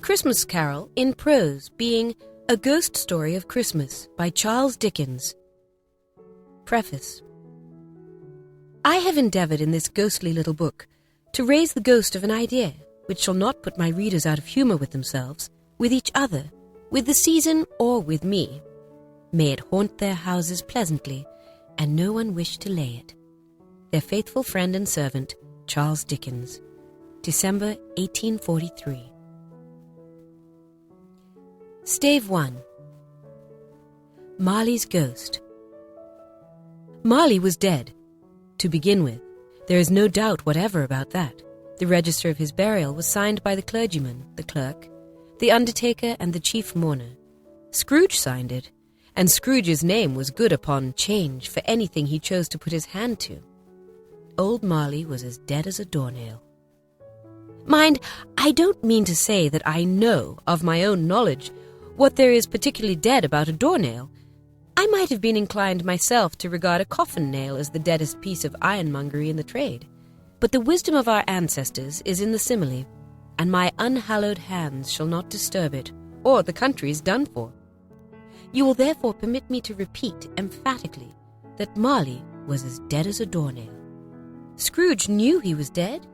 Christmas Carol in prose, being A Ghost Story of Christmas by Charles Dickens. Preface. I have endeavoured in this ghostly little book to raise the ghost of an idea which shall not put my readers out of humour with themselves, with each other, with the season, or with me. May it haunt their houses pleasantly, and no one wish to lay it. Their faithful friend and servant, Charles Dickens. December 1843. Stave 1. Marley's Ghost. Marley was dead. To begin with, there is no doubt whatever about that. The register of his burial was signed by the clergyman, the clerk, the undertaker, and the chief mourner. Scrooge signed it, and Scrooge's name was good upon 'change for anything he chose to put his hand to. Old Marley was as dead as a doornail. Mind, I don't mean to say that I know, of my own knowledge, what there is particularly dead about a doornail. I might have been inclined myself to regard a coffin nail as the deadest piece of ironmongery in the trade. But the wisdom of our ancestors is in the simile, and my unhallowed hands shall not disturb it, or the country's done for. You will therefore permit me to repeat emphatically that Marley was as dead as a doornail. Scrooge knew he was dead?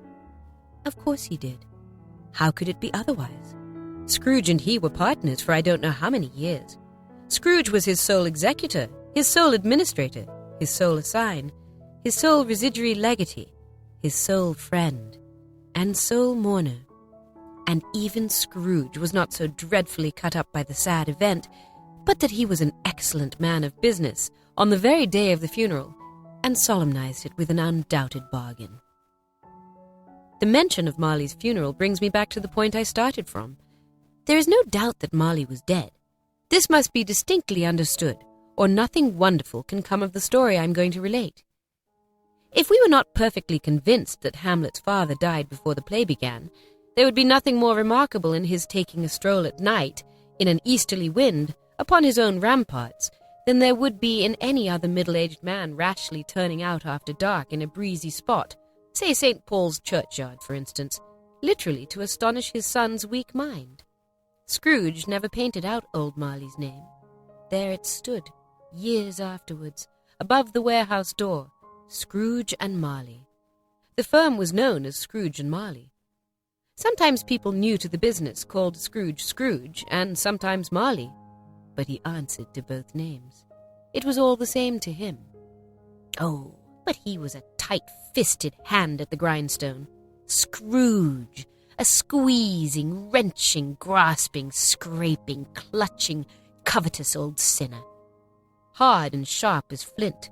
Of course he did. How could it be otherwise? Scrooge and he were partners for I don't know how many years. Scrooge was his sole executor, his sole administrator, his sole assign, his sole residuary legatee, his sole friend, and sole mourner. And even Scrooge was not so dreadfully cut up by the sad event, but that he was an excellent man of business on the very day of the funeral, and solemnized it with an undoubted bargain. The mention of Marley's funeral brings me back to the point I started from. There is no doubt that Marley was dead. This must be distinctly understood, or nothing wonderful can come of the story I am going to relate. If we were not perfectly convinced that Hamlet's father died before the play began, there would be nothing more remarkable in his taking a stroll at night, in an easterly wind, upon his own ramparts, than there would be in any other middle-aged man rashly turning out after dark in a breezy spot, say St. Paul's churchyard, for instance, literally to astonish his son's weak mind. Scrooge never painted out old Marley's name. There it stood, years afterwards, above the warehouse door, Scrooge and Marley. The firm was known as Scrooge and Marley. Sometimes people new to the business called Scrooge Scrooge, and sometimes Marley, but he answered to both names. It was all the same to him. Oh, but he was a tight-fisted hand at the grindstone. Scrooge, a squeezing, wrenching, grasping, scraping, clutching, covetous old sinner. Hard and sharp as flint,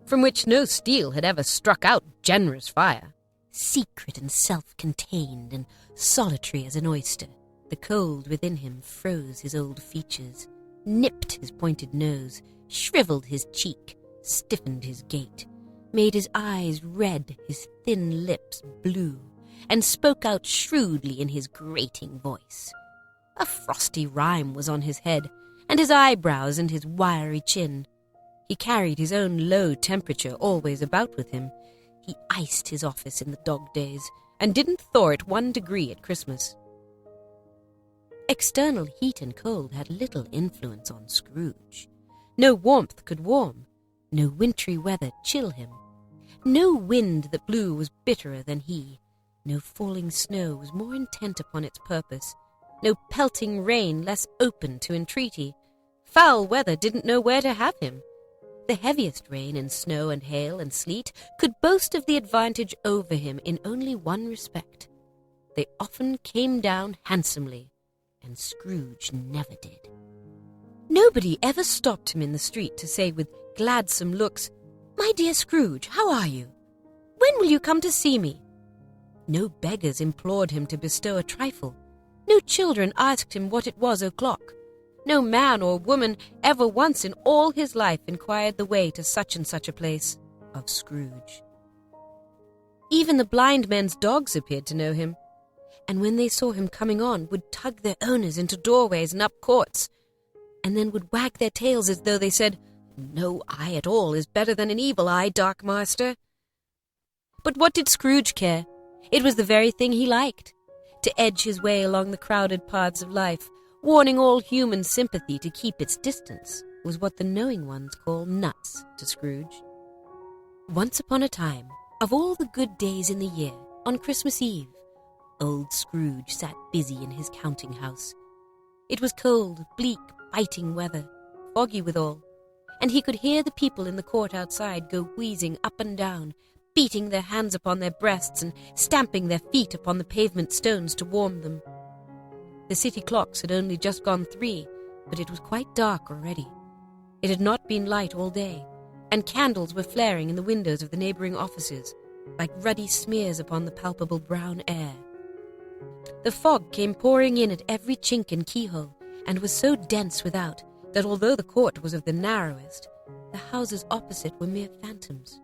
from which no steel had ever struck out generous fire. Secret and self-contained and solitary as an oyster, the cold within him froze his old features, nipped his pointed nose, shriveled his cheek, stiffened his gait, made his eyes red, his thin lips blue, and spoke out shrewdly in his grating voice. A frosty rime was on his head, and his eyebrows and his wiry chin. He carried his own low temperature always about with him. He iced his office in the dog days, and didn't thaw it 1 degree at Christmas. External heat and cold had little influence on Scrooge. No warmth could warm, no wintry weather chill him. No wind that blew was bitterer than he. No falling snow was more intent upon its purpose. No pelting rain less open to entreaty. Foul weather didn't know where to have him. The heaviest rain and snow and hail and sleet could boast of the advantage over him in only one respect. They often came down handsomely, and Scrooge never did. Nobody ever stopped him in the street to say with gladsome looks, "My dear Scrooge, how are you? When will you come to see me?" No beggars implored him to bestow a trifle. No children asked him what it was o'clock. No man or woman ever once in all his life inquired the way to such and such a place of Scrooge. Even the blind men's dogs appeared to know him, and when they saw him coming on, would tug their owners into doorways and up courts, and then would wag their tails as though they said, "No eye at all is better than an evil eye, dark master." But what did Scrooge care? It was the very thing he liked. to edge his way along the crowded paths of life, warning all human sympathy to keep its distance, was what the knowing ones call nuts to Scrooge. Once upon a time, of all the good days in the year, on Christmas Eve, old Scrooge sat busy in his counting house. It was cold, bleak, biting weather, foggy withal, and he could hear the people in the court outside go wheezing up and down, beating their hands upon their breasts and stamping their feet upon the pavement stones to warm them. The city clocks had only just gone 3, but it was quite dark already. It had not been light all day, and candles were flaring in the windows of the neighbouring offices, like ruddy smears upon the palpable brown air. The fog came pouring in at every chink and keyhole, and was so dense without that although the court was of the narrowest, the houses opposite were mere phantoms.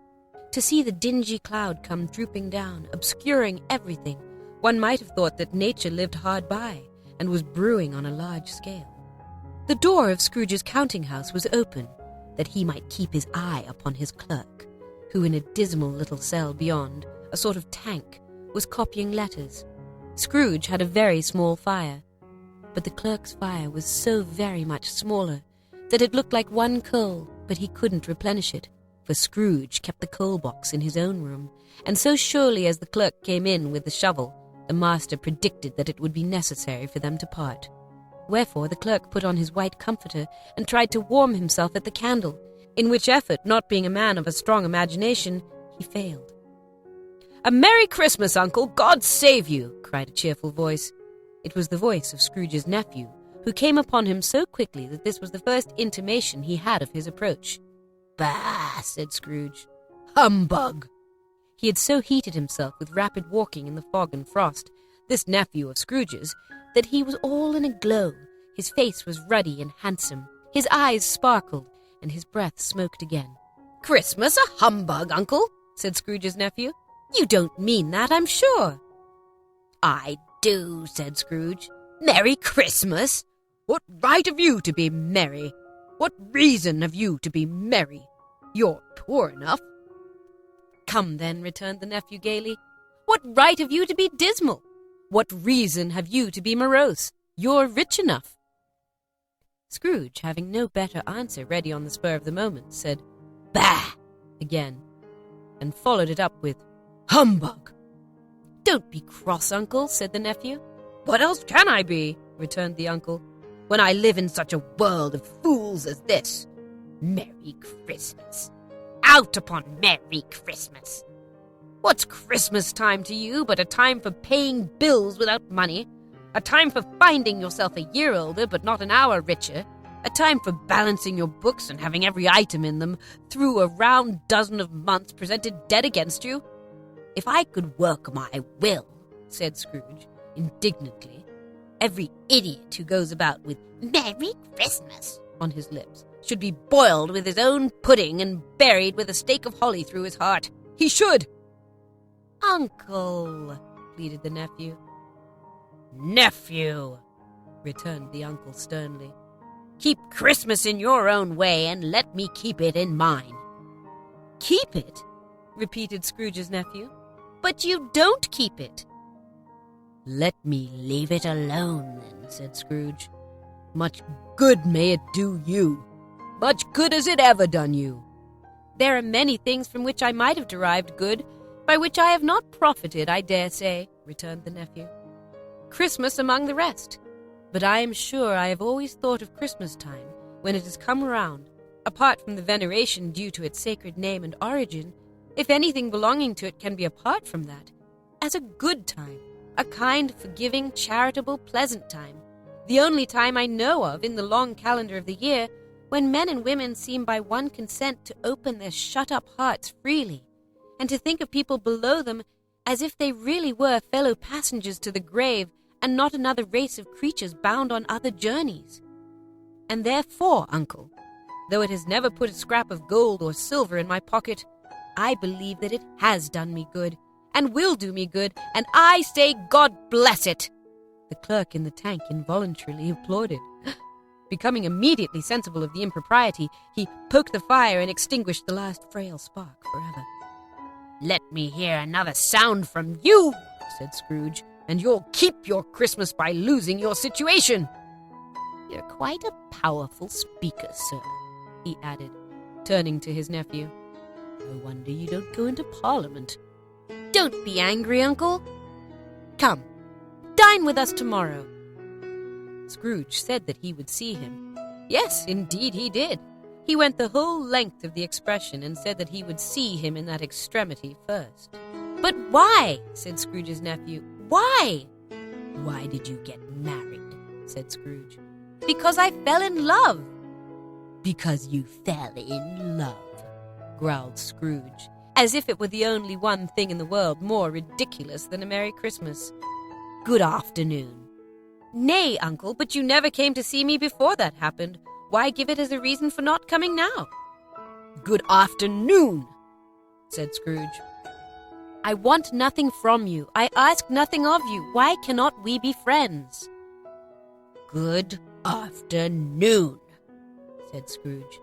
To see the dingy cloud come drooping down, obscuring everything, one might have thought that nature lived hard by and was brewing on a large scale. The door of Scrooge's counting-house was open, that he might keep his eye upon his clerk, who in a dismal little cell beyond, a sort of tank, was copying letters. Scrooge had a very small fire, but the clerk's fire was so very much smaller that it looked like one coal, but he couldn't replenish it, for Scrooge kept the coal box in his own room, and so surely as the clerk came in with the shovel, the master predicted that it would be necessary for them to part. Wherefore the clerk put on his white comforter and tried to warm himself at the candle, in which effort, not being a man of a strong imagination, he failed. "A Merry Christmas, Uncle! God save you!" cried a cheerful voice. It was the voice of Scrooge's nephew, who came upon him so quickly that this was the first intimation he had of his approach. "Bah!" said Scrooge. "Humbug!" He had so heated himself with rapid walking in the fog and frost, this nephew of Scrooge's, that he was all in a glow. His face was ruddy and handsome, his eyes sparkled, and his breath smoked again. "Christmas a humbug, Uncle?" said Scrooge's nephew. "You don't mean that, I'm sure." "I do," said Scrooge. "Merry Christmas? What right have you to be merry? What reason have you to be merry? You're poor enough." "Come, then," returned the nephew gaily. "What right have you to be dismal? What reason have you to be morose? You're rich enough." Scrooge, having no better answer ready on the spur of the moment, said, "Bah!" again, and followed it up with, "Humbug!" "Don't be cross, Uncle," said the nephew. "What else can I be?" returned the uncle, "when I live in such a world of fools as this? Merry Christmas! Out upon Merry Christmas! What's Christmas time to you but a time for paying bills without money, a time for finding yourself a year older but not an hour richer, a time for balancing your books and having every item in them through a round dozen of months presented dead against you? If I could work my will," said Scrooge indignantly, "every idiot who goes about with 'Merry Christmas' on his lips should be boiled with his own pudding and buried with a stake of holly through his heart. He should." "Uncle," pleaded the nephew. "Nephew," returned the uncle sternly, "keep Christmas in your own way and let me keep it in mine." "Keep it?" repeated Scrooge's nephew. "But you don't keep it." "Let me leave it alone, then," said Scrooge. "Much good may it do you. Much good has it ever done you." "There are many things from which I might have derived good, by which I have not profited, I dare say," returned the nephew. "Christmas among the rest. But I am sure I have always thought of Christmas time, when it has come round, apart from the veneration due to its sacred name and origin, if anything belonging to it can be apart from that, as a good time, a kind, forgiving, charitable, pleasant time, the only time I know of in the long calendar of the year when men and women seem by one consent to open their shut-up hearts freely, and to think of people below them as if they really were fellow passengers to the grave and not another race of creatures bound on other journeys. And therefore, Uncle, though it has never put a scrap of gold or silver in my pocket, I believe that it has done me good, and will do me good, and I say God bless it." The clerk in the tank involuntarily applauded. Becoming immediately sensible of the impropriety, he poked the fire and extinguished the last frail spark forever. "Let me hear another sound from you," said Scrooge, and you'll keep your Christmas by losing your situation." "You're quite a powerful speaker, sir," he added, turning to his nephew. "No wonder you don't go into Parliament." "Don't be angry, Uncle. Come, dine with us tomorrow." Scrooge said that he would see him. Yes, indeed he did. He went the whole length of the expression and said that he would see him in that extremity first. "But why?" said Scrooge's nephew. "Why?" "Why did you get married?" said Scrooge. "Because I fell in love." "Because you fell in love," growled Scrooge, as if it were the only one thing in the world more ridiculous than a Merry Christmas. "Good afternoon." "Nay, Uncle, but you never came to see me before that happened. Why give it as a reason for not coming now?" "Good afternoon," said Scrooge. "I want nothing from you. I ask nothing of you. Why cannot we be friends?" "Good afternoon," said Scrooge.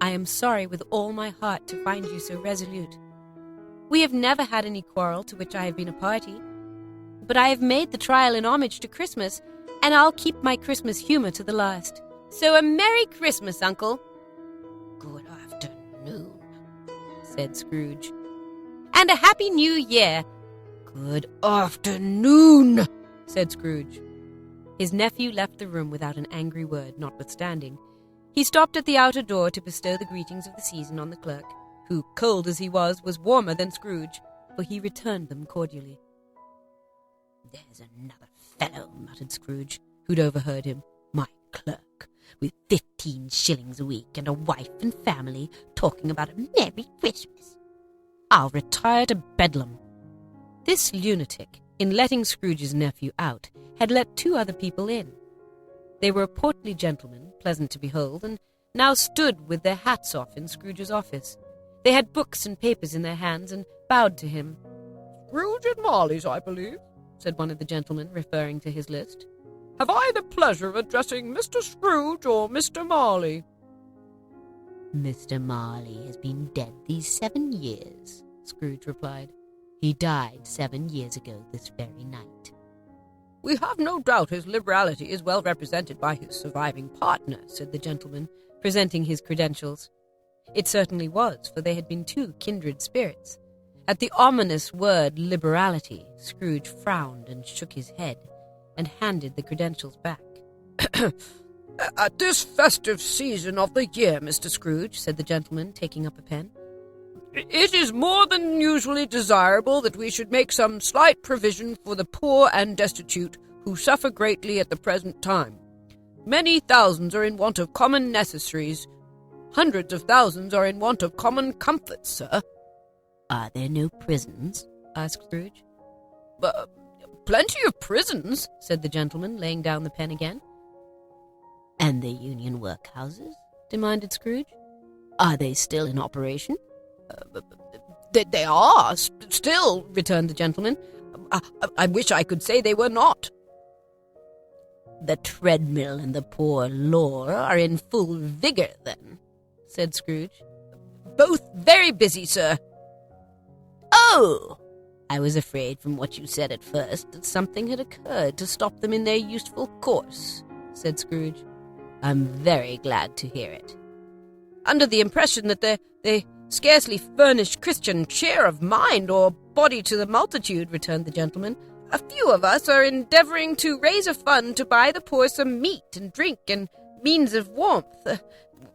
"I am sorry with all my heart to find you so resolute. We have never had any quarrel to which I have been a party. But I have made the trial in homage to Christmas, and I'll keep my Christmas humor to the last. So a Merry Christmas, Uncle." "Good afternoon," said Scrooge. "And a Happy New Year." "Good afternoon," said Scrooge. His nephew left the room without an angry word, notwithstanding. He stopped at the outer door to bestow the greetings of the season on the clerk, who, cold as he was warmer than Scrooge, for he returned them cordially. "There's another fellow," muttered Scrooge, who'd overheard him. "My clerk, with 15 shillings a week and a wife and family, talking about a Merry Christmas. I'll retire to Bedlam." This lunatic, in letting Scrooge's nephew out, had let 2 other people in. They were a portly gentleman, pleasant to behold, and now stood with their hats off in Scrooge's office. They had books and papers in their hands and bowed to him. "Scrooge and Marley's, I believe," said one of the gentlemen, referring to his list. "Have I the pleasure of addressing Mr. Scrooge or Mr. Marley?" "Mr. Marley has been dead these 7 years," Scrooge replied. "He died 7 years ago this very night." "We have no doubt his liberality is well represented by his surviving partner," said the gentleman, presenting his credentials. It certainly was, for they had been 2 kindred spirits. At the ominous word liberality, Scrooge frowned and shook his head, and handed the credentials back. "At this festive season of the year, Mr. Scrooge," said the gentleman, taking up a pen, "it is more than usually desirable that we should make some slight provision for the poor and destitute who suffer greatly at the present time. Many thousands are in want of common necessaries. Hundreds of thousands are in want of common comforts, sir." "Are there no prisons?" asked Scrooge. "Plenty of prisons," said the gentleman, laying down the pen again. "And the union workhouses?" demanded Scrooge. "Are they still in operation?" They are, still," returned the gentleman. I wish I could say they were not." "The treadmill and the poor law are in full vigor, then?" said Scrooge. "Both very busy, sir." "Oh! I was afraid from what you said at first that something had occurred to stop them in their useful course," said Scrooge. "I'm very glad to hear it." "Under the impression that they scarcely furnish Christian cheer of mind or body to the multitude," returned the gentleman. "A few of us are endeavoring to raise a fund to buy the poor some meat and drink and means of warmth.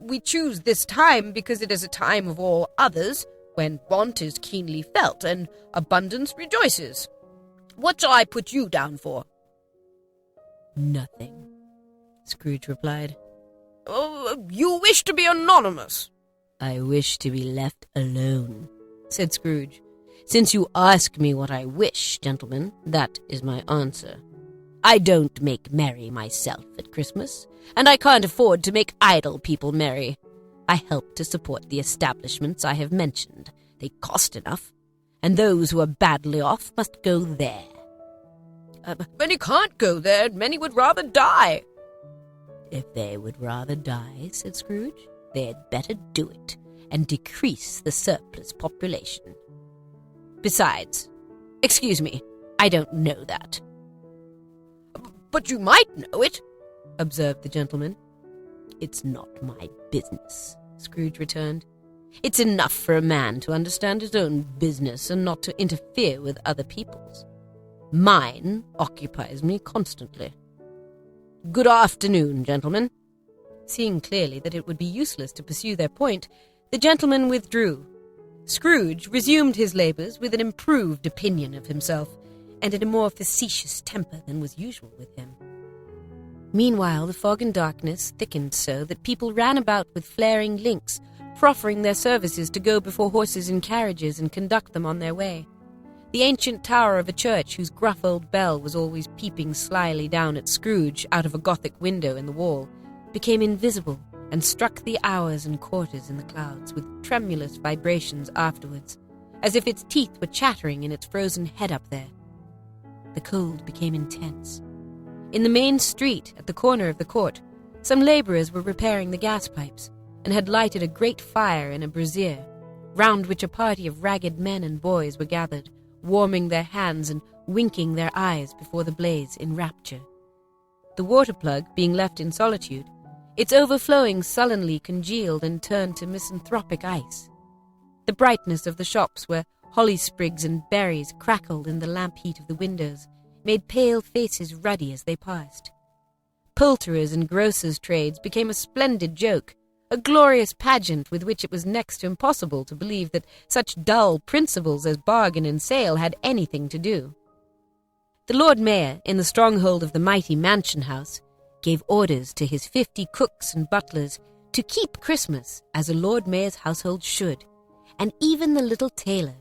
We choose this time because it is a time of all others, when want is keenly felt and abundance rejoices. What shall I put you down for?" "Nothing," Scrooge replied. "Oh, you wish to be anonymous?" "I wish to be left alone," said Scrooge. "Since you ask me what I wish, gentlemen, that is my answer. I don't make merry myself at Christmas, and I can't afford to make idle people merry. I help to support the establishments I have mentioned. They cost enough, and those who are badly off must go there." "Many can't go there, and many would rather die." "If they would rather die," said Scrooge, "they had better do it, and decrease the surplus population. Besides, excuse me, I don't know that." "But you might know it," observed the gentleman. "It's not my business," Scrooge returned. "It's enough for a man to understand his own business and not to interfere with other people's. Mine occupies me constantly. Good afternoon, gentlemen." Seeing clearly that it would be useless to pursue their point, the gentleman withdrew. Scrooge resumed his labours with an improved opinion of himself, and in a more facetious temper than was usual with him. Meanwhile, the fog and darkness thickened so that people ran about with flaring links, proffering their services to go before horses in carriages and conduct them on their way. The ancient tower of a church, whose gruff old bell was always peeping slyly down at Scrooge out of a Gothic window in the wall, became invisible and struck the hours and quarters in the clouds with tremulous vibrations afterwards, as if its teeth were chattering in its frozen head up there. The cold became intense. In the main street, at the corner of the court, some labourers were repairing the gas pipes, and had lighted a great fire in a brazier, round which a party of ragged men and boys were gathered, warming their hands and winking their eyes before the blaze in rapture. The water plug being left in solitude, its overflowing sullenly congealed and turned to misanthropic ice. The brightness of the shops, where holly sprigs and berries crackled in the lamp heat of the windows, made pale faces ruddy as they passed. Poulterers' and grocers' trades became a splendid joke, a glorious pageant with which it was next to impossible to believe that such dull principles as bargain and sale had anything to do. The Lord Mayor, in the stronghold of the mighty mansion house, gave orders to his 50 cooks and butlers to keep Christmas as a Lord Mayor's household should, and even the little tailor,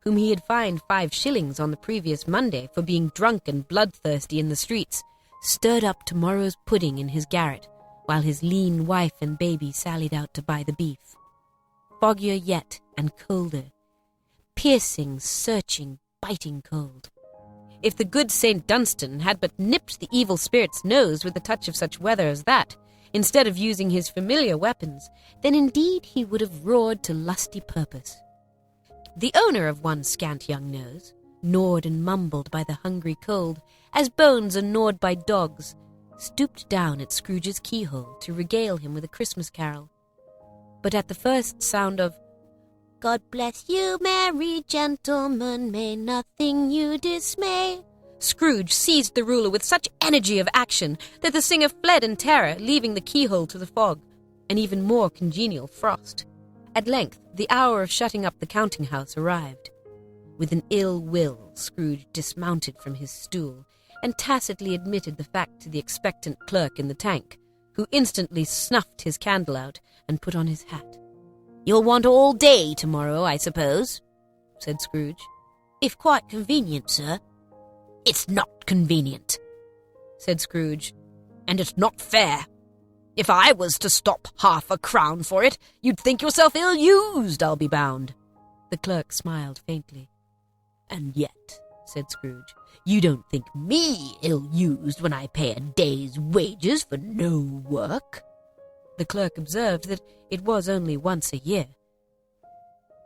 whom he had fined 5 shillings on the previous Monday for being drunk and bloodthirsty in the streets, stirred up tomorrow's pudding in his garret, while his lean wife and baby sallied out to buy the beef. Foggier yet and colder, piercing, searching, biting cold. If the good St. Dunstan had but nipped the evil spirit's nose with a touch of such weather as that, instead of using his familiar weapons, then indeed he would have roared to lusty purpose. The owner of one scant young nose, gnawed and mumbled by the hungry cold, as bones are gnawed by dogs, stooped down at Scrooge's keyhole to regale him with a Christmas carol. But at the first sound of "God bless you, merry gentlemen, may nothing you dismay," Scrooge seized the ruler with such energy of action that the singer fled in terror, leaving the keyhole to the fog, an even more congenial frost. At length, the hour of shutting up the counting-house arrived. With an ill will, Scrooge dismounted from his stool and tacitly admitted the fact to the expectant clerk in the tank, who instantly snuffed his candle out and put on his hat. "You'll want all day tomorrow, I suppose," said Scrooge. "If quite convenient, sir." "It's not convenient," said Scrooge, "and it's not fair. If I was to stop 1/2 crown for it, you'd think yourself ill-used, I'll be bound." The clerk smiled faintly. "And yet," said Scrooge, "you don't think me ill-used when I pay a day's wages for no work?" The clerk observed that it was only once a year.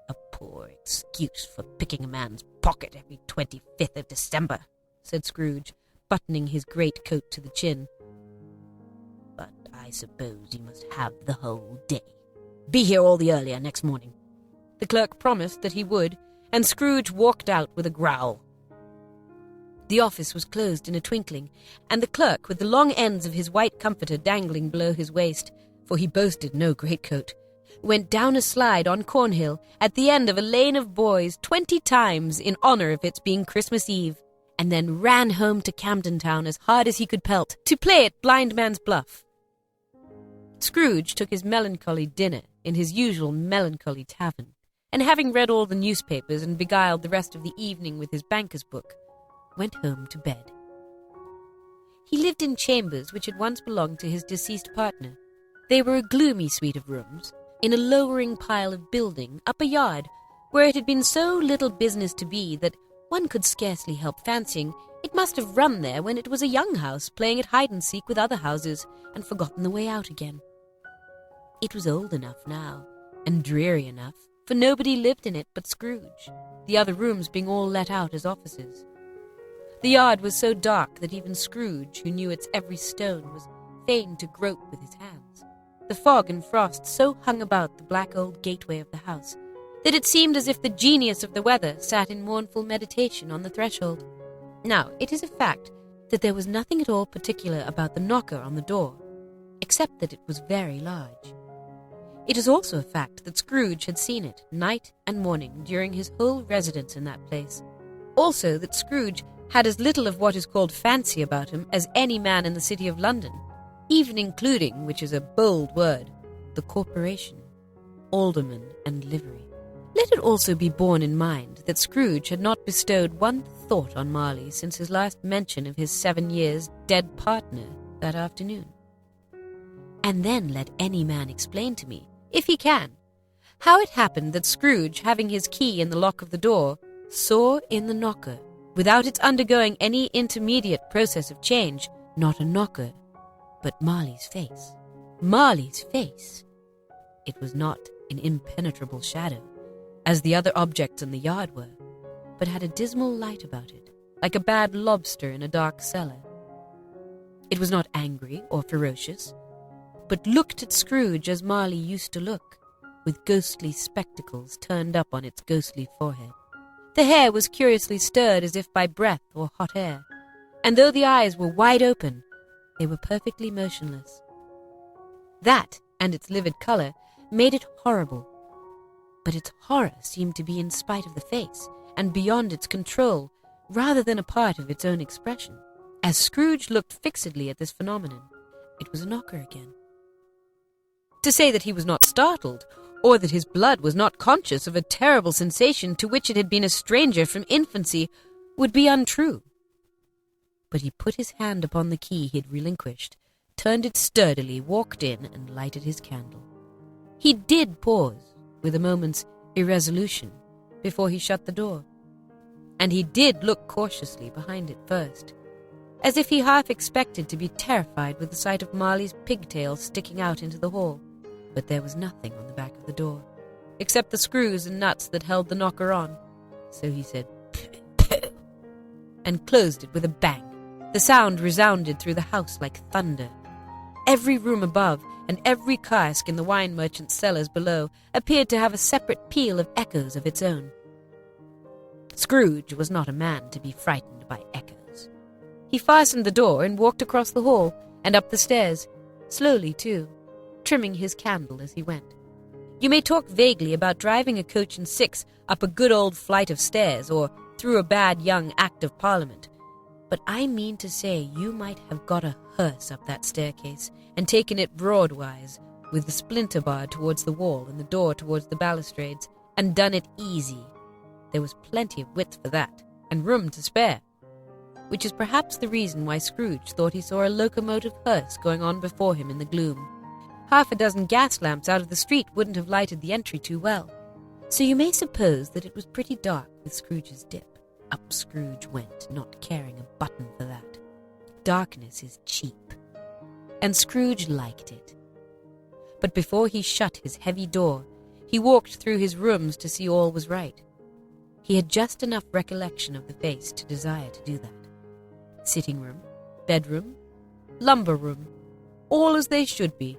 "A poor excuse for picking a man's pocket every 25th of December," said Scrooge, buttoning his great-coat to the chin. "But I suppose you must have the whole day. Be here all the earlier next morning." The clerk promised that he would, and Scrooge walked out with a growl. The office was closed in a twinkling, and the clerk, with the long ends of his white comforter dangling below his waist, for he boasted no greatcoat, went down a slide on Cornhill at the end of a lane of boys 20 times in honour of its being Christmas Eve, and then ran home to Camden Town as hard as he could pelt, to play at blind man's bluff. Scrooge took his melancholy dinner in his usual melancholy tavern, and having read all the newspapers and beguiled the rest of the evening with his banker's book, went home to bed. He lived in chambers which had once belonged to his deceased partner. They were a gloomy suite of rooms, in a lowering pile of building up a yard, where it had been so little business to be that one could scarcely help fancying it must have run there when it was a young house playing at hide-and-seek with other houses and forgotten the way out again. It was old enough now, and dreary enough, for nobody lived in it but Scrooge, the other rooms being all let out as offices. The yard was so dark that even Scrooge, who knew its every stone, was fain to grope with his hands. The fog and frost so hung about the black old gateway of the house that it seemed as if the genius of the weather sat in mournful meditation on the threshold. Now, it is a fact that there was nothing at all particular about the knocker on the door, except that it was very large. It is also a fact that Scrooge had seen it night and morning during his whole residence in that place. Also that Scrooge had as little of what is called fancy about him as any man in the city of London, even including, which is a bold word, the corporation, alderman, and livery. Let it also be borne in mind that Scrooge had not bestowed one thought on Marley since his last mention of his 7 years dead partner that afternoon. And then let any man explain to me, if he can, how it happened that Scrooge, having his key in the lock of the door, saw in the knocker, without its undergoing any intermediate process of change, not a knocker, but Marley's face. Marley's face! It was not an impenetrable shadow, as the other objects in the yard were, but had a dismal light about it, like a bad lobster in a dark cellar. It was not angry or ferocious, but looked at Scrooge as Marley used to look, with ghostly spectacles turned up on its ghostly forehead. The hair was curiously stirred as if by breath or hot air, and though the eyes were wide open, they were perfectly motionless. That, and its livid colour, made it horrible. But its horror seemed to be in spite of the face, and beyond its control, rather than a part of its own expression. As Scrooge looked fixedly at this phenomenon, it was a knocker again. To say that he was not startled, or that his blood was not conscious of a terrible sensation to which it had been a stranger from infancy, would be untrue. But he put his hand upon the key he had relinquished, turned it sturdily, walked in, and lighted his candle. He did pause, with a moment's irresolution, before he shut the door, and he did look cautiously behind it first, as if he half expected to be terrified with the sight of Marley's pigtails sticking out into the hall. But there was nothing on the back of the door, except the screws and nuts that held the knocker on. So he said, "Pooh," and closed it with a bang. The sound resounded through the house like thunder. Every room above, and every cask in the wine merchant's cellars below, appeared to have a separate peal of echoes of its own. Scrooge was not a man to be frightened by echoes. He fastened the door and walked across the hall, and up the stairs, slowly too, trimming his candle as he went. You may talk vaguely about driving a coach and six up a good old flight of stairs, or through a bad young Act of Parliament, but I mean to say you might have got a hearse up that staircase and taken it broadwise, with the splinter bar towards the wall and the door towards the balustrades, and done it easy. There was plenty of width for that, and room to spare, which is perhaps the reason why Scrooge thought he saw a locomotive hearse going on before him in the gloom. Half a dozen gas lamps out of the street wouldn't have lighted the entry too well, so you may suppose that it was pretty dark with Scrooge's dip. Up Scrooge went, not caring a button for that. Darkness is cheap, and Scrooge liked it. But before he shut his heavy door, he walked through his rooms to see all was right. He had just enough recollection of the face to desire to do that. Sitting room, bedroom, lumber room, all as they should be.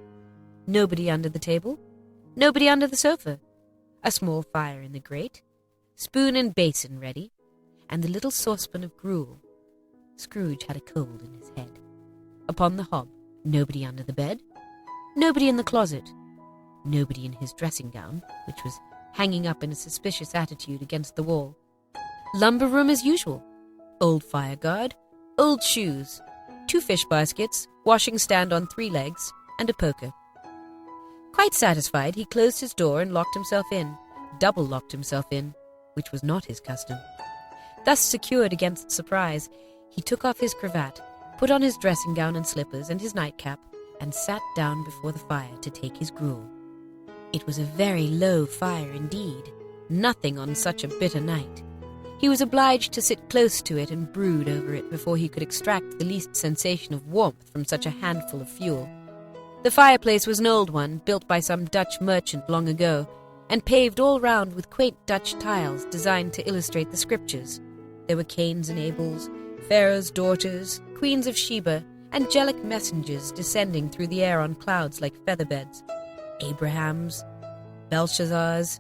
Nobody under the table, nobody under the sofa, a small fire in the grate, spoon and basin ready, and the little saucepan of gruel. Scrooge had a cold in his head. Upon the hob, nobody under the bed, nobody in the closet, nobody in his dressing gown, which was hanging up in a suspicious attitude against the wall. Lumber room as usual. Old fire guard, old shoes, 2 fish baskets, washing stand on 3 legs, and a poker. Quite satisfied, he closed his door and locked himself in, double-locked himself in, which was not his custom. Thus secured against surprise, he took off his cravat, put on his dressing gown and slippers and his nightcap, and sat down before the fire to take his gruel. It was a very low fire indeed, nothing on such a bitter night. He was obliged to sit close to it and brood over it before he could extract the least sensation of warmth from such a handful of fuel. The fireplace was an old one, built by some Dutch merchant long ago, and paved all round with quaint Dutch tiles designed to illustrate the scriptures. There were Cains and Abels, Pharaoh's daughters, queens of Sheba, angelic messengers descending through the air on clouds like featherbeds, Abrahams, Belshazzars,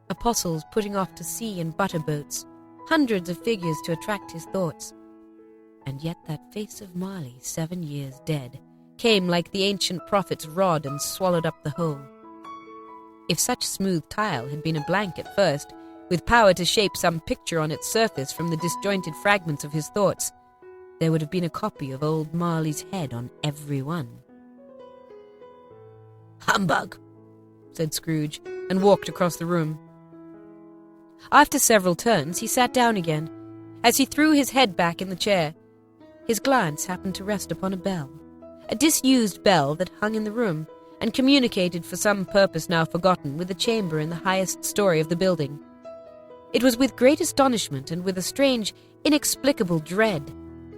apostles putting off to sea in butterboats, hundreds of figures to attract his thoughts. And yet that face of Marley, 7 years dead, came like the ancient prophet's rod and swallowed up the whole. If such smooth tile had been a blank at first, with power to shape some picture on its surface from the disjointed fragments of his thoughts, there would have been a copy of old Marley's head on every one. "Humbug," said Scrooge, and walked across the room. After several turns, he sat down again. As he threw his head back in the chair, his glance happened to rest upon a bell, a disused bell that hung in the room, and communicated for some purpose now forgotten with a chamber in the highest story of the building. It was with great astonishment and with a strange, inexplicable dread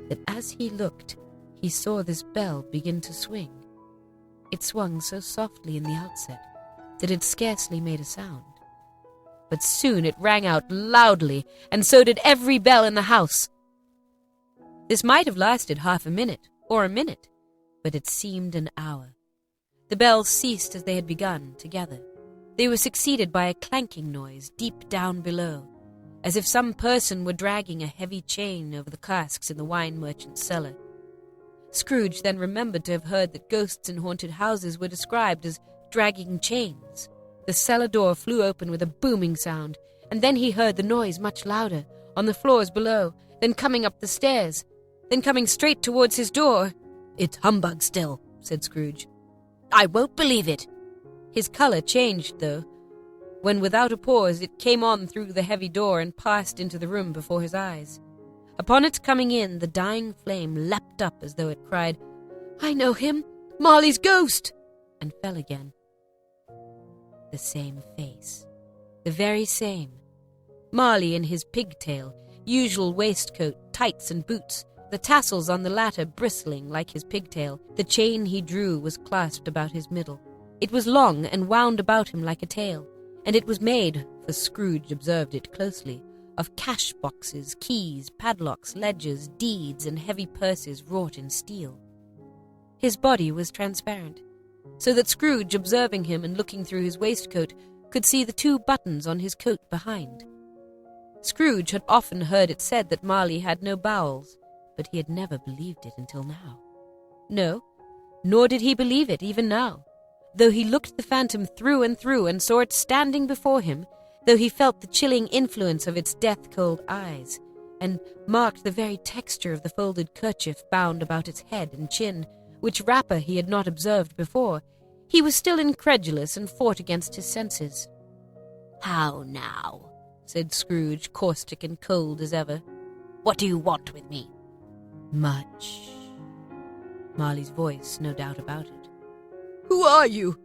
that as he looked, he saw this bell begin to swing. It swung so softly in the outset that it scarcely made a sound. But soon it rang out loudly, and so did every bell in the house. This might have lasted half a minute, or a minute, but it seemed an hour. The bells ceased as they had begun, together. They were succeeded by a clanking noise deep down below, as if some person were dragging a heavy chain over the casks in the wine merchant's cellar. Scrooge then remembered to have heard that ghosts in haunted houses were described as dragging chains. The cellar door flew open with a booming sound, and then he heard the noise much louder, on the floors below, then coming up the stairs, then coming straight towards his door. "It's humbug still," said Scrooge. "I won't believe it." His colour changed, though, when without a pause it came on through the heavy door and passed into the room before his eyes. Upon its coming in, the dying flame leapt up as though it cried, "I know him! Marley's ghost!" and fell again. The same face. The very same. Marley in his pigtail, usual waistcoat, tights and boots, the tassels on the latter bristling like his pigtail. The chain he drew was clasped about his middle. It was long and wound about him like a tail, and it was made, for Scrooge observed it closely, of cash boxes, keys, padlocks, ledgers, deeds, and heavy purses wrought in steel. His body was transparent, so that Scrooge, observing him and looking through his waistcoat, could see the 2 buttons on his coat behind. Scrooge had often heard it said that Marley had no bowels, but he had never believed it until now. No, nor did he believe it even now, though he looked the phantom through and saw it standing before him, though he felt the chilling influence of its death-cold eyes, and marked the very texture of the folded kerchief bound about its head and chin, which wrapper he had not observed before. He was still incredulous and fought against his senses. "How now?" said Scrooge, caustic and cold as ever. "What do you want with me?" "Much." Marley's voice, no doubt about it. "Who are you?"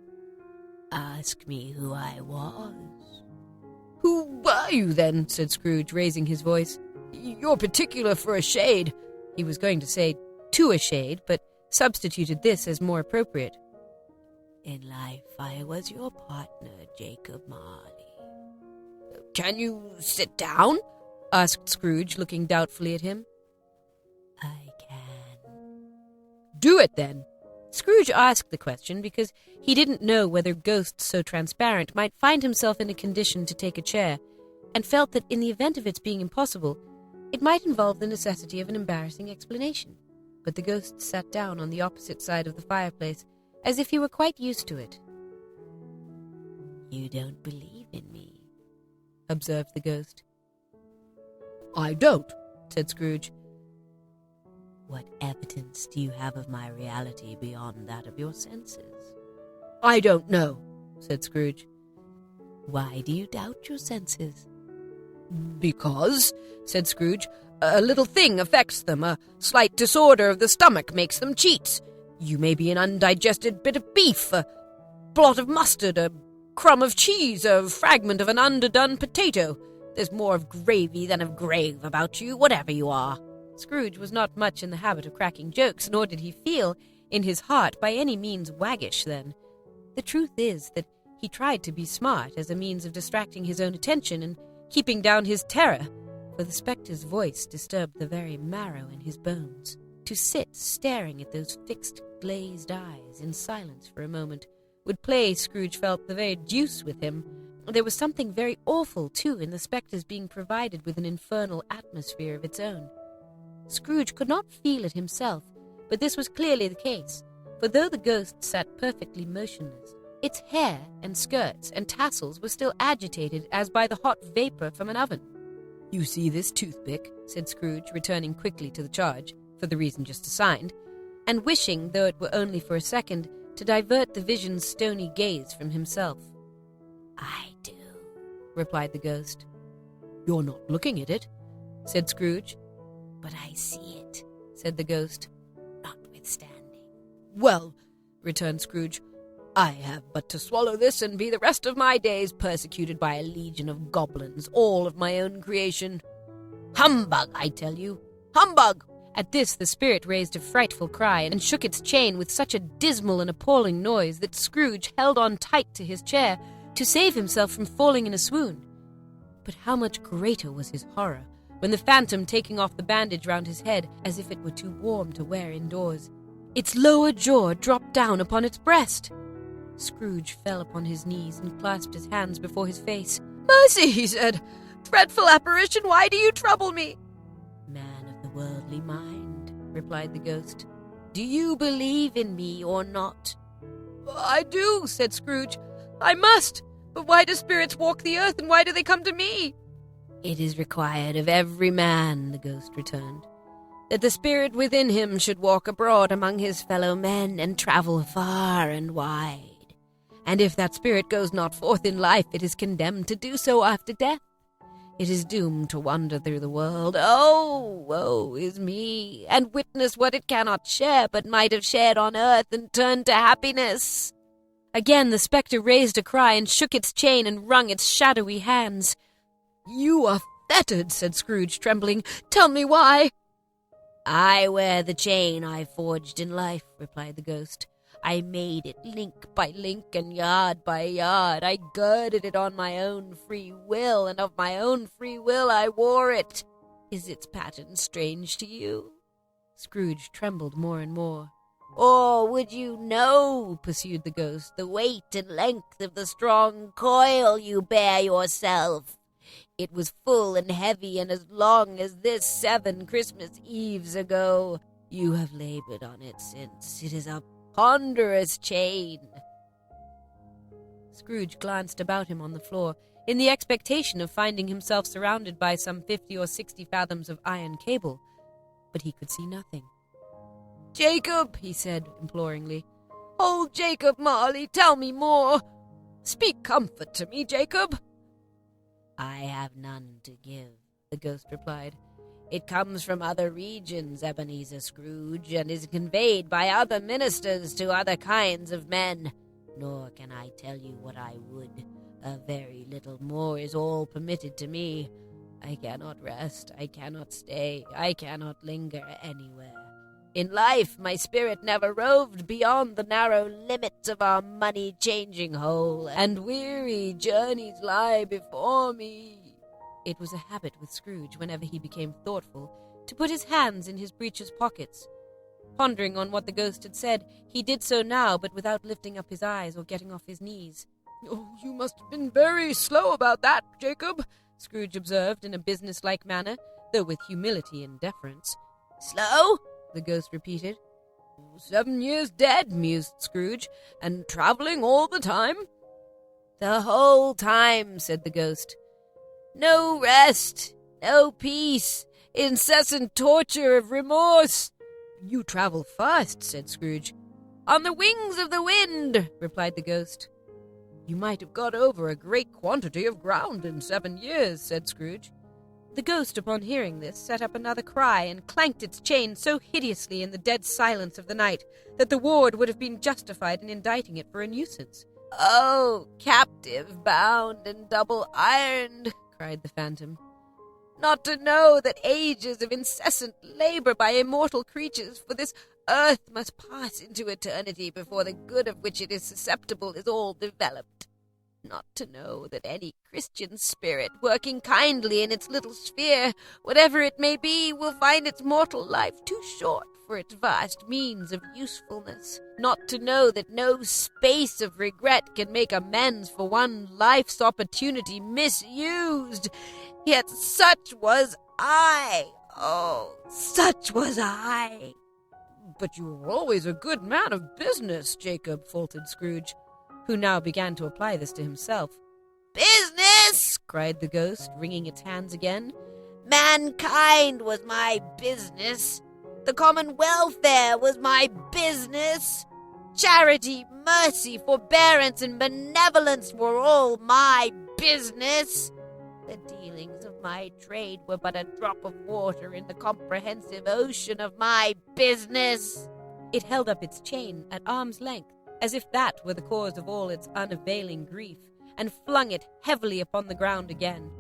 "Ask me who I was." "Who are you, then?" said Scrooge, raising his voice. "You're particular for a shade." He was going to say, "to a shade," but substituted this as more appropriate. "In life I was your partner, Jacob Marley." "Can you sit down?" asked Scrooge, looking doubtfully at him. "I can." "Do it, then." Scrooge asked the question because he didn't know whether ghosts so transparent might find himself in a condition to take a chair, and felt that in the event of its being impossible, it might involve the necessity of an embarrassing explanation. But the ghost sat down on the opposite side of the fireplace, as if he were quite used to it. "You don't believe in me," observed the ghost. "I don't," said Scrooge. What evidence do you have of my reality beyond that of your senses? "I don't know," said Scrooge. Why do you doubt your senses? "Because," said Scrooge, "a little thing affects them. A slight disorder of the stomach makes them cheats. You may be an undigested bit of beef, a blot of mustard, a crumb of cheese, a fragment of an underdone potato. There's more of gravy than of grave about you, whatever you are." Scrooge was not much in the habit of cracking jokes, nor did he feel, in his heart, by any means waggish then. The truth is that he tried to be smart as a means of distracting his own attention and keeping down his terror, for the spectre's voice disturbed the very marrow in his bones. To sit staring at those fixed, glazed eyes in silence for a moment would play, Scrooge felt, the very deuce with him. There was something very awful, too, in the spectre's being provided with an infernal atmosphere of its own. Scrooge could not feel it himself, but this was clearly the case, for though the ghost sat perfectly motionless, its hair and skirts and tassels were still agitated as by the hot vapour from an oven. "You see this toothpick?" said Scrooge, returning quickly to the charge, for the reason just assigned, and wishing, though it were only for a second, to divert the vision's stony gaze from himself. "I do," replied the ghost. "You're not looking at it," said Scrooge. "But I see it," said the ghost. "Notwithstanding." "Well," returned Scrooge, "I have but to swallow this and be the rest of my days persecuted by a legion of goblins, all of my own creation. Humbug, I tell you! Humbug!" At this the spirit raised a frightful cry and shook its chain with such a dismal and appalling noise that Scrooge held on tight to his chair to save himself from falling in a swoon. But how much greater was his horror when the phantom, taking off the bandage round his head as if it were too warm to wear indoors, its lower jaw dropped down upon its breast. Scrooge fell upon his knees and clasped his hands before his face. "Mercy," he said. "Dreadful apparition, why do you trouble me?" "Man of the worldly mind," replied the ghost, "do you believe in me or not?" "I do," said Scrooge. "I must. But why do spirits walk the earth, and why do they come to me?" "It is required of every man," the ghost returned, "that the spirit within him should walk abroad among his fellow men and travel far and wide. And if that spirit goes not forth in life, it is condemned to do so after death. It is doomed to wander through the world. Oh, woe is me, and witness what it cannot share, but might have shared on earth and turned to happiness." Again the spectre raised a cry and shook its chain and wrung its shadowy hands. "You are fettered," said Scrooge, trembling. "Tell me why." "I wear the chain I forged in life," replied the ghost. "I made it link by link and yard by yard. I girded it on my own free will, and of my own free will I wore it. Is its pattern strange to you?" Scrooge trembled more and more. "Or would you know," pursued the ghost, "the weight and length of the strong coil you bear yourself? It was full and heavy and as long as this 7 Christmas Eves ago. You have labored on it since. It is a ponderous chain." Scrooge glanced about him on the floor, in the expectation of finding himself surrounded by some 50 or 60 fathoms of iron cable, but he could see nothing. "Jacob," he said imploringly. "Oh, Jacob Marley, tell me more. Speak comfort to me, Jacob." "I have none to give," the ghost replied. "It comes from other regions, Ebenezer Scrooge, and is conveyed by other ministers to other kinds of men. Nor can I tell you what I would. A very little more is all permitted to me. I cannot rest, I cannot stay, I cannot linger anywhere. In life, my spirit never roved beyond the narrow limits of our money-changing hole, and weary journeys lie before me." It was a habit with Scrooge, whenever he became thoughtful, to put his hands in his breeches pockets. Pondering on what the ghost had said, he did so now, but without lifting up his eyes or getting off his knees. "Oh, you must have been very slow about that, Jacob," Scrooge observed in a business-like manner, though with humility and deference. "Slow?" the ghost repeated. 7 years dead," mused Scrooge, "and travelling all the time?" "The whole time," said the ghost. "No rest, no peace, incessant torture of remorse." "You travel fast," said Scrooge. "On the wings of the wind," replied the ghost. "You might have got over a great quantity of ground in 7 years," said Scrooge. The ghost, upon hearing this, set up another cry and clanked its chain so hideously in the dead silence of the night that the ward would have been justified in indicting it for a nuisance. "Oh, captive, bound, and double-ironed," cried the phantom, "not to know that ages of incessant labor by immortal creatures for this earth must pass into eternity before the good of which it is susceptible is all developed. Not to know that any Christian spirit working kindly in its little sphere, whatever it may be, will find its mortal life too short for its vast means of usefulness. Not to know that no space of regret can make amends for one life's opportunity misused. Yet such was I. Oh, such was I. But you were always a good man of business, Jacob, faltered Scrooge, who now began to apply this to himself. Business! Cried the ghost, wringing its hands again. Mankind was my business. The common welfare was my business. Charity, mercy, forbearance, and benevolence were all my business. The dealings of my trade were but a drop of water in the comprehensive ocean of my business. It held up its chain at arm's length, as if that were the cause of all its unavailing grief, and flung it heavily upon the ground again.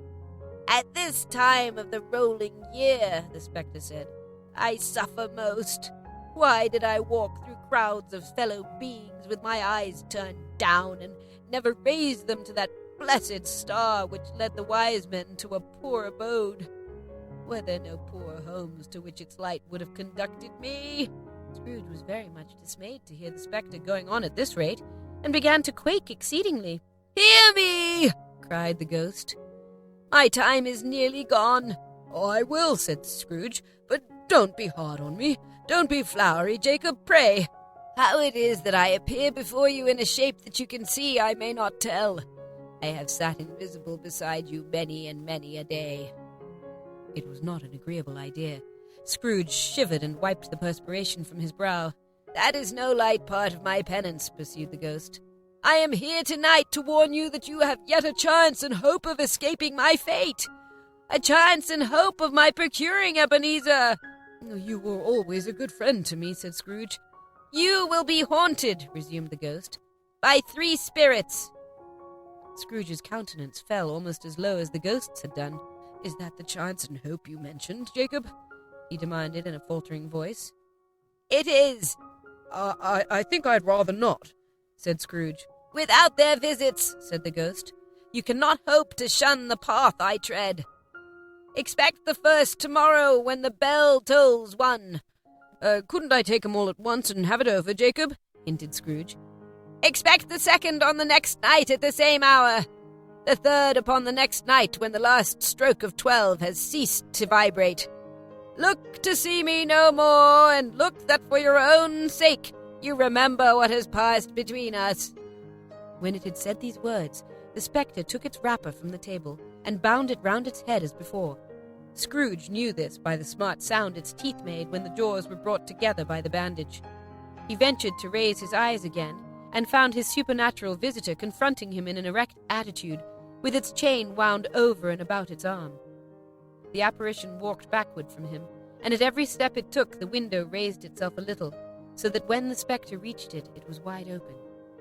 At this time of the rolling year, the spectre said, I suffer most. Why did I walk through crowds of fellow beings with my eyes turned down, and never raise them to that blessed star which led the wise men to a poor abode? Were there no poor homes to which its light would have conducted me? Scrooge was very much dismayed to hear the spectre going on at this rate, and began to quake exceedingly. Hear me! Cried the ghost. My time is nearly gone. I will, said Scrooge, but don't be hard on me. Don't be flowery, Jacob, pray. How it is that I appear before you in a shape that you can see, I may not tell. I have sat invisible beside you many and many a day. It was not an agreeable idea. Scrooge shivered and wiped the perspiration from his brow. That is no light part of my penance, pursued the ghost. I am here tonight to warn you that you have yet a chance and hope of escaping my fate. A chance and hope of my procuring Ebenezer. You were always a good friend to me, said Scrooge. You will be haunted, resumed the ghost, by 3 spirits. Scrooge's countenance fell almost as low as the ghost's had done. Is that the chance and hope you mentioned, Jacob? He demanded in a faltering voice. It is. I think I'd rather not, said Scrooge. Without their visits, said the ghost, you cannot hope to shun the path I tread. Expect the first tomorrow when the bell tolls 1. Couldn't I take 'em all at once and have it over, Jacob? Hinted Scrooge. Expect the second on the next night at the same hour. The third upon the next night when the last stroke of 12 has ceased to vibrate. Look to see me no more, and look that for your own sake you remember what has passed between us. When it had said these words, the spectre took its wrapper from the table and bound it round its head as before. Scrooge knew this by the smart sound its teeth made when the jaws were brought together by the bandage. He ventured to raise his eyes again, and found his supernatural visitor confronting him in an erect attitude, with its chain wound over and about its arm. The apparition walked backward from him, and at every step it took the window raised itself a little, so that when the spectre reached it, it was wide open.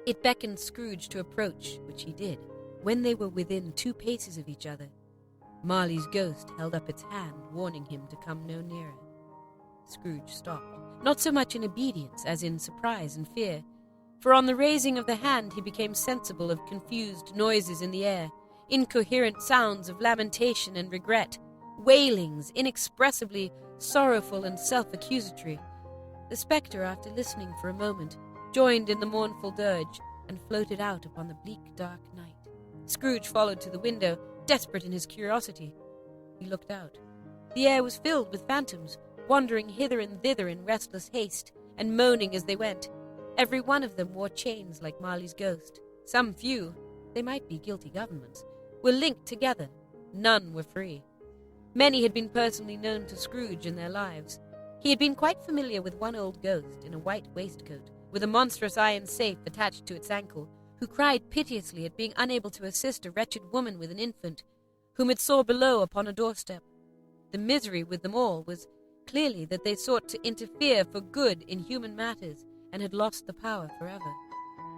It beckoned Scrooge to approach, which he did, when they were within 2 paces of each other. Marley's ghost held up its hand, warning him to come no nearer. Scrooge stopped, not so much in obedience as in surprise and fear, for on the raising of the hand he became sensible of confused noises in the air, incoherent sounds of lamentation and regret, wailings inexpressibly sorrowful and self-accusatory. The spectre, after listening for a moment, joined in the mournful dirge and floated out upon the bleak, dark night. Scrooge followed to the window, desperate in his curiosity. He looked out. The air was filled with phantoms, wandering hither and thither in restless haste, and moaning as they went. Every one of them wore chains like Marley's ghost. Some few, they might be guilty governments, were linked together. None were free. Many had been personally known to Scrooge in their lives. He had been quite familiar with one old ghost in a white waistcoat, with a monstrous iron safe attached to its ankle, who cried piteously at being unable to assist a wretched woman with an infant, whom it saw below upon a doorstep. The misery with them all was clearly that they sought to interfere for good in human matters, and had lost the power forever.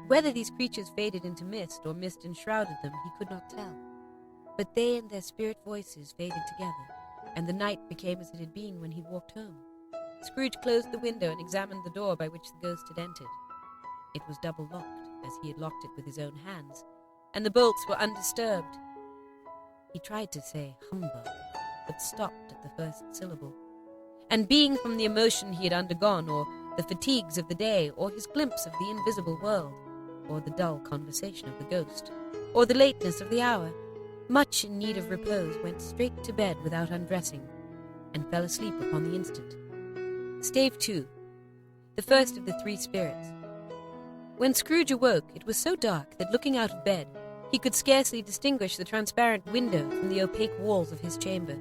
Whether these creatures faded into mist, or mist enshrouded them, he could not tell. But they and their spirit voices faded together, and the night became as it had been when he walked home. Scrooge closed the window and examined the door by which the ghost had entered. It was double-locked, as he had locked it with his own hands, and the bolts were undisturbed. He tried to say humbug, but stopped at the first syllable. And being from the emotion he had undergone, or the fatigues of the day, or his glimpse of the invisible world, or the dull conversation of the ghost, or the lateness of the hour, much in need of repose, went straight to bed without undressing, and fell asleep upon the instant. Stave 2. The first of the three spirits. When Scrooge awoke, it was so dark that, looking out of bed, he could scarcely distinguish the transparent window from the opaque walls of his chamber.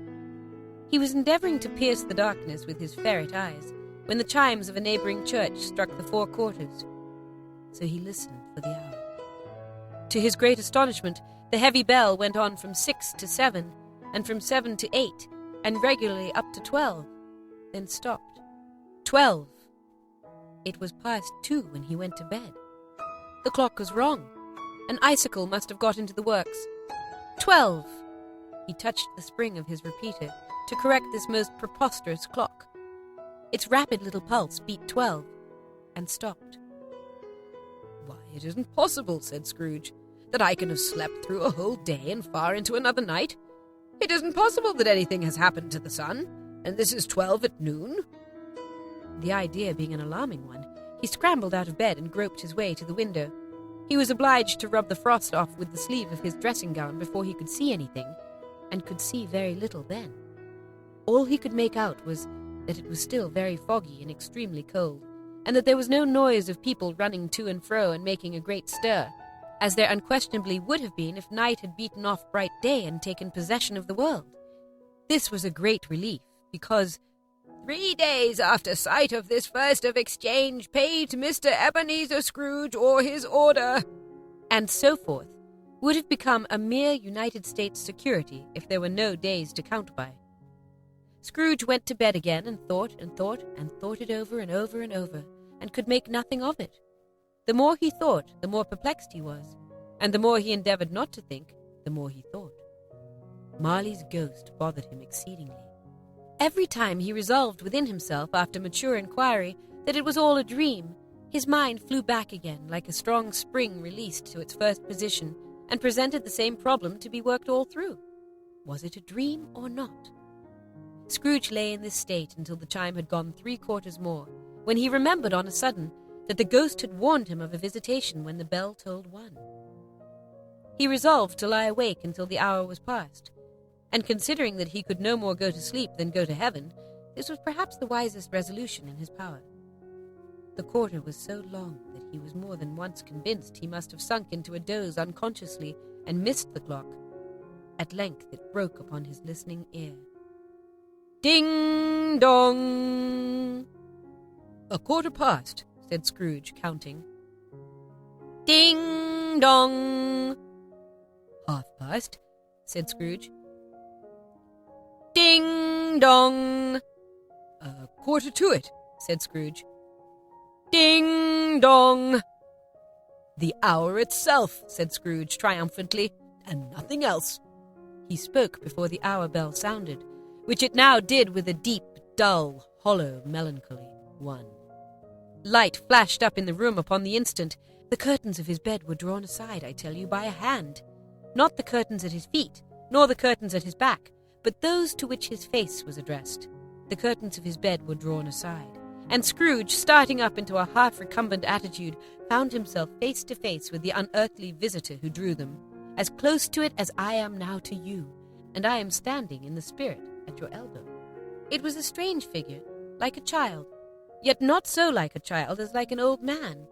He was endeavouring to pierce the darkness with his ferret eyes, when the chimes of a neighbouring church struck the 4 quarters. So he listened for the hour. To his great astonishment, the heavy bell went on from 6 to 7, and from 7 to 8, and regularly up to 12, then stopped. 12. It was past 2 when he went to bed. The clock was wrong. An icicle must have got into the works. 12. He touched the spring of his repeater to correct this most preposterous clock. Its rapid little pulse beat 12, and stopped. "Why, it isn't possible," said Scrooge, "that I can have slept through a whole day and far into another night. It isn't possible that anything has happened to the sun, and this is 12 at noon." The idea being an alarming one, he scrambled out of bed and groped his way to the window. He was obliged to rub the frost off with the sleeve of his dressing-gown before he could see anything, and could see very little then. All he could make out was that it was still very foggy and extremely cold, and that there was no noise of people running to and fro and making a great stir, as there unquestionably would have been if night had beaten off bright day and taken possession of the world. This was a great relief, because 3 days after sight of this first of exchange, pay to Mr. Ebenezer Scrooge or his order, and so forth, would have become a mere United States security if there were no days to count by. Scrooge went to bed again and thought and thought and thought it over and over and over, and could make nothing of it. The more he thought, the more perplexed he was, and the more he endeavoured not to think, the more he thought. Marley's ghost bothered him exceedingly. Every time he resolved within himself, after mature inquiry, that it was all a dream, his mind flew back again like a strong spring released to its first position, and presented the same problem to be worked all through. Was it a dream or not? Scrooge lay in this state until the chime had gone 3 quarters more, when he remembered on a sudden that the ghost had warned him of a visitation when the bell tolled 1. He resolved to lie awake until the hour was past, and considering that he could no more go to sleep than go to heaven, this was perhaps the wisest resolution in his power. The quarter was so long that he was more than once convinced he must have sunk into a doze unconsciously and missed the clock. At length it broke upon his listening ear. Ding dong! "A quarter past," said Scrooge, counting. Ding dong! "Half past," said Scrooge. Ding dong! "A quarter to it," said Scrooge. Ding dong! "The hour itself," said Scrooge triumphantly, "and nothing else." He spoke before the hour bell sounded, which it now did with a deep, dull, hollow melancholy. 1. Light flashed up in the room upon the instant. The curtains of his bed were drawn aside, I tell you, by a hand. Not the curtains at his feet, nor the curtains at his back, but those to which his face was addressed. The curtains of his bed were drawn aside, and Scrooge, starting up into a half-recumbent attitude, found himself face to face with the unearthly visitor who drew them, as close to it as I am now to you, and I am standing in the spirit at your elbow. It was a strange figure, like a child, yet not so like a child as like an old man,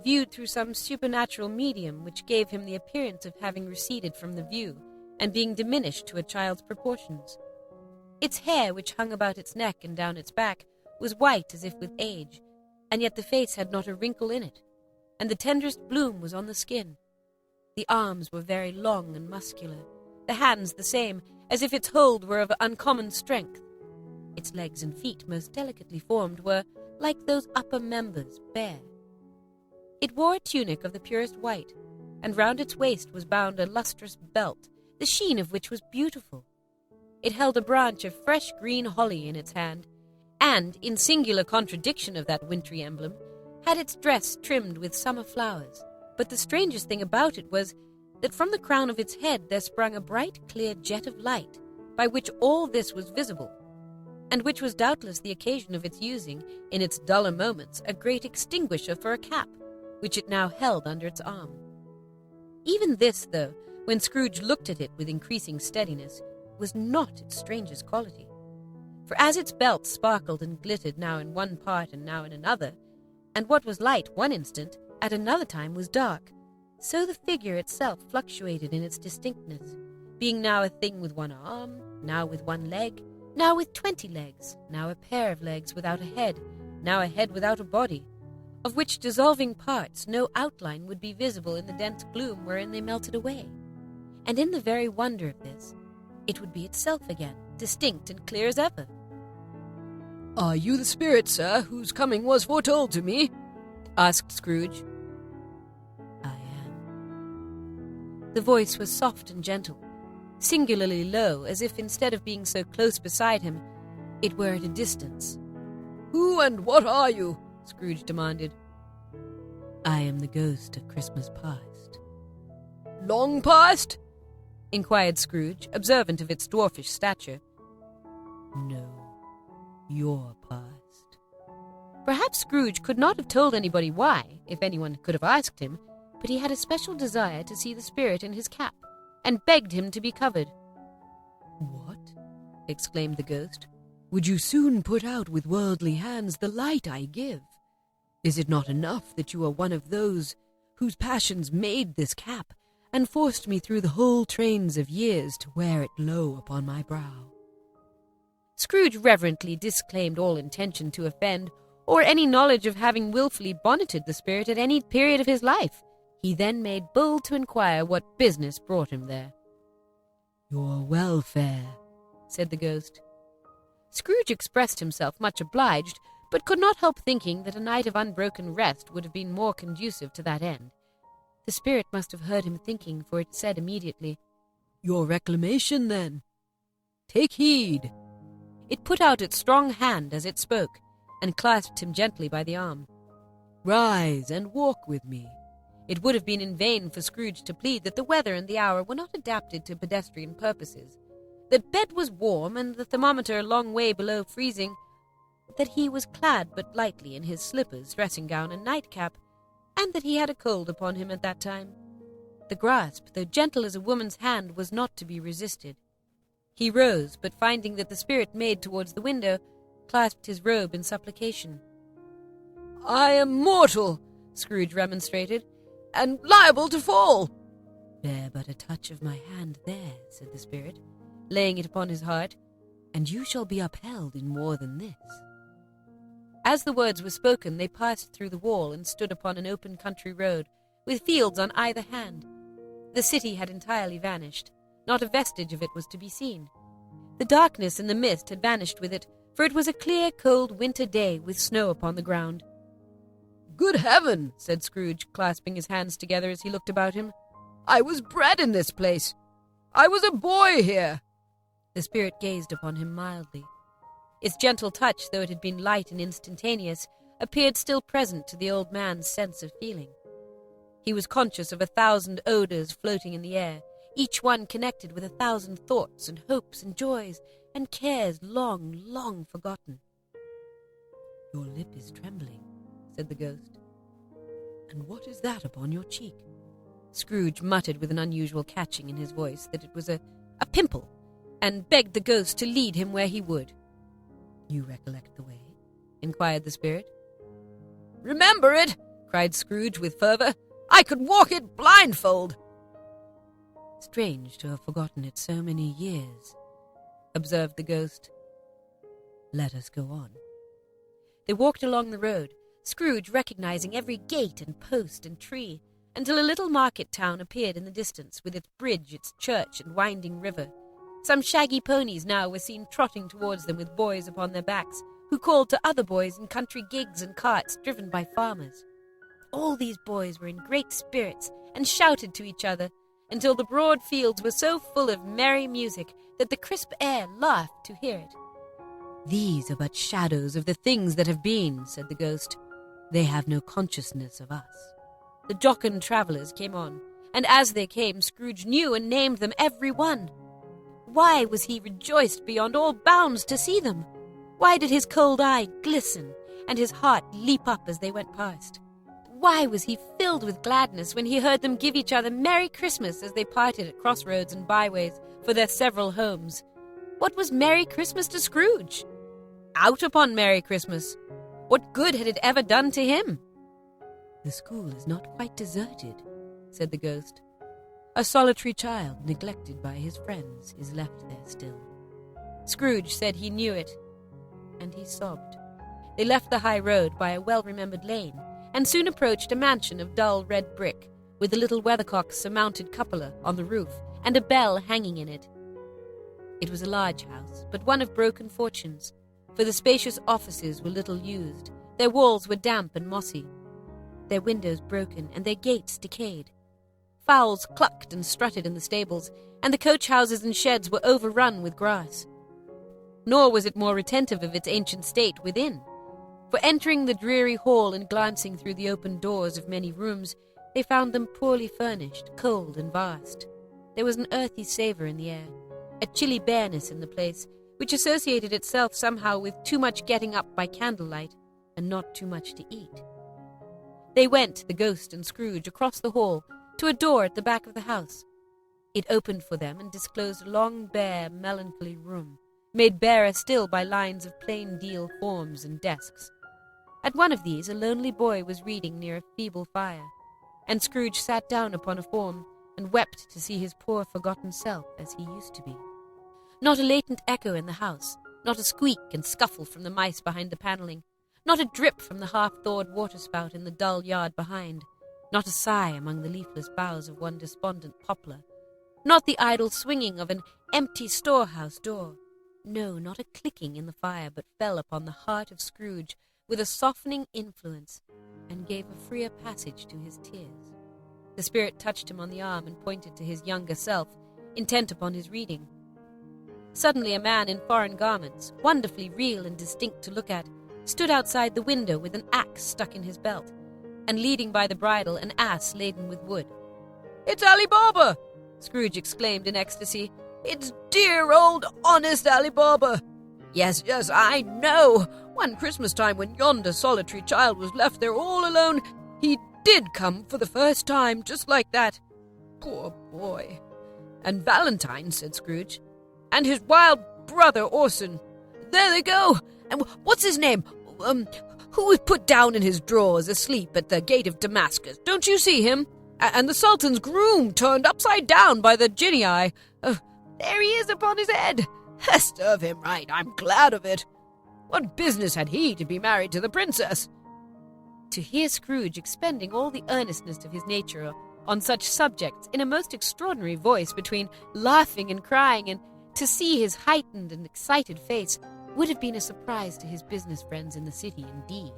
viewed through some supernatural medium which gave him the appearance of having receded from the view, and being diminished to a child's proportions. Its hair, which hung about its neck and down its back, was white as if with age, and yet the face had not a wrinkle in it, and the tenderest bloom was on the skin. The arms were very long and muscular, the hands the same, as if its hold were of uncommon strength. Its legs and feet, most delicately formed, were, like those upper members, bare. It wore a tunic of the purest white, and round its waist was bound a lustrous belt, the sheen of which was beautiful. It held a branch of fresh green holly in its hand, and, in singular contradiction of that wintry emblem, had its dress trimmed with summer flowers. But the strangest thing about it was that from the crown of its head there sprung a bright, clear jet of light, by which all this was visible, and which was doubtless the occasion of its using, in its duller moments, a great extinguisher for a cap, which it now held under its arm. Even this, though, when Scrooge looked at it with increasing steadiness, was not its strangest quality. For as its belt sparkled and glittered now in one part and now in another, and what was light one instant, at another time was dark, so the figure itself fluctuated in its distinctness, being now a thing with one arm, now with one leg, now with 20 legs, now a pair of legs without a head, now a head without a body, of which dissolving parts no outline would be visible in the dense gloom wherein they melted away. And in the very wonder of this, it would be itself again, distinct and clear as ever. "Are you the spirit, sir, whose coming was foretold to me?" asked Scrooge. "I am." The voice was soft and gentle, singularly low, as if instead of being so close beside him, it were at a distance. "Who and what are you?" Scrooge demanded. "I am the ghost of Christmas past." "Long past?" inquired Scrooge, observant of its dwarfish stature. "No, your past." Perhaps Scrooge could not have told anybody why, if anyone could have asked him, but he had a special desire to see the spirit in his cap, and begged him to be covered. "What?" exclaimed the ghost. "Would you soon put out with worldly hands the light I give? Is it not enough that you are one of those whose passions made this cap, and forced me through the whole trains of years to wear it low upon my brow?" Scrooge reverently disclaimed all intention to offend, or any knowledge of having wilfully bonneted the spirit at any period of his life. He then made bold to inquire what business brought him there. "Your welfare," said the ghost. Scrooge expressed himself much obliged, but could not help thinking that a night of unbroken rest would have been more conducive to that end. The spirit must have heard him thinking, for it said immediately, "Your reclamation, then. Take heed." It put out its strong hand as it spoke, and clasped him gently by the arm. "Rise and walk with me." It would have been in vain for Scrooge to plead that the weather and the hour were not adapted to pedestrian purposes, that bed was warm and the thermometer a long way below freezing, that he was clad but lightly in his slippers, dressing gown, and nightcap, and that he had a cold upon him at that time. The grasp, though gentle as a woman's hand, was not to be resisted. He rose, but finding that the spirit made towards the window, clasped his robe in supplication. "I am mortal," Scrooge remonstrated, "and liable to fall." "Bear but a touch of my hand there," said the spirit, laying it upon his heart, "and you shall be upheld in more than this." As the words were spoken, they passed through the wall and stood upon an open country road, with fields on either hand. The city had entirely vanished. Not a vestige of it was to be seen. The darkness and the mist had vanished with it, for it was a clear, cold winter day with snow upon the ground. "Good heaven," said Scrooge, clasping his hands together as he looked about him. "I was bred in this place. I was a boy here." The spirit gazed upon him mildly. Its gentle touch, though it had been light and instantaneous, appeared still present to the old man's sense of feeling. He was conscious of 1,000 odors floating in the air, each one connected with 1,000 thoughts and hopes and joys and cares long, long forgotten. "Your lip is trembling," said the ghost. "And what is that upon your cheek?" Scrooge muttered with an unusual catching in his voice that it was a pimple, and begged the ghost to lead him where he would. "You recollect the way?" inquired the spirit. "Remember it!" cried Scrooge with fervor. "I could walk it blindfold." "Strange to have forgotten it so many years," observed the ghost. "Let us go on." They walked along the road, Scrooge recognizing every gate and post and tree, until a little market town appeared in the distance, with its bridge, its church, and winding river. Some shaggy ponies now were seen trotting towards them with boys upon their backs, who called to other boys in country gigs and carts driven by farmers. All these boys were in great spirits and shouted to each other, until the broad fields were so full of merry music that the crisp air laughed to hear it. "These are but shadows of the things that have been," said the ghost. "They have no consciousness of us." The jocund travellers came on, and as they came, Scrooge knew and named them every one. Why was he rejoiced beyond all bounds to see them? Why did his cold eye glisten and his heart leap up as they went past? Why was he filled with gladness when he heard them give each other Merry Christmas as they parted at crossroads and byways for their several homes? What was Merry Christmas to Scrooge? Out upon Merry Christmas! What good had it ever done to him? "The school is not quite deserted," said the ghost. "A solitary child, neglected by his friends, is left there still." Scrooge said he knew it, and he sobbed. They left the high road by a well-remembered lane, and soon approached a mansion of dull red brick, with a little weathercock-surmounted cupola on the roof, and a bell hanging in it. It was a large house, but one of broken fortunes, for the spacious offices were little used, their walls were damp and mossy, their windows broken, and their gates decayed. Fowls clucked and strutted in the stables, and the coach-houses and sheds were overrun with grass. Nor was it more retentive of its ancient state within, for entering the dreary hall and glancing through the open doors of many rooms, they found them poorly furnished, cold and vast. There was an earthy savour in the air, a chilly bareness in the place, which associated itself somehow with too much getting up by candlelight, and not too much to eat. They went, the ghost and Scrooge, across the hall, to a door at the back of the house. It opened for them and disclosed a long, bare, melancholy room, made barer still by lines of plain deal forms and desks. At one of these a lonely boy was reading near a feeble fire, and Scrooge sat down upon a form and wept to see his poor forgotten self as he used to be. Not a latent echo in the house, not a squeak and scuffle from the mice behind the panelling, not a drip from the half-thawed waterspout in the dull yard behind, not a sigh among the leafless boughs of one despondent poplar, not the idle swinging of an empty storehouse door. No, not a clicking in the fire, but fell upon the heart of Scrooge with a softening influence, and gave a freer passage to his tears. The spirit touched him on the arm and pointed to his younger self, intent upon his reading. Suddenly a man in foreign garments, wonderfully real and distinct to look at, stood outside the window with an axe stuck in his belt, and leading by the bridle an ass laden with wood. "It's Ali Baba!" Scrooge exclaimed in ecstasy. "It's dear old honest Ali Baba! Yes, I know. One Christmas time when yonder solitary child was left there all alone, he did come for the first time, just like that. Poor boy." "And Valentine," said Scrooge. "And his wild brother Orson. There they go. And what's his name? Who was put down in his drawers asleep at the gate of Damascus? Don't you see him? And the Sultan's groom turned upside down by the Jinnee. There he is upon his head. Serve him right, I'm glad of it. What business had he to be married to the princess?" To hear Scrooge expending all the earnestness of his nature on such subjects in a most extraordinary voice between laughing and crying, and to see his heightened and excited face, would have been a surprise to his business friends in the city indeed.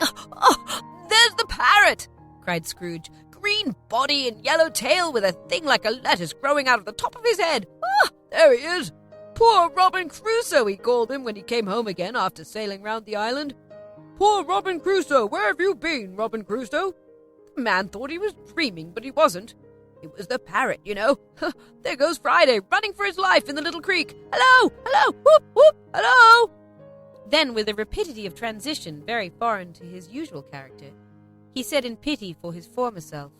Oh, there's the parrot!" cried Scrooge. "Green body and yellow tail with a thing like a lettuce growing out of the top of his head. There he is. Poor Robin Crusoe, he called him when he came home again after sailing round the island. Poor Robin Crusoe, where have you been, Robin Crusoe?" The man thought he was dreaming, but he wasn't. It was the parrot, you know. There goes Friday, running for his life in the little creek. "Hello! Hello! Whoop! Whoop! Hello!" Then, with a rapidity of transition very foreign to his usual character, he said in pity for his former self,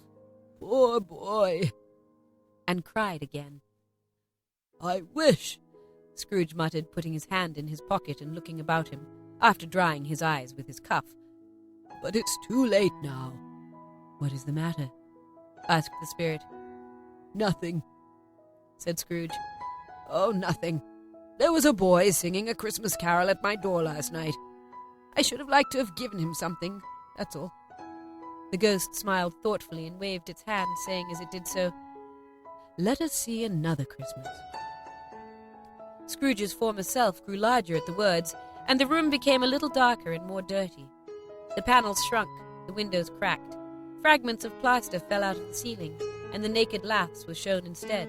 "Poor boy," and cried again. "I wish," Scrooge muttered, putting his hand in his pocket and looking about him, after drying his eyes with his cuff. "But it's too late now." "What is the matter?" asked the spirit. "Nothing," said Scrooge. "Oh, nothing. There was a boy singing a Christmas carol at my door last night. I should have liked to have given him something, that's all." The ghost smiled thoughtfully and waved its hand, saying as it did so, "Let us see another Christmas." Scrooge's former self grew larger at the words, and the room became a little darker and more dirty. The panels shrunk, the windows cracked, fragments of plaster fell out of the ceiling, and the naked laths were shown instead.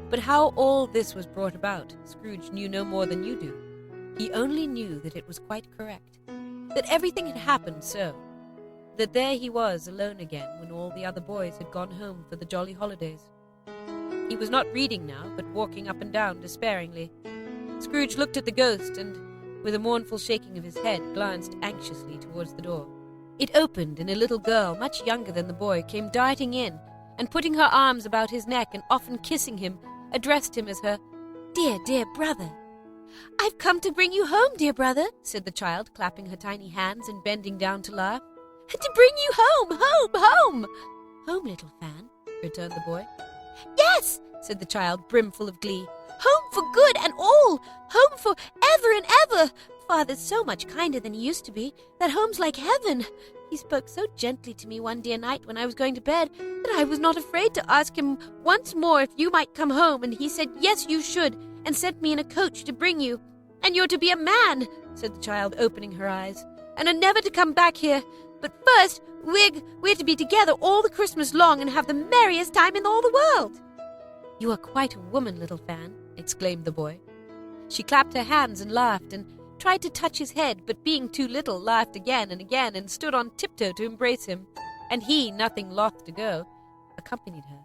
But how all this was brought about, Scrooge knew no more than you do. He only knew that it was quite correct, that everything had happened so. that there he was alone again when all the other boys had gone home for the jolly holidays. He was not reading now, but walking up and down despairingly. Scrooge looked at the ghost and, with a mournful shaking of his head, glanced anxiously towards the door. It opened, and a little girl, much younger than the boy, came darting in, and putting her arms about his neck and often kissing him, addressed him as her "Dear, dear brother." "I've come to bring you home, dear brother," said the child, clapping her tiny hands and bending down to laugh. "To bring you home, home, home!" "Home, little Fan," returned the boy. "Yes," said the child, brimful of glee. "Home for good and all! Home for ever and ever! Father's so much kinder than he used to be, that home's like heaven. He spoke so gently to me one dear night when I was going to bed that I was not afraid to ask him once more if you might come home, and he said yes you should, and sent me in a coach to bring you. And you're to be a man," said the child, opening her eyes, "and are never to come back here. But first, we're to be together all the Christmas long and have the merriest time in all the world." "You are quite a woman, little Fan," exclaimed the boy. She clapped her hands and laughed, and tried to touch his head, but being too little, laughed again, and stood on tiptoe to embrace him, and he, nothing loth to go, accompanied her.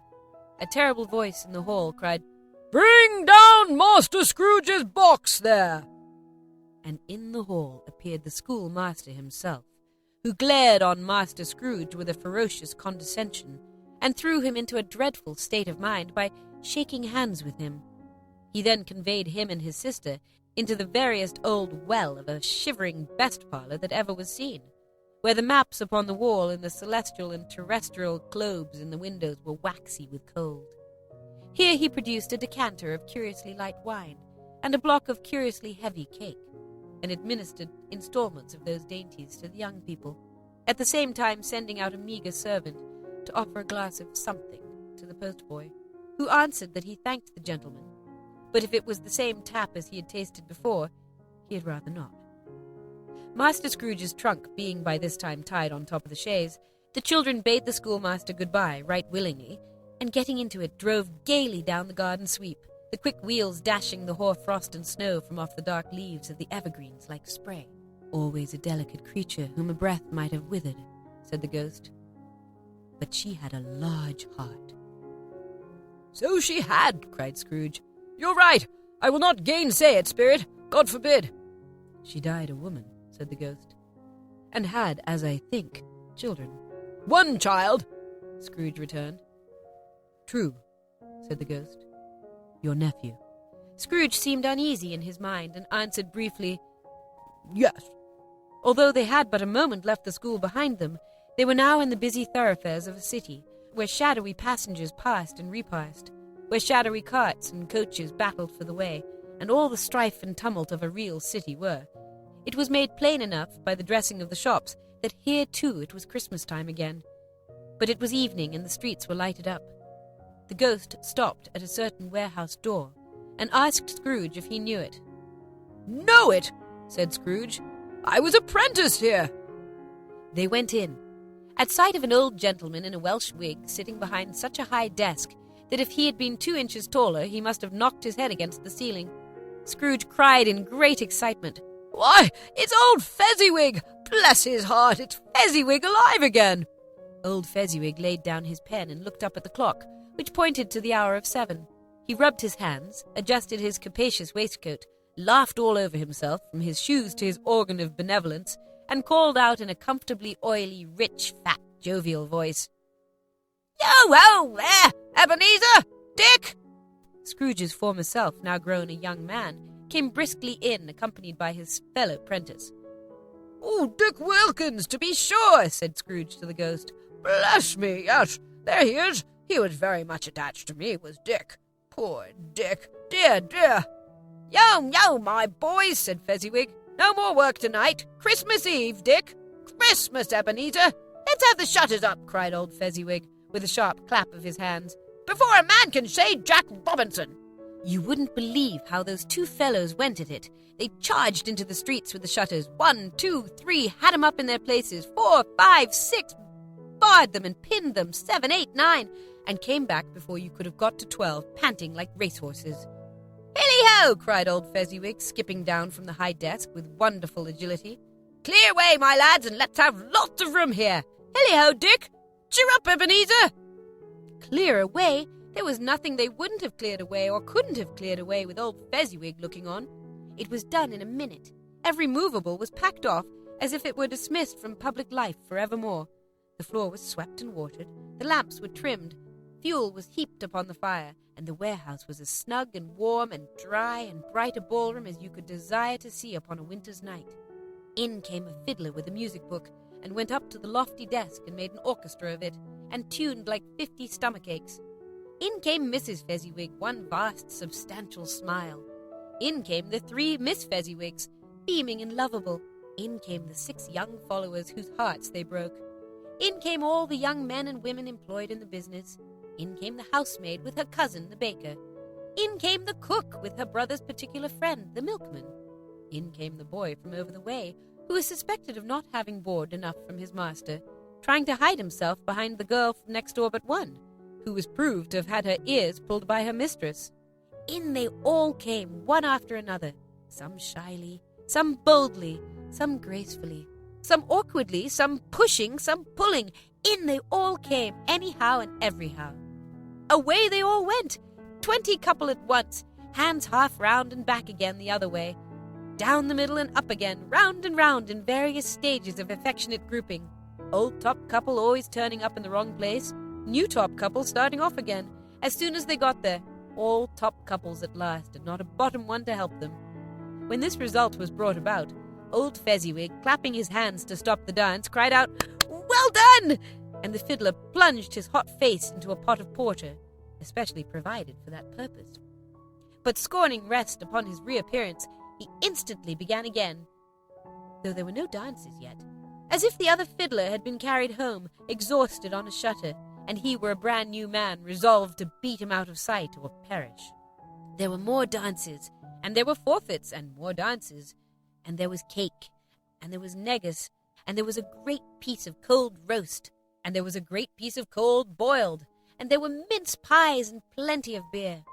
A terrible voice in the hall cried, "Bring down Master Scrooge's box there!" And in the hall appeared the schoolmaster himself, who glared on Master Scrooge with a ferocious condescension, and threw him into a dreadful state of mind by shaking hands with him. He then conveyed him and his sister into the veriest old well of a shivering best parlour that ever was seen, where the maps upon the wall and the celestial and terrestrial globes in the windows were waxy with cold. Here he produced a decanter of curiously light wine, and a block of curiously heavy cake, and administered instalments of those dainties to the young people, at the same time sending out a meagre servant to offer a glass of something to the postboy, who answered that he thanked the gentleman, but if it was the same tap as he had tasted before, he had rather not. Master Scrooge's trunk being by this time tied on top of the chaise, the children bade the schoolmaster good-bye right willingly, and getting into it drove gaily down the garden sweep, the quick wheels dashing the hoar frost and snow from off the dark leaves of the evergreens like spray. "Always a delicate creature whom a breath might have withered," said the ghost. "But she had a large heart." "So she had," cried Scrooge. "You're right. I will not gainsay it, spirit. God forbid." "She died a woman," said the ghost, "and had, as I think, children." "One child," Scrooge returned. "True," said the ghost. "Your nephew." Scrooge seemed uneasy in his mind, and answered briefly, "Yes." Although they had but a moment left the school behind them, they were now in the busy thoroughfares of a city, where shadowy passengers passed and repassed, where shadowy carts and coaches battled for the way, and all the strife and tumult of a real city were. It was made plain enough by the dressing of the shops that here too it was Christmas time again. But it was evening, and the streets were lighted up. The ghost stopped at a certain warehouse door, and asked Scrooge if he knew it. "Know it?" said Scrooge. "I was apprenticed here." They went in. At sight of an old gentleman in a Welsh wig sitting behind such a high desk that if he had been 2 inches taller he must have knocked his head against the ceiling, Scrooge cried in great excitement, "Why, it's old Fezziwig! Bless his heart, it's Fezziwig alive again!" Old Fezziwig laid down his pen and looked up at the clock, which pointed to the hour of 7. He rubbed his hands, adjusted his capacious waistcoat, laughed all over himself, from his shoes to his organ of benevolence, and called out in a comfortably oily, rich, fat, jovial voice, "Yo-ho there, Ebenezer! Dick!" Scrooge's former self, now grown a young man, came briskly in, accompanied by his fellow prentice. "Oh, Dick Wilkins, to be sure," said Scrooge to the ghost. "Bless me, yes, there he is. He was very much attached to me, was Dick. Poor Dick, dear, dear." Yo, my boys," said Fezziwig. "No more work tonight. Christmas Eve, Dick. Christmas, Ebenezer. Let's have the shutters up," cried old Fezziwig, with a sharp clap of his hands, "before a man can say Jack Robinson." You wouldn't believe how those 2 fellows went at it. They charged into the streets with the shutters. 1, 2, 3, had 'em up in their places. 4, 5, 6, barred them and pinned them. 7, 8, 9, and came back before you could have got to 12, panting like racehorses. "Hilly-ho!" cried old Fezziwig, skipping down from the high desk with wonderful agility. "Clear way, my lads, and let's have lots of room here. Hilly-ho, Dick! Cheer up, Ebenezer! Clear away? There was nothing they wouldn't have cleared away or couldn't have cleared away with old Fezziwig looking on. It was done in a minute. Every movable was packed off as if it were dismissed from public life forevermore. The floor was swept and watered, the lamps were trimmed, fuel was heaped upon the fire, and the warehouse was as snug and warm and dry and bright a ballroom as you could desire to see upon a winter's night. In came a fiddler with a music book, and went up to the lofty desk and made an orchestra of it, and tuned like 50 stomachaches. In came Mrs. Fezziwig, one vast, substantial smile. In came the 3 Miss Fezziwigs, beaming and lovable. In came the 6 young followers whose hearts they broke. In came all the young men and women employed in the business. In came the housemaid with her cousin, the baker. In came the cook with her brother's particular friend, the milkman. In came the boy from over the way, who was suspected of not having board enough from his master, trying to hide himself behind the girl from next door but one, who was proved to have had her ears pulled by her mistress. In they all came, one after another, some shyly, some boldly, some gracefully, some awkwardly, some pushing, some pulling. In they all came, anyhow and everyhow. Away they all went, 20 couple at once, hands half round and back again the other way, down the middle and up again, round and round in various stages of affectionate grouping. Old top couple always turning up in the wrong place, new top couple starting off again. As soon as they got there, all top couples at last, and not a bottom one to help them. When this result was brought about, old Fezziwig, clapping his hands to stop the dance, cried out, "Well done!" And the fiddler plunged his hot face into a pot of porter, especially provided for that purpose. But scorning rest upon his reappearance, he instantly began again, though there were no dances yet, as if the other fiddler had been carried home, exhausted on a shutter, and he were a brand new man, resolved to beat him out of sight or perish. There were more dances, and there were forfeits, and more dances, and there was cake, and there was negus, and there was a great piece of cold roast, and there was a great piece of cold boiled, and there were mince pies and plenty of beer.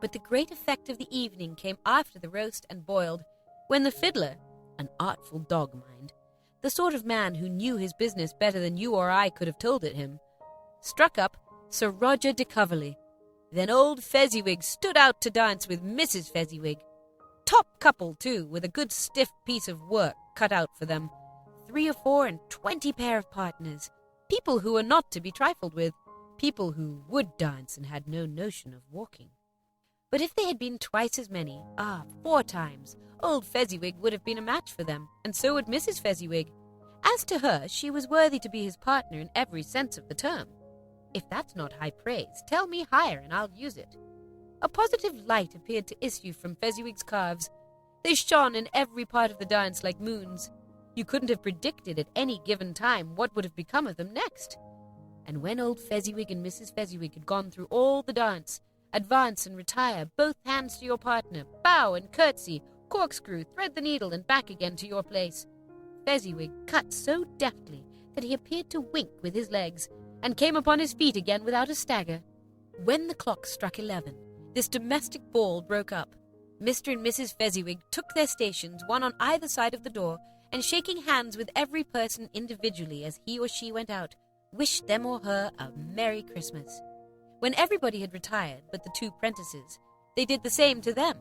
But the great effect of the evening came after the roast and boiled, when the fiddler, an artful dog, mind, the sort of man who knew his business better than you or I could have told it him, struck up Sir Roger de Coverley. Then old Fezziwig stood out to dance with Mrs. Fezziwig. Top couple, too, with a good stiff piece of work cut out for them. 3 or 4 and 20 pair of partners, people who were not to be trifled with, people who would dance and had no notion of walking. But if they had been twice as many, 4 times, old Fezziwig would have been a match for them, and so would Mrs. Fezziwig. As to her, she was worthy to be his partner in every sense of the term. If that's not high praise, tell me higher and I'll use it. A positive light appeared to issue from Fezziwig's calves. They shone in every part of the dance like moons. You couldn't have predicted at any given time what would have become of them next. And when old Fezziwig and Mrs. Fezziwig had gone through all the dance, advance and retire, both hands to your partner, bow and curtsy, corkscrew, thread the needle, and back again to your place. Fezziwig cut so deftly that he appeared to wink with his legs, and came upon his feet again without a stagger. When the clock struck 11, this domestic ball broke up. Mr. and Mrs. Fezziwig took their stations, one on either side of the door, and shaking hands with every person individually as he or she went out, wished them or her a Merry Christmas. When everybody had retired but the 2 prentices, they did the same to them,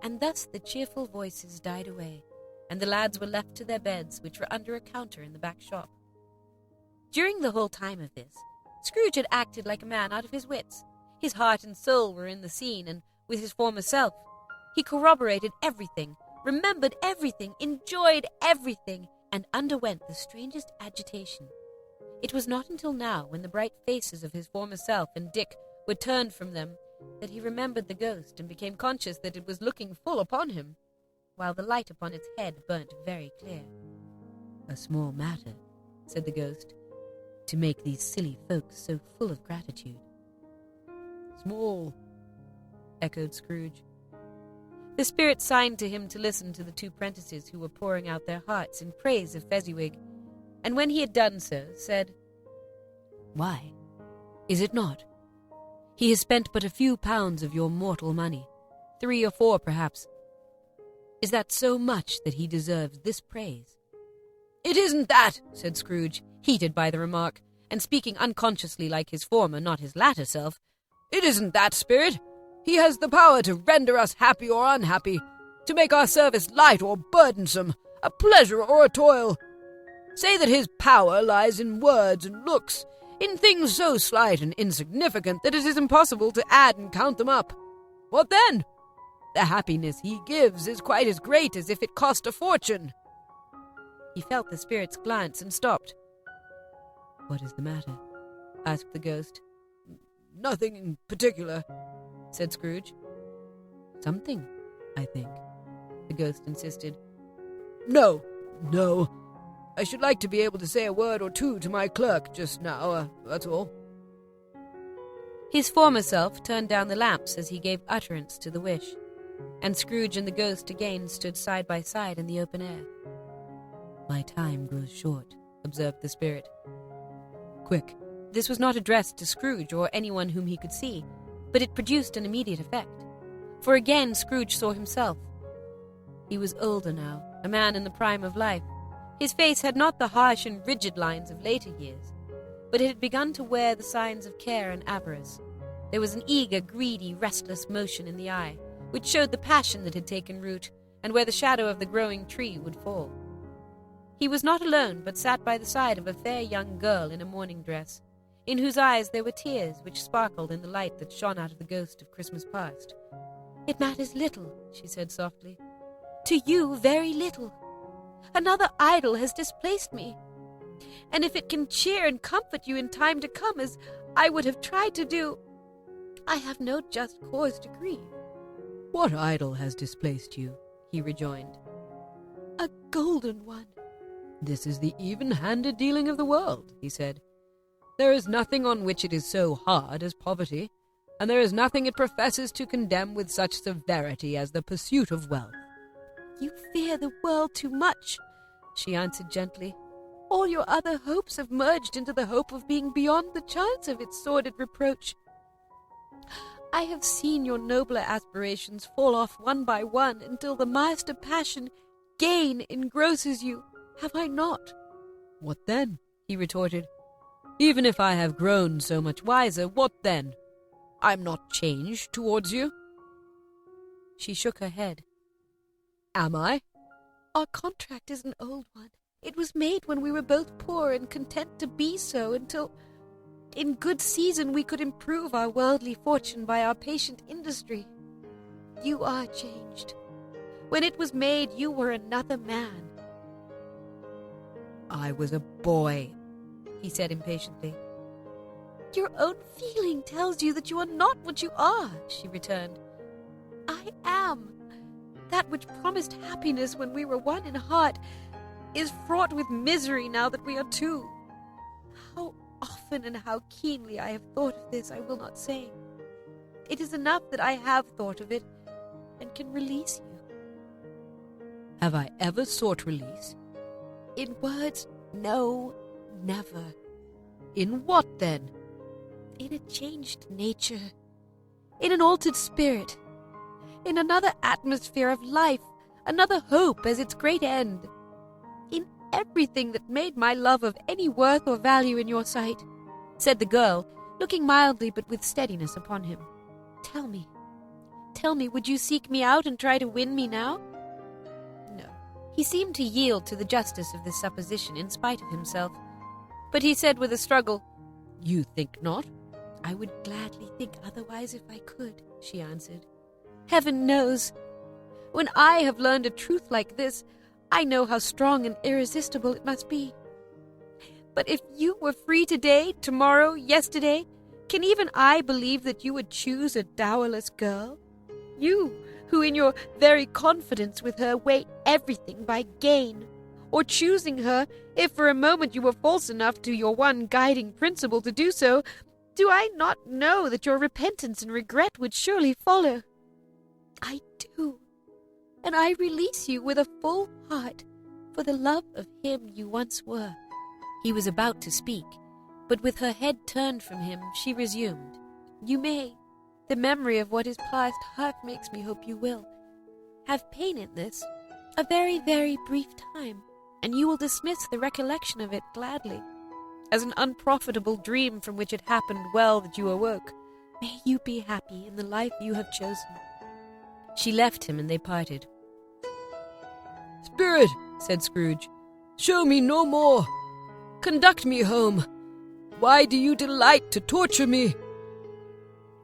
and thus the cheerful voices died away, and the lads were left to their beds, which were under a counter in the back shop. During the whole time of this, Scrooge had acted like a man out of his wits. His heart and soul were in the scene, and with his former self. He corroborated everything, remembered everything, enjoyed everything, and underwent the strangest agitation. It was not until now, when the bright faces of his former self and Dick were turned from them, that he remembered the ghost and became conscious that it was looking full upon him, while the light upon its head burnt very clear. "A small matter," said the ghost, "to make these silly folks so full of gratitude." "Small," echoed Scrooge. The spirit signed to him to listen to the 2 prentices who were pouring out their hearts in praise of Fezziwig, and when he had done so, said, "Why, is it not? He has spent but a few pounds of your mortal money, 3 or 4 perhaps. Is that so much that he deserves this praise?" "It isn't that," said Scrooge. heated by the remark, and speaking unconsciously like his former, not his latter self. "It isn't that, Spirit. He has the power to render us happy or unhappy, to make our service light or burdensome, a pleasure or a toil. Say that his power lies in words and looks, in things so slight and insignificant that it is impossible to add and count them up. What then? The happiness he gives is quite as great as if it cost a fortune." He felt the spirit's glance and stopped. "What is the matter?" asked the ghost. "Nothing in particular," said Scrooge. "Something, I think," the ghost insisted. No. I should like to be able to say a word or two to my clerk just now, that's all." His former self turned down the lamps as he gave utterance to the wish, and Scrooge and the ghost again stood side by side in the open air. "My time grows short," observed the spirit. "Quick." This was not addressed to Scrooge or anyone whom he could see, but it produced an immediate effect. For again Scrooge saw himself. He was older now, a man in the prime of life. His face had not the harsh and rigid lines of later years, but it had begun to wear the signs of care and avarice. There was an eager, greedy, restless motion in the eye, which showed the passion that had taken root, and where the shadow of the growing tree would fall. He was not alone, but sat by the side of a fair young girl in a mourning dress, in whose eyes there were tears which sparkled in the light that shone out of the ghost of Christmas past. "It matters little," she said softly. "To you, very little. Another idol has displaced me. And if it can cheer and comfort you in time to come, as I would have tried to do, I have no just cause to grieve." "What idol has displaced you?" he rejoined. "A golden one." "This is the even-handed dealing of the world," he said. "There is nothing on which it is so hard as poverty, and there is nothing it professes to condemn with such severity as the pursuit of wealth." "You fear the world too much," she answered gently. "All your other hopes have merged into the hope of being beyond the chance of its sordid reproach. I have seen your nobler aspirations fall off one by one until the master passion, gain, engrosses you, have I not?" "What then?" he retorted. "Even if I have grown so much wiser, what then? I am not changed towards you." She shook her head. "Am I?" "Our contract is an old one. It was made when we were both poor and content to be so until, in good season, we could improve our worldly fortune by our patient industry. You are changed. When it was made, you were another man." "I was a boy," he said impatiently. "Your own feeling tells you that you are not what you are," she returned. "I am. That which promised happiness when we were one in heart is fraught with misery now that we are two. How often and how keenly I have thought of this, I will not say. It is enough that I have thought of it and can release you." "Have I ever sought release?" "In words, no, never." "In what, then?" "In a changed nature, in an altered spirit, in another atmosphere of life, another hope as its great end. In everything that made my love of any worth or value in your sight," said the girl, looking mildly but with steadiness upon him. Tell me, would you seek me out and try to win me now?" No. He seemed to yield to the justice of this supposition in spite of himself, but he said with a struggle, "You think not?" "I would gladly think otherwise if I could," she answered. "Heaven knows. When I have learned a truth like this, I know how strong and irresistible it must be. But if you were free today, tomorrow, yesterday, can even I believe that you would choose a dowerless girl? You, who in your very confidence with her weigh everything by gain, or choosing her, if for a moment you were false enough to your one guiding principle to do so, do I not know that your repentance and regret would surely follow? I do, and I release you with a full heart for the love of him you once were." He was about to speak, but with her head turned from him, she resumed, "You may. The memory of what is past half makes me hope you will. Have pain in this, a very, very brief time, and you will dismiss the recollection of it gladly. as an unprofitable dream from which it happened well that you awoke. May you be happy in the life you have chosen." She left him, and they parted. "Spirit," said Scrooge, "show me no more. Conduct me home. Why do you delight to torture me?"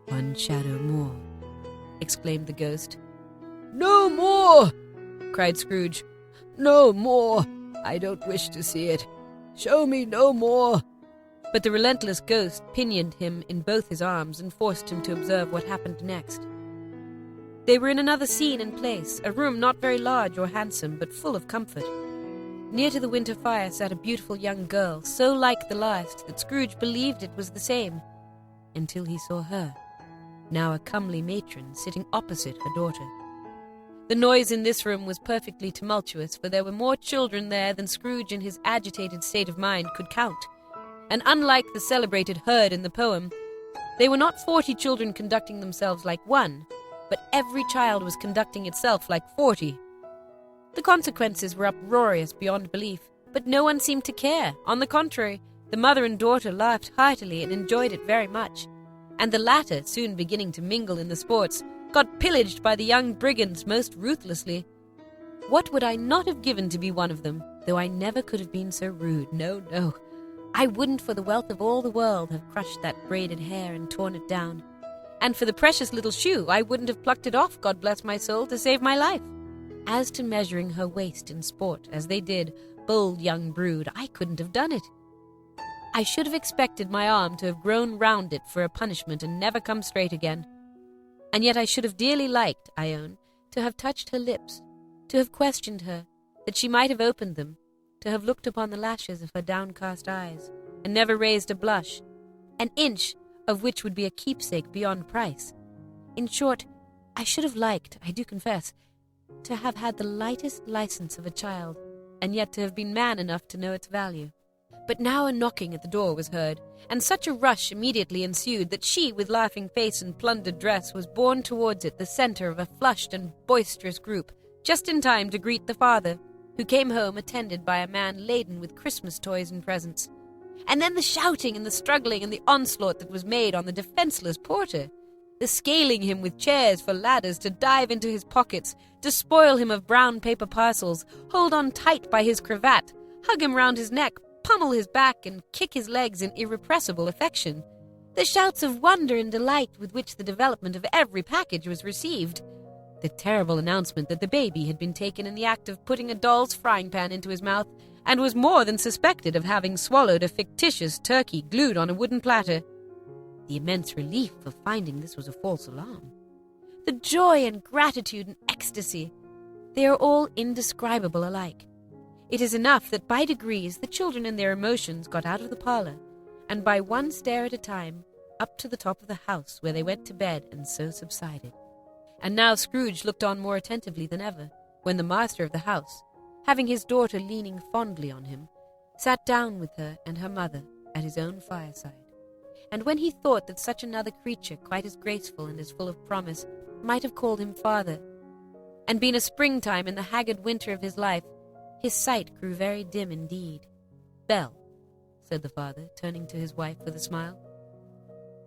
"One shadow more," exclaimed the ghost. "No more!" cried Scrooge. "No more! I don't wish to see it. Show me no more!" But the relentless ghost pinioned him in both his arms and forced him to observe what happened next. They were in another scene and place, a room not very large or handsome, but full of comfort. Near to the winter fire sat a beautiful young girl, so like the last that Scrooge believed it was the same, until he saw her, now a comely matron, sitting opposite her daughter. The noise in this room was perfectly tumultuous, for there were more children there than Scrooge in his agitated state of mind could count. And unlike the celebrated herd in the poem, they were not 40 children conducting themselves like one, but every child was conducting itself like 40. The consequences were uproarious beyond belief, but no one seemed to care. On the contrary, the mother and daughter laughed heartily and enjoyed it very much, and the latter, soon beginning to mingle in the sports, got pillaged by the young brigands most ruthlessly. What would I not have given to be one of them, though I never could have been so rude. No, no. I wouldn't for the wealth of all the world have crushed that braided hair and torn it down. And for the precious little shoe, I wouldn't have plucked it off, God bless my soul, to save my life. As to measuring her waist in sport, as they did, bold young brood, I couldn't have done it. I should have expected my arm to have grown round it for a punishment and never come straight again. And yet I should have dearly liked, I own, to have touched her lips, to have questioned her, that she might have opened them, to have looked upon the lashes of her downcast eyes, and never raised a blush, an inch of which would be a keepsake beyond price. In short, I should have liked, I do confess, to have had the lightest license of a child, and yet to have been man enough to know its value. But now a knocking at the door was heard, and such a rush immediately ensued that she, with laughing face and plundered dress, was borne towards it, the centre of a flushed and boisterous group, just in time to greet the father, who came home attended by a man laden with Christmas toys and presents. And then the shouting and the struggling and the onslaught that was made on the defenceless porter, the scaling him with chairs for ladders to dive into his pockets, to spoil him of brown paper parcels, hold on tight by his cravat, hug him round his neck, pummel his back, and kick his legs in irrepressible affection, the shouts of wonder and delight with which the development of every package was received, the terrible announcement that the baby had been taken in the act of putting a doll's frying pan into his mouth, and was more than suspected of having swallowed a fictitious turkey glued on a wooden platter, the immense relief of finding this was a false alarm, the joy and gratitude and ecstasy, they are all indescribable alike. It is enough that by degrees the children in their emotions got out of the parlour, and by one stair at a time, up to the top of the house, where they went to bed and so subsided. And now Scrooge looked on more attentively than ever, when the master of the house, having his daughter leaning fondly on him, sat down with her and her mother at his own fireside. And when he thought that such another creature, quite as graceful and as full of promise, might have called him father, and been a springtime in the haggard winter of his life, his sight grew very dim indeed. "Belle," said the father, turning to his wife with a smile,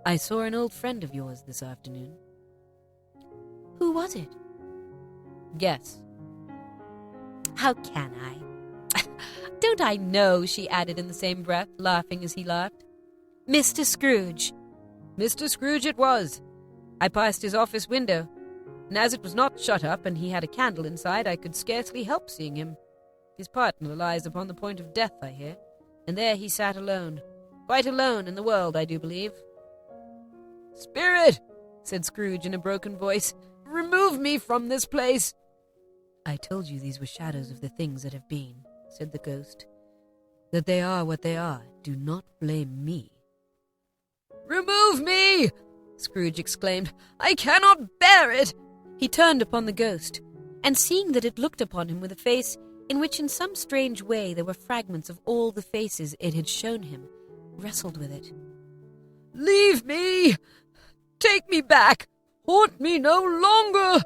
"I saw an old friend of yours this afternoon." "Who was it?" "Guess." "How can I?" "Don't I know?" she added in the same breath, laughing as he laughed. "Mr. Scrooge." "Mr. Scrooge it was. I passed his office window, and as it was not shut up and he had a candle inside, I could scarcely help seeing him. His partner lies upon the point of death, I hear, and there he sat alone, quite alone in the world, I do believe." "Spirit," said Scrooge in a broken voice, "remove me from this place." "I told you these were shadows of the things that have been," said the ghost. "That they are what they are. Do not blame me." "Remove me!" Scrooge exclaimed. "I cannot bear it!" He turned upon the ghost, and seeing that it looked upon him with a face in which in some strange way there were fragments of all the faces it had shown him, wrestled with it. "Leave me! Take me back! Haunt me no longer!"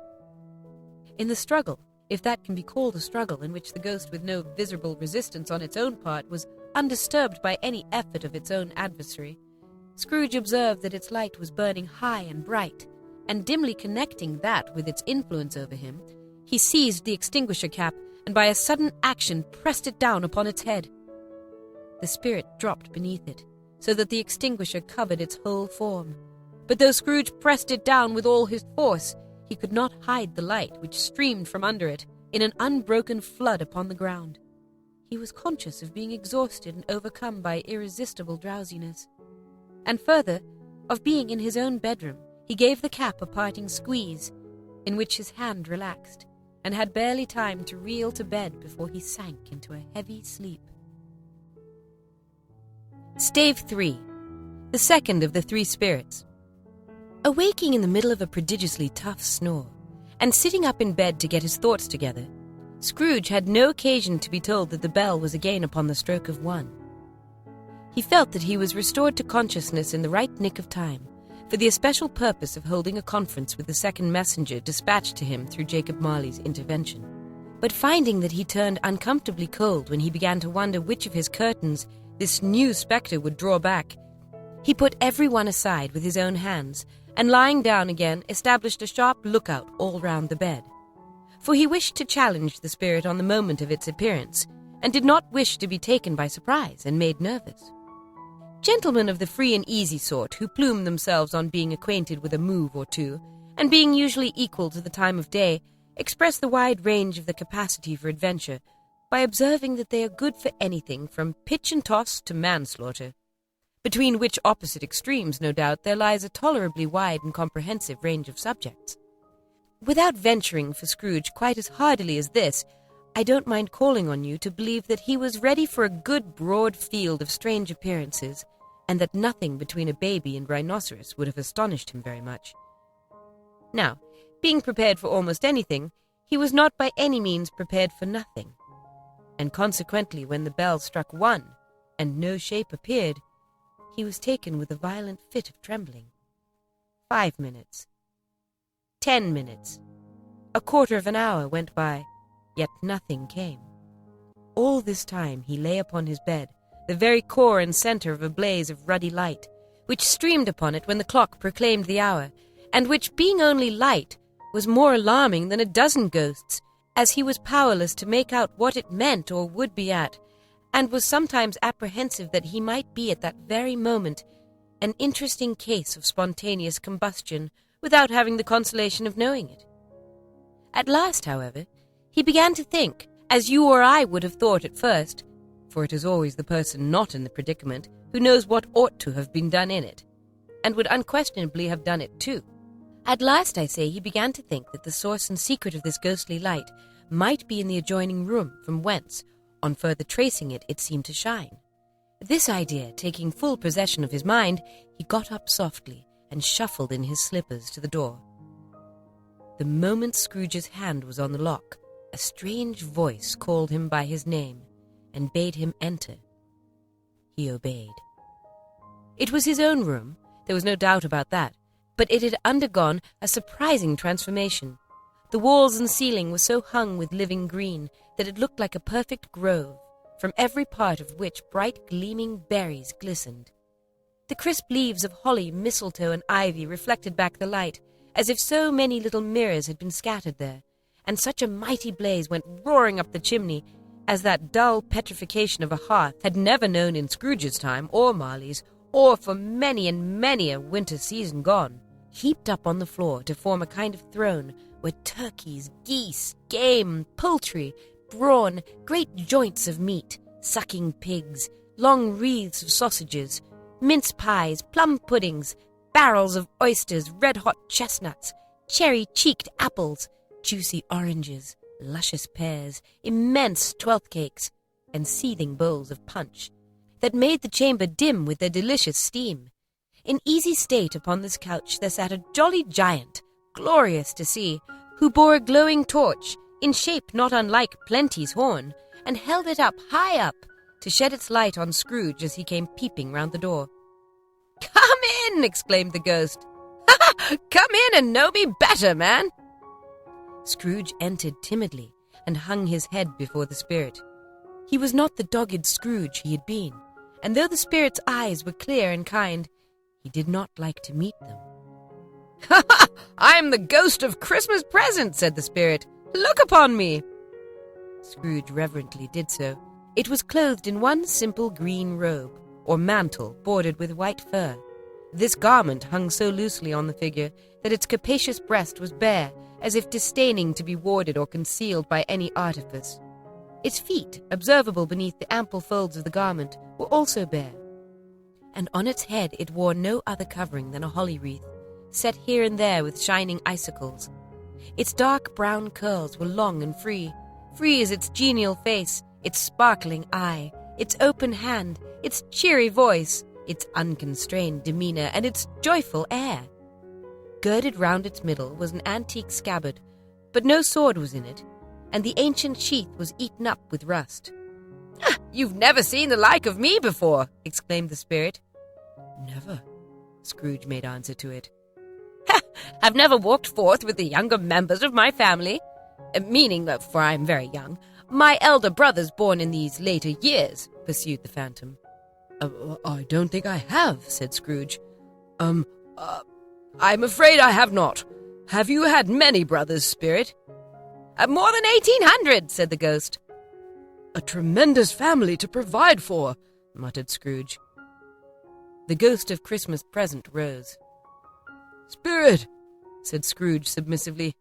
In the struggle, if that can be called a struggle in which the ghost, with no visible resistance on its own part, was undisturbed by any effort of its own adversary. Scrooge observed that its light was burning high and bright, and dimly connecting that with its influence over him, he seized the extinguisher cap and by a sudden action pressed it down upon its head. The spirit dropped beneath it, so that the extinguisher covered its whole form. But though Scrooge pressed it down with all his force, he could not hide the light which streamed from under it in an unbroken flood upon the ground. He was conscious of being exhausted and overcome by irresistible drowsiness. And further, of being in his own bedroom, he gave the cap a parting squeeze, in which his hand relaxed, and had barely time to reel to bed before he sank into a heavy sleep. Stave 3. The second of the three spirits. Awaking in the middle of a prodigiously tough snore, and sitting up in bed to get his thoughts together, Scrooge had no occasion to be told that the bell was again upon the stroke of 1. He felt that he was restored to consciousness in the right nick of time, for the especial purpose of holding a conference with the second messenger dispatched to him through Jacob Marley's intervention. But finding that he turned uncomfortably cold when he began to wonder which of his curtains this new spectre would draw back, he put every one aside with his own hands, and lying down again established a sharp lookout all round the bed. For he wished to challenge the spirit on the moment of its appearance, and did not wish to be taken by surprise and made nervous. Gentlemen of the free and easy sort, who plume themselves on being acquainted with a move or two, and being usually equal to the time of day, express the wide range of the capacity for adventure by observing that they are good for anything from pitch and toss to manslaughter, between which opposite extremes, no doubt, there lies a tolerably wide and comprehensive range of subjects. Without venturing for Scrooge quite as hardily as this, I don't mind calling on you to believe that he was ready for a good broad field of strange appearances, and that nothing between a baby and rhinoceros would have astonished him very much. Now, being prepared for almost anything, he was not by any means prepared for nothing, and consequently when the bell struck 1, and no shape appeared, he was taken with a violent fit of trembling. 5 minutes. 10 minutes. A quarter of an hour went by, yet nothing came. All this time he lay upon his bed, the very core and center of a blaze of ruddy light, which streamed upon it when the clock proclaimed the hour, and which, being only light, was more alarming than a dozen ghosts, as he was powerless to make out what it meant or would be at, and was sometimes apprehensive that he might be at that very moment an interesting case of spontaneous combustion without having the consolation of knowing it. At last, however, he began to think, as you or I would have thought at first, for it is always the person not in the predicament who knows what ought to have been done in it, and would unquestionably have done it too. At last, I say, he began to think that the source and secret of this ghostly light might be in the adjoining room, from whence, on further tracing it, it seemed to shine. This idea taking full possession of his mind, he got up softly and shuffled in his slippers to the door. The moment Scrooge's hand was on the lock, a strange voice called him by his name and bade him enter. He obeyed. It was his own room, there was no doubt about that, but it had undergone a surprising transformation. The walls and ceiling were so hung with living green that it looked like a perfect grove, from every part of which bright gleaming berries glistened. The crisp leaves of holly, mistletoe, and ivy reflected back the light, as if so many little mirrors had been scattered there, and such a mighty blaze went roaring up the chimney as that dull petrification of a hearth had never known in Scrooge's time, or Marley's, or for many and many a winter season gone, heaped up on the floor to form a kind of throne where turkeys, geese, game, poultry, brawn, great joints of meat, sucking pigs, long wreaths of sausages, mince pies, plum puddings, barrels of oysters, red-hot chestnuts, cherry-cheeked apples, juicy oranges, luscious pears, immense twelfth cakes, and seething bowls of punch, that made the chamber dim with their delicious steam. In easy state upon this couch there sat a jolly giant, glorious to see, who bore a glowing torch, in shape not unlike Plenty's horn, and held it up, high up, to shed its light on Scrooge as he came peeping round the door. "Come in!" exclaimed the ghost. "Ha! Come in and know me better, man!" Scrooge entered timidly, and hung his head before the spirit. He was not the dogged Scrooge he had been, and though the spirit's eyes were clear and kind, he did not like to meet them. "Ha ha! I am the ghost of Christmas present," said the spirit. "Look upon me." Scrooge reverently did so. It was clothed in one simple green robe, or mantle, bordered with white fur. This garment hung so loosely on the figure that its capacious breast was bare, as if disdaining to be warded or concealed by any artifice. Its feet, observable beneath the ample folds of the garment, were also bare, and on its head it wore no other covering than a holly wreath, set here and there with shining icicles. Its dark brown curls were long and free as its genial face, its sparkling eye, its open hand, its cheery voice, its unconstrained demeanor, and its joyful air. Girded round its middle was an antique scabbard, but no sword was in it, and the ancient sheath was eaten up with rust. "Ah, you've never seen the like of me before," exclaimed the spirit. "Never," Scrooge made answer to it. "Have never walked forth with the younger members of my family, meaning, for I am very young, my elder brothers born in these later years," pursued the phantom. I don't think I have," said Scrooge. I'm afraid I have not. Have you had many brothers, spirit?" "More than 1,800, said the ghost. "A tremendous family to provide for," muttered Scrooge. The ghost of Christmas present rose. "Spirit," said Scrooge submissively,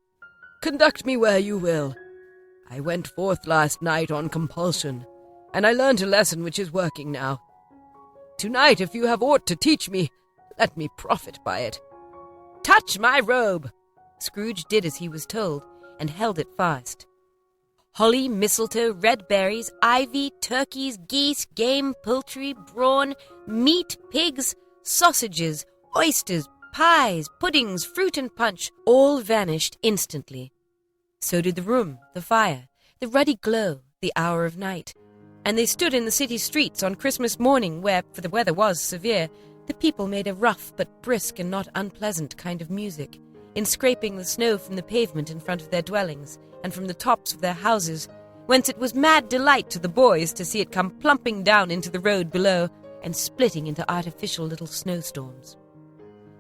"conduct me where you will. I went forth last night on compulsion, and I learnt a lesson which is working now. Tonight, if you have aught to teach me, let me profit by it. Touch my robe." Scrooge did as he was told, and held it fast. Holly, mistletoe, red berries, ivy, turkeys, geese, game, poultry, brawn, meat, pigs, sausages, oysters, pies, puddings, fruit and punch, all vanished instantly. So did the room, the fire, the ruddy glow, the hour of night. And they stood in the city streets on Christmas morning where, for the weather was severe, the people made a rough but brisk and not unpleasant kind of music, in scraping the snow from the pavement in front of their dwellings and from the tops of their houses, whence it was mad delight to the boys to see it come plumping down into the road below and splitting into artificial little snowstorms.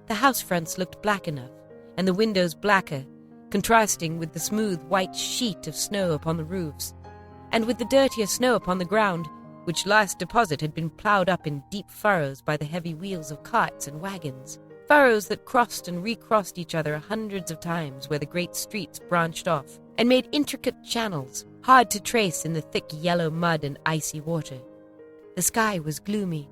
The house fronts looked black enough, and the windows blacker, contrasting with the smooth white sheet of snow upon the roofs, and with the dirtier snow upon the ground, which last deposit had been ploughed up in deep furrows by the heavy wheels of carts and wagons, furrows that crossed and recrossed each other hundreds of times where the great streets branched off, and made intricate channels, hard to trace in the thick yellow mud and icy water. The sky was gloomy,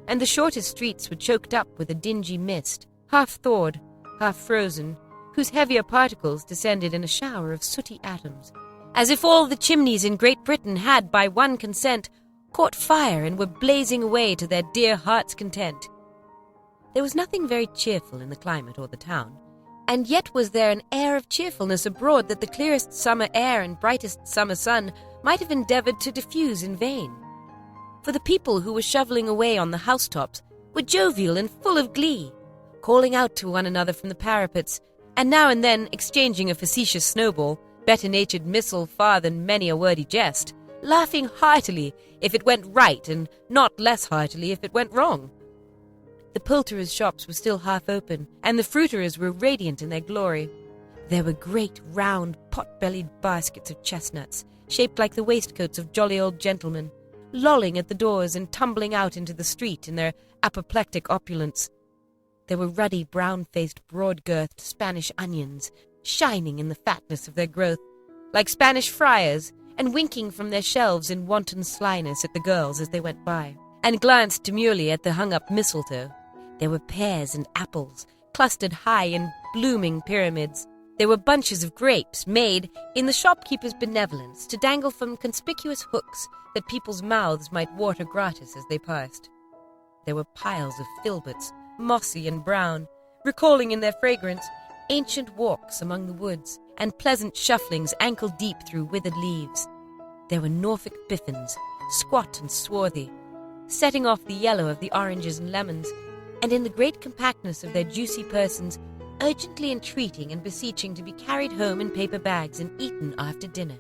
and the shortest streets were choked up with a dingy mist, half thawed, half frozen, whose heavier particles descended in a shower of sooty atoms, as if all the chimneys in Great Britain had, by one consent, caught fire and were blazing away to their dear heart's content. There was nothing very cheerful in the climate or the town, and yet was there an air of cheerfulness abroad that the clearest summer air and brightest summer sun might have endeavoured to diffuse in vain. For the people who were shovelling away on the housetops were jovial and full of glee, calling out to one another from the parapets, and now and then exchanging a facetious snowball, better-natured missile far than many a wordy jest, laughing heartily if it went right and not less heartily if it went wrong. The poulterers' shops were still half open, and the fruiterers were radiant in their glory. There were great, round, pot-bellied baskets of chestnuts, shaped like the waistcoats of jolly old gentlemen, lolling at the doors and tumbling out into the street in their apoplectic opulence. There were ruddy, brown-faced, broad-girthed Spanish onions, shining in the fatness of their growth, like Spanish friars, and winking from their shelves in wanton slyness at the girls as they went by, and glanced demurely at the hung-up mistletoe. There were pears and apples, clustered high in blooming pyramids. There were bunches of grapes made, in the shopkeeper's benevolence, to dangle from conspicuous hooks that people's mouths might water gratis as they passed. There were piles of filberts, mossy and brown, recalling in their fragrance ancient walks among the woods and pleasant shufflings ankle-deep through withered leaves. There were Norfolk biffins, squat and swarthy, setting off the yellow of the oranges and lemons, and in the great compactness of their juicy persons, urgently entreating and beseeching to be carried home in paper bags and eaten after dinner.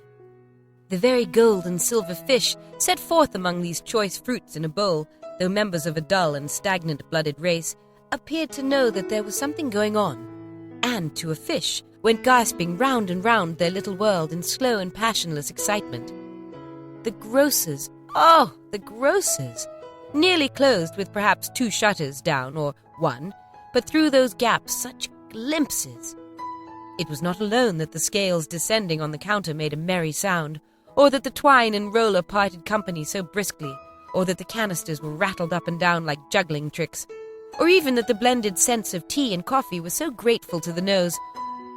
The very gold and silver fish set forth among these choice fruits in a bowl, though members of a dull and stagnant-blooded race, appeared to know that there was something going on, and to a fish went gasping round and round their little world in slow and passionless excitement. The grocers, the grocers! Nearly closed with perhaps 2 shutters down, or 1, but through those gaps such glimpses! It was not alone that the scales descending on the counter made a merry sound, or that the twine and roller parted company so briskly, or that the canisters were rattled up and down like juggling tricks, or even that the blended scents of tea and coffee were so grateful to the nose,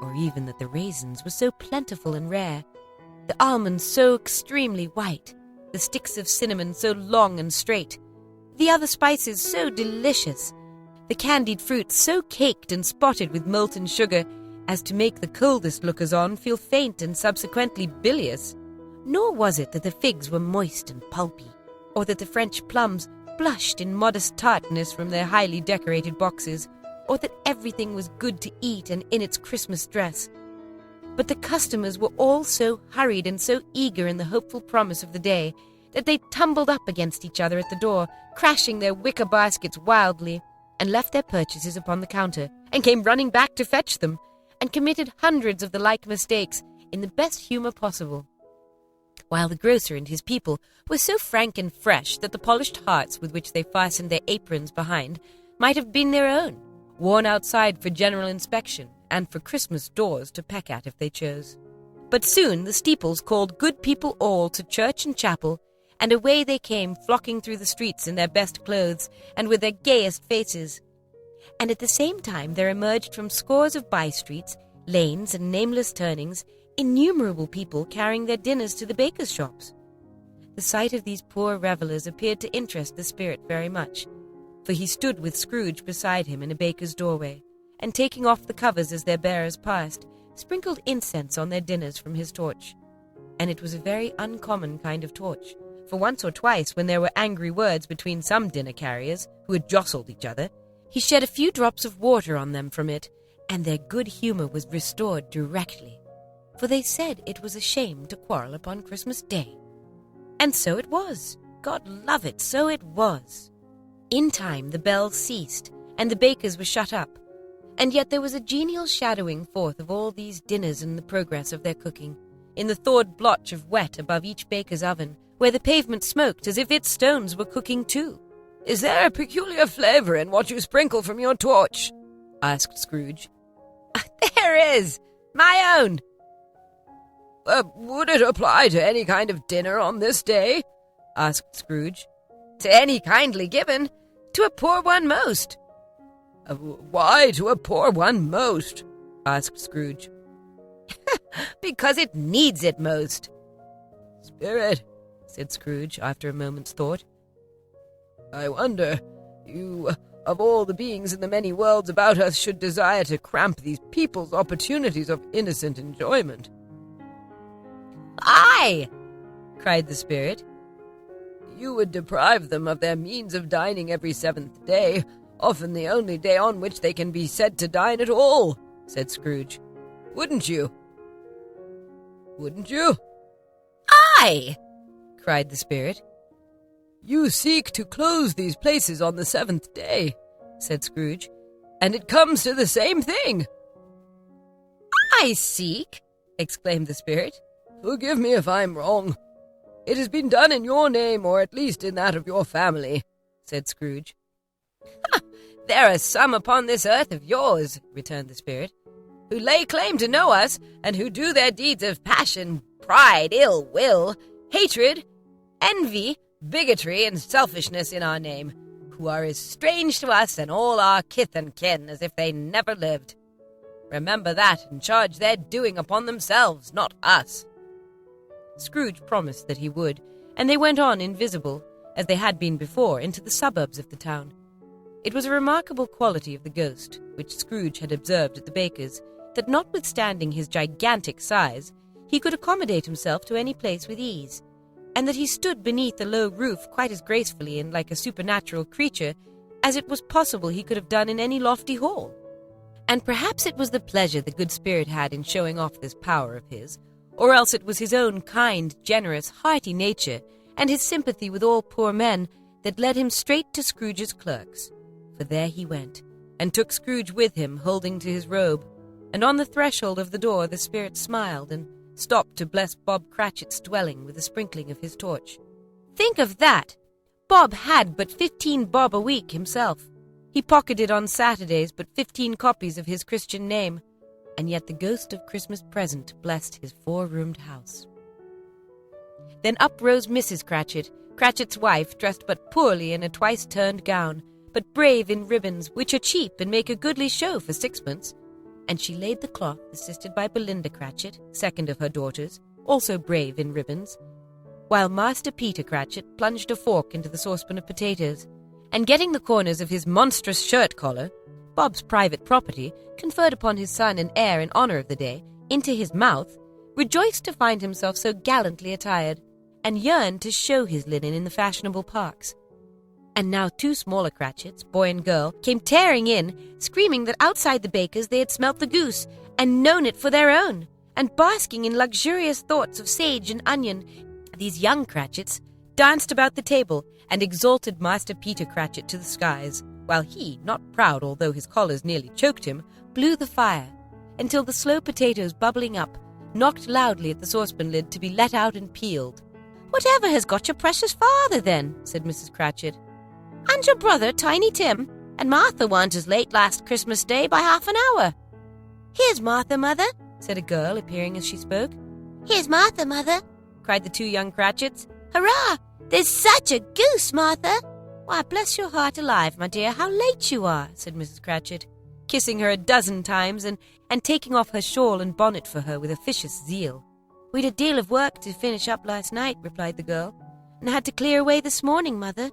or even that the raisins were so plentiful and rare, the almonds so extremely white, the sticks of cinnamon so long and straight, the other spices so delicious, the candied fruits so caked and spotted with molten sugar as to make the coldest lookers-on feel faint and subsequently bilious. Nor was it that the figs were moist and pulpy, or that the French plums blushed in modest tartness from their highly decorated boxes, or that everything was good to eat and in its Christmas dress. But the customers were all so hurried and so eager in the hopeful promise of the day that they tumbled up against each other at the door, crashing their wicker baskets wildly, and left their purchases upon the counter, and came running back to fetch them, and committed hundreds of the like mistakes in the best humour possible, while the grocer and his people were so frank and fresh that the polished hearts with which they fastened their aprons behind might have been their own, worn outside for general inspection and for Christmas doors to peck at if they chose. But soon the steeples called good people all to church and chapel, and away they came flocking through the streets in their best clothes and with their gayest faces. And at the same time there emerged from scores of by-streets, lanes, and nameless turnings innumerable people carrying their dinners to the bakers' shops. The sight of these poor revellers appeared to interest the spirit very much, for he stood with Scrooge beside him in a baker's doorway, and taking off the covers as their bearers passed, sprinkled incense on their dinners from his torch. And it was a very uncommon kind of torch, for once or twice when there were angry words between some dinner-carriers, who had jostled each other, he shed a few drops of water on them from it, and their good humour was restored directly, for they said it was a shame to quarrel upon Christmas Day. And so it was. God love it, so it was. In time the bells ceased, and the bakers were shut up, and yet there was a genial shadowing forth of all these dinners in the progress of their cooking, in the thawed blotch of wet above each baker's oven, where the pavement smoked as if its stones were cooking too. "Is there a peculiar flavour in what you sprinkle from your torch?" asked Scrooge. "There is! My own!" Would it apply to any kind of dinner on this day?" asked Scrooge. "To any kindly given. To a poor one most." "Why to a poor one most?" asked Scrooge. "Because it needs it most." "Spirit," said Scrooge, after a moment's thought, "I wonder, you, of all the beings in the many worlds about us, should desire to cramp these people's opportunities of innocent enjoyment." "Aye!" cried the spirit. "You would deprive them of their means of dining every 7th day, often the only day on which they can be said to dine at all," said Scrooge. "Wouldn't you?" "Wouldn't you?" "Aye!" cried the spirit. "You seek to close these places on the 7th day," said Scrooge, "and it comes to the same thing." "I seek!" exclaimed the spirit. "Forgive me if I'm wrong. It has been done in your name, or at least in that of your family," said Scrooge. "There are some upon this earth of yours," returned the spirit, "who lay claim to know us, and who do their deeds of passion, pride, ill will, hatred, envy, bigotry, and selfishness in our name, who are as strange to us and all our kith and kin as if they never lived. Remember that, and charge their doing upon themselves, not us." Scrooge promised that he would, and they went on invisible, as they had been before, into the suburbs of the town. It was a remarkable quality of the ghost, which Scrooge had observed at the baker's, that notwithstanding his gigantic size, he could accommodate himself to any place with ease, and that he stood beneath a low roof quite as gracefully and like a supernatural creature as it was possible he could have done in any lofty hall. And perhaps it was the pleasure the good spirit had in showing off this power of his, or else it was his own kind, generous, hearty nature and his sympathy with all poor men that led him straight to Scrooge's clerks. For there he went, and took Scrooge with him, holding to his robe, and on the threshold of the door the spirit smiled and stopped to bless Bob Cratchit's dwelling with a sprinkling of his torch. Think of that! Bob had but 15 bob a week himself. He pocketed on Saturdays but 15 copies of his Christian name, and yet the ghost of Christmas present blessed his 4-roomed house. Then up rose Mrs. Cratchit, Cratchit's wife, dressed but poorly in a twice-turned gown, but brave in ribbons, which are cheap and make a goodly show for 6pence, and she laid the cloth, assisted by Belinda Cratchit, second of her daughters, also brave in ribbons, while Master Peter Cratchit plunged a fork into the saucepan of potatoes, and getting the corners of his monstrous shirt-collar, Bob's private property, conferred upon his son and heir in honour of the day, into his mouth, rejoiced to find himself so gallantly attired, and yearned to show his linen in the fashionable parks. And now 2 smaller Cratchits, boy and girl, came tearing in, screaming that outside the baker's they had smelt the goose, and known it for their own, and basking in luxurious thoughts of sage and onion. These young Cratchits danced about the table, and exalted Master Peter Cratchit to the skies, while he, not proud although his collars nearly choked him, blew the fire, until the slow potatoes bubbling up knocked loudly at the saucepan lid to be let out and peeled. "Whatever has got your precious father, then?" said Mrs. Cratchit. "And your brother, Tiny Tim, and Martha weren't as late last Christmas Day by half an hour." "Here's Martha, mother," said a girl, appearing as she spoke. "Here's Martha, mother," cried the 2 young Cratchits. "Hurrah! There's such a goose, Martha!" "Why, bless your heart alive, my dear, how late you are," said Mrs. Cratchit, kissing her a dozen times and taking off her shawl and bonnet for her with officious zeal. "We'd a deal of work to finish up last night," replied the girl, "and had to clear away this morning, mother."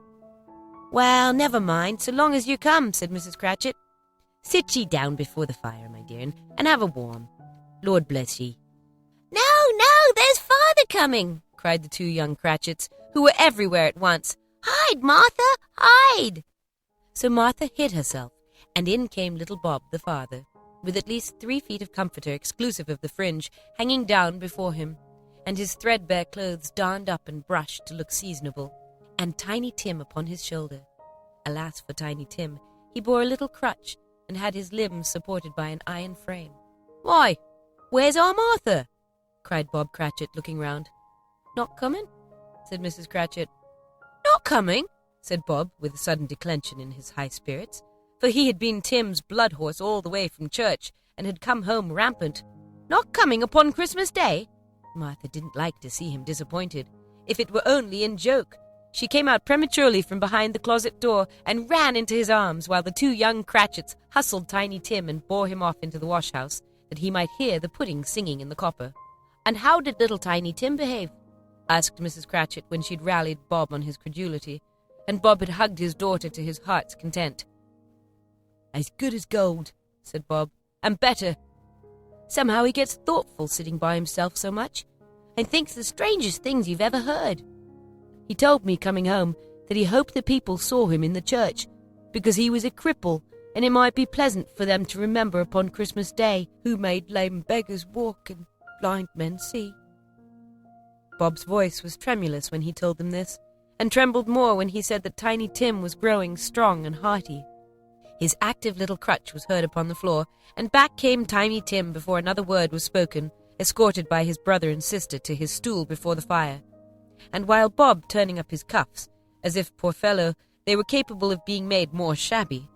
"Well, never mind, so long as you come," said Mrs. Cratchit. "Sit ye down before the fire, my dear, and have a warm. Lord bless ye." "No, there's father coming," cried the 2 young Cratchits, who were everywhere at once. "Hide, Martha, hide!" So Martha hid herself, and in came little Bob, the father, with at least 3 feet of comforter, exclusive of the fringe, hanging down before him, and his threadbare clothes darned up and brushed to look seasonable, and Tiny Tim upon his shoulder. Alas for Tiny Tim, he bore a little crutch, and had his limbs supported by an iron frame. "Why, where's our Martha?" cried Bob Cratchit, looking round. "Not coming?" said Mrs. Cratchit. "Not coming?" said Bob, with a sudden declension in his high spirits, for he had been Tim's blood horse all the way from church, and had come home rampant. "Not coming upon Christmas Day?" Martha didn't like to see him disappointed, if it were only in joke. She came out prematurely from behind the closet door, and ran into his arms, while the 2 young Cratchits hustled Tiny Tim and bore him off into the wash-house, that he might hear the pudding singing in the copper. "And how did little Tiny Tim behave?" asked Mrs. Cratchit, when she'd rallied Bob on his credulity, and Bob had hugged his daughter to his heart's content. "As good as gold," said Bob, "and better. Somehow he gets thoughtful sitting by himself so much, and thinks the strangest things you've ever heard. He told me coming home that he hoped the people saw him in the church, because he was a cripple, and it might be pleasant for them to remember upon Christmas Day who made lame beggars walk and blind men see." Bob's voice was tremulous when he told them this, and trembled more when he said that Tiny Tim was growing strong and hearty. His active little crutch was heard upon the floor, and back came Tiny Tim before another word was spoken, escorted by his brother and sister to his stool before the fire. And while Bob, turning up his cuffs, as if, poor fellow, they were capable of being made more shabby,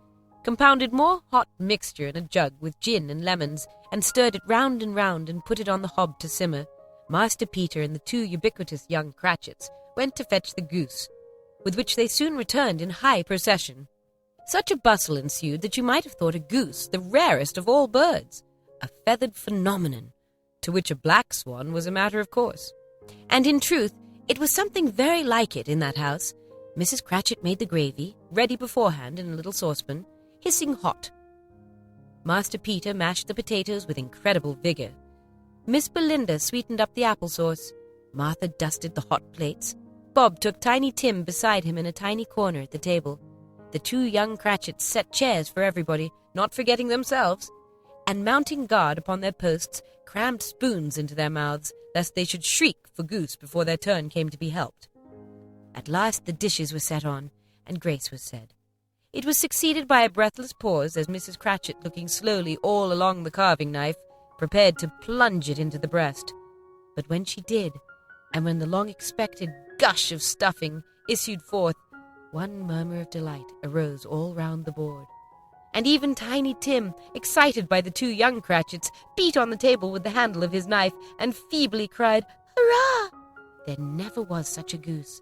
compounded more hot mixture in a jug with gin and lemons, and stirred it round and put it on the hob to simmer, Master Peter and the 2 ubiquitous young Cratchits went to fetch the goose, with which they soon returned in high procession. Such a bustle ensued that you might have thought a goose the rarest of all birds, a feathered phenomenon, to which a black swan was a matter of course. And in truth, it was something very like it in that house. Mrs. Cratchit made the gravy, ready beforehand in a little saucepan, hissing hot. Master Peter mashed the potatoes with incredible vigor. Miss Belinda sweetened up the apple sauce. Martha dusted the hot plates. Bob took Tiny Tim beside him in a tiny corner at the table. The 2 young Cratchits set chairs for everybody, not forgetting themselves, and mounting guard upon their posts, crammed spoons into their mouths, lest they should shriek for goose before their turn came to be helped. At last the dishes were set on, and grace was said. It was succeeded by a breathless pause as Mrs. Cratchit, looking slowly all along the carving-knife, prepared to plunge it into the breast. But when she did, and when the long-expected gush of stuffing issued forth, one murmur of delight arose all round the board. And even Tiny Tim, excited by the two young Cratchits, beat on the table with the handle of his knife and feebly cried, "Hurrah!" There never was such a goose.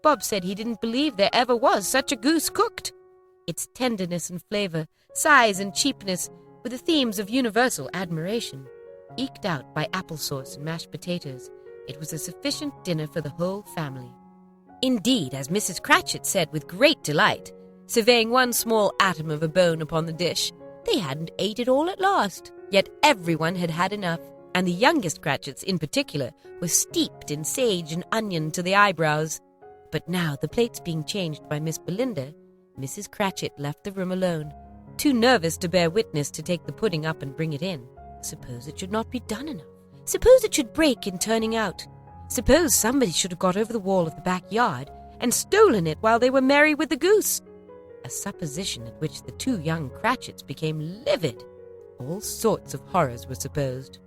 Bob said he didn't believe there ever was such a goose cooked. Its tenderness and flavour, size and cheapness, were the themes of universal admiration. Eked out by applesauce and mashed potatoes, it was a sufficient dinner for the whole family. Indeed, as Mrs. Cratchit said with great delight, surveying one small atom of a bone upon the dish, they hadn't ate it all at last. Yet everyone had had enough, and the youngest Cratchits in particular were steeped in sage and onion to the eyebrows. But now, the plates being changed by Miss Belinda, Mrs. Cratchit left the room alone, too nervous to bear witness to take the pudding up and bring it in. Suppose it should not be done enough? Suppose it should break in turning out? Suppose somebody should have got over the wall of the backyard and stolen it while they were merry with the goose? A supposition at which the two young Cratchits became livid. All sorts of horrors were supposed.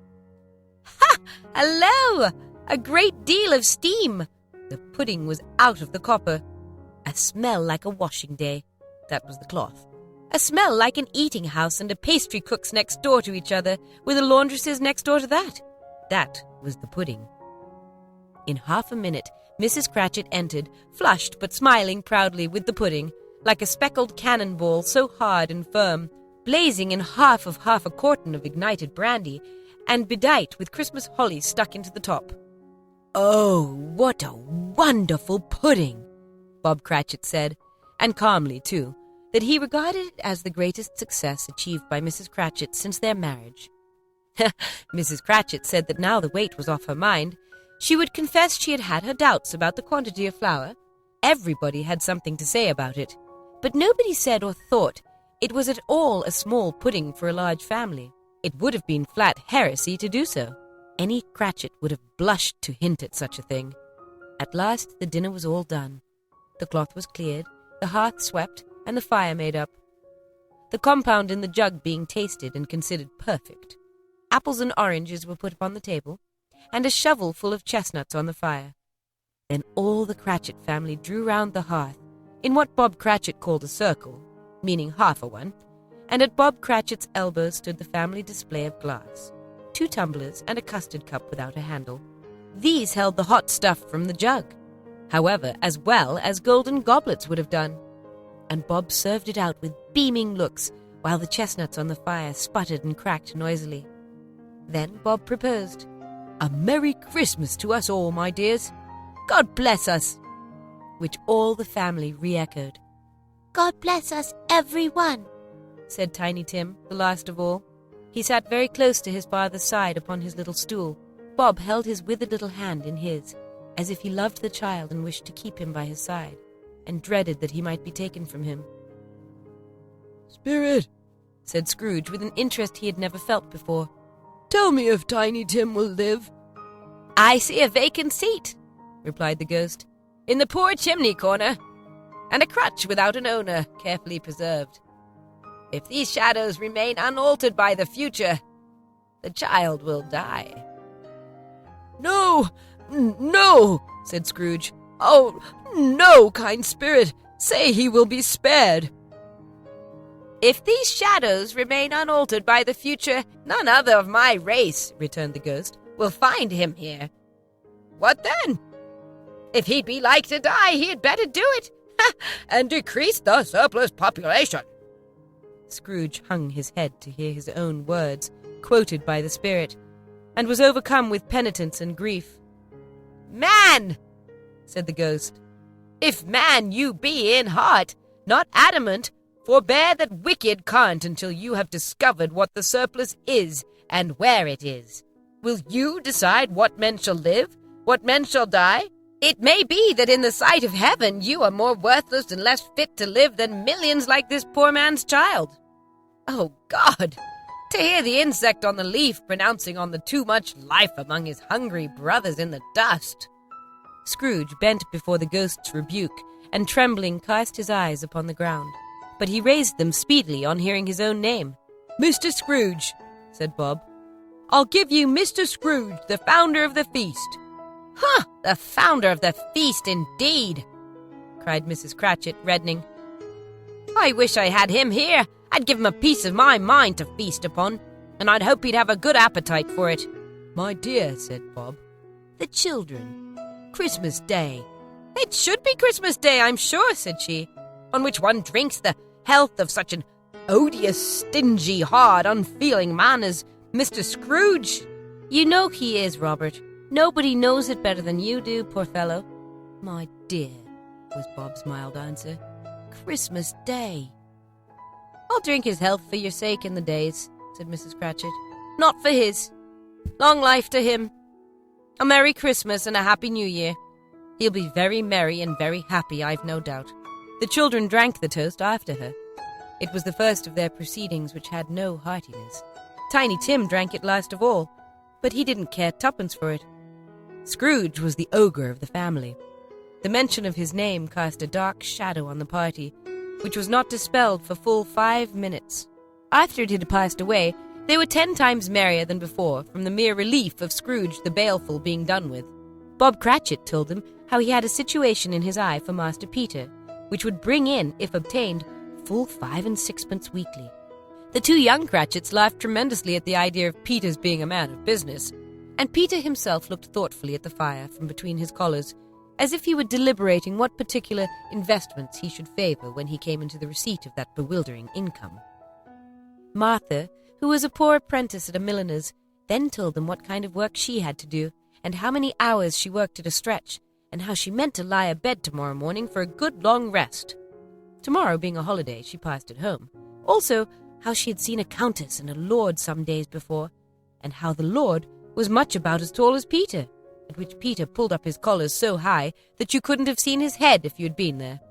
"Ha! Hello! A great deal of steam!" The pudding was out of the copper. A smell like a washing day. That was the cloth. A smell like an eating house and a pastry cook's next door to each other, with a laundress's next door to that. That was the pudding. In half a minute, Mrs. Cratchit entered, flushed but smiling proudly with the pudding, like a speckled cannonball so hard and firm, blazing in half a quartern of ignited brandy, and bedight with Christmas holly stuck into the top. "Oh, what a wonderful pudding!" Bob Cratchit said, and calmly, too, that he regarded it as the greatest success achieved by Mrs. Cratchit since their marriage. Mrs. Cratchit said that now the weight was off her mind, she would confess she had had her doubts about the quantity of flour. Everybody had something to say about it, but nobody said or thought it was at all a small pudding for a large family. It would have been flat heresy to do so. Any Cratchit would have blushed to hint at such a thing. At last the dinner was all done. The cloth was cleared, the hearth swept, and the fire made up. The compound in the jug being tasted and considered perfect. Apples and oranges were put upon the table, and a shovel full of chestnuts on the fire. Then all the Cratchit family drew round the hearth, in what Bob Cratchit called a circle, meaning half a one, and at Bob Cratchit's elbow stood the family display of glass, 2 tumblers and a custard cup without a handle. These held the hot stuff from the jug, however, as well as golden goblets would have done. And Bob served it out with beaming looks, while the chestnuts on the fire sputtered and cracked noisily. Then Bob proposed, "A Merry Christmas to us all, my dears. God bless us," which all the family re-echoed. "God bless us, every one," said Tiny Tim, the last of all. He sat very close to his father's side upon his little stool. Bob held his withered little hand in his, as if he loved the child and wished to keep him by his side, and dreaded that he might be taken from him. "Spirit," said Scrooge, with an interest he had never felt before, "tell me if Tiny Tim will live." "I see a vacant seat," replied the ghost, "in the poor chimney corner, and a crutch without an owner, carefully preserved. If these shadows remain unaltered by the future, the child will die." "No, no," said Scrooge. "Oh, no, kind spirit, say he will be spared." "If these shadows remain unaltered by the future, none other of my race," returned the ghost, "will find him here." "What then?" "If he'd be like to die, he'd better do it, and decrease the surplus population." Scrooge hung his head to hear his own words quoted by the spirit, and was overcome with penitence and grief. "Man," said the ghost, "if man you be in heart, not adamant, forbear that wicked can't until you have discovered what the surplus is and where it is. Will you decide what men shall live, what men shall die? It may be that in the sight of heaven you are more worthless and less fit to live than millions like this poor man's child. Oh, God, To hear the insect on the leaf pronouncing on the too much life among his hungry brothers in the dust. Scrooge bent before the ghost's rebuke, and trembling cast his eyes upon the ground. But he raised them speedily on hearing his own name. "Mr. Scrooge," said Bob. "I'll give you Mr. Scrooge, the founder of the feast." "Huh! The founder of the feast, indeed!" cried Mrs. Cratchit, reddening. "I wish I had him here. I'd give him a piece of my mind to feast upon, and I'd hope he'd have a good appetite for it." "My dear," said Bob, "the children. Christmas Day." "It should be Christmas Day, I'm sure," said she, "on which one drinks the health of such an odious, stingy, hard, unfeeling man as Mr. Scrooge." "You know he is, Robert. Nobody knows it better than you do, poor fellow." "My dear," was Bob's mild answer, "Christmas Day." "I'll drink his health for your sake in the days," said Mrs. Cratchit. "Not for his. Long life to him. A Merry Christmas and a Happy New Year. He'll be very merry and very happy, I've no doubt." The children drank the toast after her. It was the first of their proceedings which had no heartiness. Tiny Tim drank it last of all, but he didn't care twopence for it. Scrooge was the ogre of the family. The mention of his name cast a dark shadow on the party, which was not dispelled for full 5 minutes. After it had passed away, they were 10 times merrier than before, from the mere relief of Scrooge the baleful being done with. Bob Cratchit told them how he had a situation in his eye for Master Peter, which would bring in, if obtained, full 5 and 6pence weekly. The 2 young Cratchits laughed tremendously at the idea of Peter's being a man of business, and Peter himself looked thoughtfully at the fire from between his collars, as if he were deliberating what particular investments he should favour when he came into the receipt of that bewildering income. Martha, who was a poor apprentice at a milliner's, then told them what kind of work she had to do, and how many hours she worked at a stretch, and how she meant to lie abed tomorrow morning for a good long rest. Tomorrow being a holiday, she passed at home. Also, how she had seen a countess and a lord some days before, and how the lord was much about as tall as Peter, at which Peter pulled up his collars so high that you couldn't have seen his head if you had been there.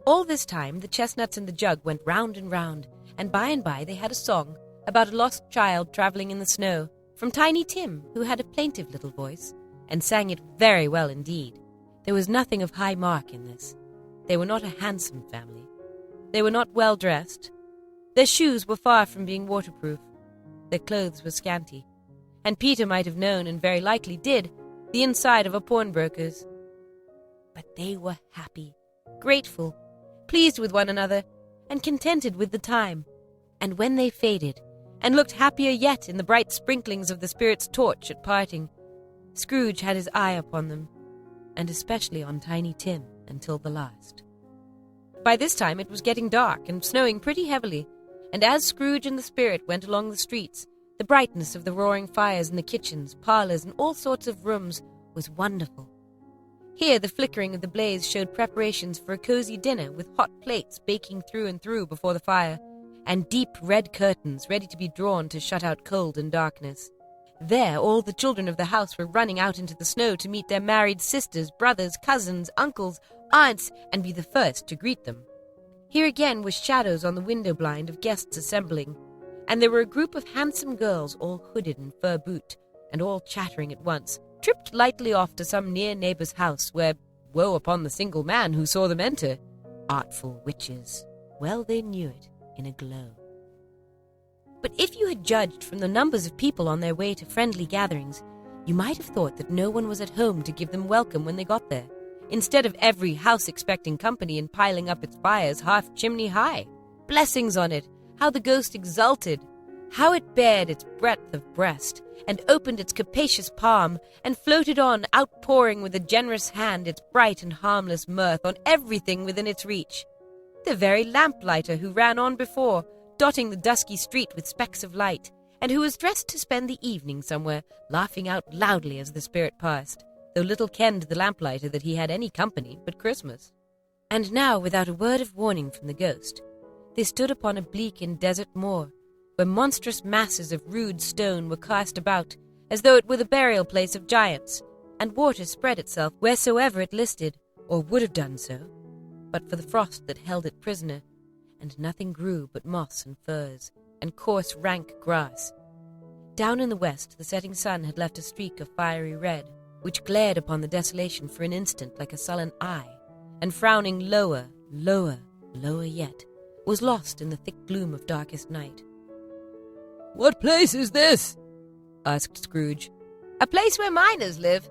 All this time the chestnuts and the jug went round and by they had a song about a lost child travelling in the snow, from Tiny Tim, who had a plaintive little voice, and sang it very well indeed. There was nothing of high mark in this. They were not a handsome family. They were not well dressed. Their shoes were far from being waterproof. Their clothes were scanty. And Peter might have known, and very likely did, the inside of a pawnbroker's. But they were happy, grateful, pleased with one another, and contented with the time. And when they faded, and looked happier yet in the bright sprinklings of the spirit's torch at parting, Scrooge had his eye upon them, and especially on Tiny Tim, until the last. By this time it was getting dark and snowing pretty heavily, and as Scrooge and the spirit went along the streets, the brightness of the roaring fires in the kitchens, parlours, and all sorts of rooms was wonderful. Here the flickering of the blaze showed preparations for a cosy dinner with hot plates baking through and through before the fire, and deep red curtains ready to be drawn to shut out cold and darkness. There all the children of the house were running out into the snow to meet their married sisters, brothers, cousins, uncles, aunts, and be the first to greet them. Here again were shadows on the window blind of guests assembling, and there were a group of handsome girls, all hooded in fur boot, and all chattering at once, tripped lightly off to some near neighbour's house, where, woe upon the single man who saw them enter. Artful witches, well they knew it in a glow. But if you had judged from the numbers of people on their way to friendly gatherings, you might have thought that no one was at home to give them welcome when they got there, instead of every house expecting company and piling up its fires half chimney high. Blessings on it! How the ghost exulted! How it bared its breadth of breast, and opened its capacious palm, and floated on, outpouring with a generous hand its bright and harmless mirth on everything within its reach. The very lamplighter who ran on before, dotting the dusky street with specks of light, and who was dressed to spend the evening somewhere, laughing out loudly as the spirit passed, though little kenned the lamplighter that he had any company but Christmas. And now, without a word of warning from the ghost, they stood upon a bleak and desert moor, where monstrous masses of rude stone were cast about, as though it were the burial place of giants, and water spread itself wheresoever it listed, or would have done so, but for the frost that held it prisoner, and nothing grew but moss and furze, and coarse, rank grass. Down in the west, the setting sun had left a streak of fiery red, which glared upon the desolation for an instant like a sullen eye, and frowning lower, lower, lower yet, was lost in the thick gloom of darkest night. "What place is this?" asked Scrooge. "A place where miners live,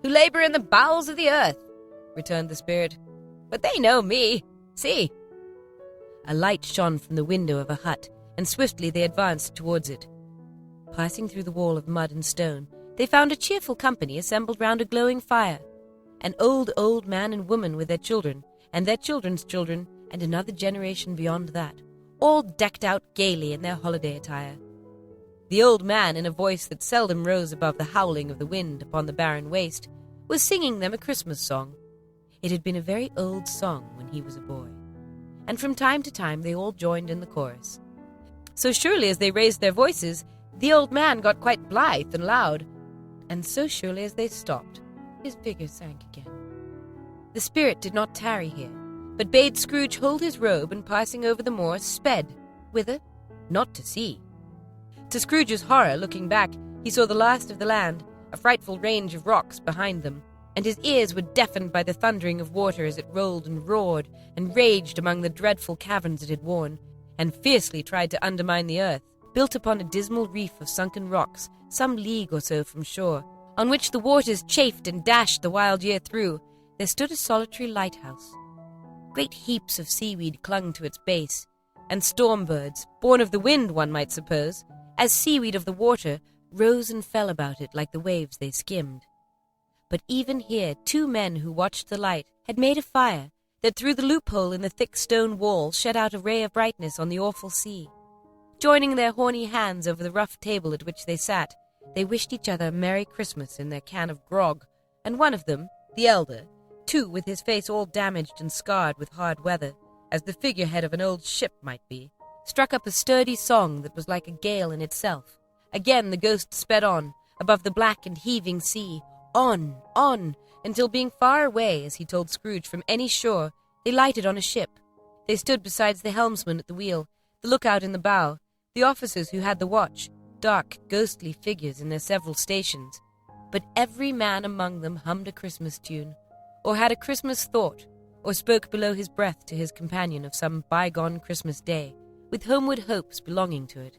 who labor in the bowels of the earth," returned the spirit. "But they know me. See." A light shone from the window of a hut, and swiftly they advanced towards it. Passing through the wall of mud and stone, they found a cheerful company assembled round a glowing fire. An old man and woman with their children, and their children's children, and another generation beyond that, all decked out gaily in their holiday attire. The old man, in a voice that seldom rose above the howling of the wind upon the barren waste, was singing them a Christmas song. It had been a very old song when he was a boy, and from time to time they all joined in the chorus. So surely as they raised their voices, the old man got quite blithe and loud, and so surely as they stopped, his vigor sank again. The spirit did not tarry here, but bade Scrooge hold his robe, and passing over the moor, sped. Whither? Not to sea. To Scrooge's horror, looking back, he saw the last of the land, a frightful range of rocks behind them, and his ears were deafened by the thundering of water as it rolled and roared and raged among the dreadful caverns it had worn, and fiercely tried to undermine the earth, built upon a dismal reef of sunken rocks, some league or so from shore, on which the waters chafed and dashed the wild year through. There stood a solitary lighthouse. Great heaps of seaweed clung to its base, and storm birds, born of the wind, one might suppose, as seaweed of the water, rose and fell about it like the waves they skimmed. But even here 2 men who watched the light had made a fire that through the loophole in the thick stone wall shed out a ray of brightness on the awful sea. Joining their horny hands over the rough table at which they sat, they wished each other a Merry Christmas in their can of grog, and one of them, the elder, too, with his face all damaged and scarred with hard weather, as the figurehead of an old ship might be, struck up a sturdy song that was like a gale in itself. Again the ghost sped on, above the black and heaving sea, on, until being far away, as he told Scrooge, from any shore, they lighted on a ship. They stood beside the helmsman at the wheel, the lookout in the bow, the officers who had the watch, dark, ghostly figures in their several stations. But every man among them hummed a Christmas tune, or had a Christmas thought, or spoke below his breath to his companion of some bygone Christmas day, with homeward hopes belonging to it.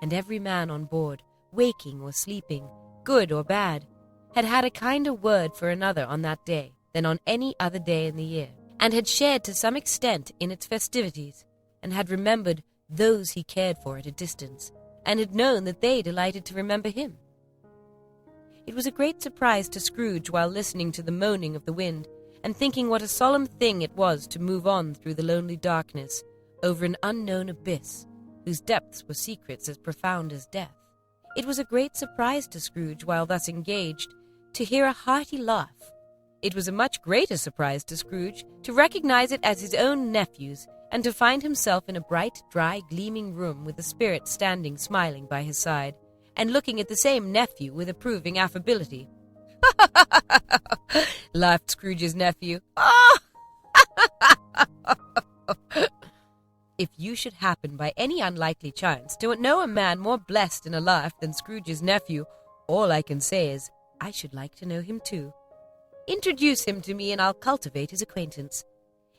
And every man on board, waking or sleeping, good or bad, had had a kinder word for another on that day than on any other day in the year, and had shared to some extent in its festivities, and had remembered those he cared for at a distance, and had known that they delighted to remember him. It was a great surprise to Scrooge, while listening to the moaning of the wind, and thinking what a solemn thing it was to move on through the lonely darkness, over an unknown abyss, whose depths were secrets as profound as death. It was a great surprise to Scrooge, while thus engaged, to hear a hearty laugh. It was a much greater surprise to Scrooge to recognize it as his own nephew's, and to find himself in a bright, dry, gleaming room with the spirit standing smiling by his side, and looking at the same nephew with approving affability. Laughed Scrooge's nephew. If you should happen by any unlikely chance to know a man more blessed in a laugh than Scrooge's nephew, all I can say is, I should like to know him too. Introduce him to me and I'll cultivate his acquaintance.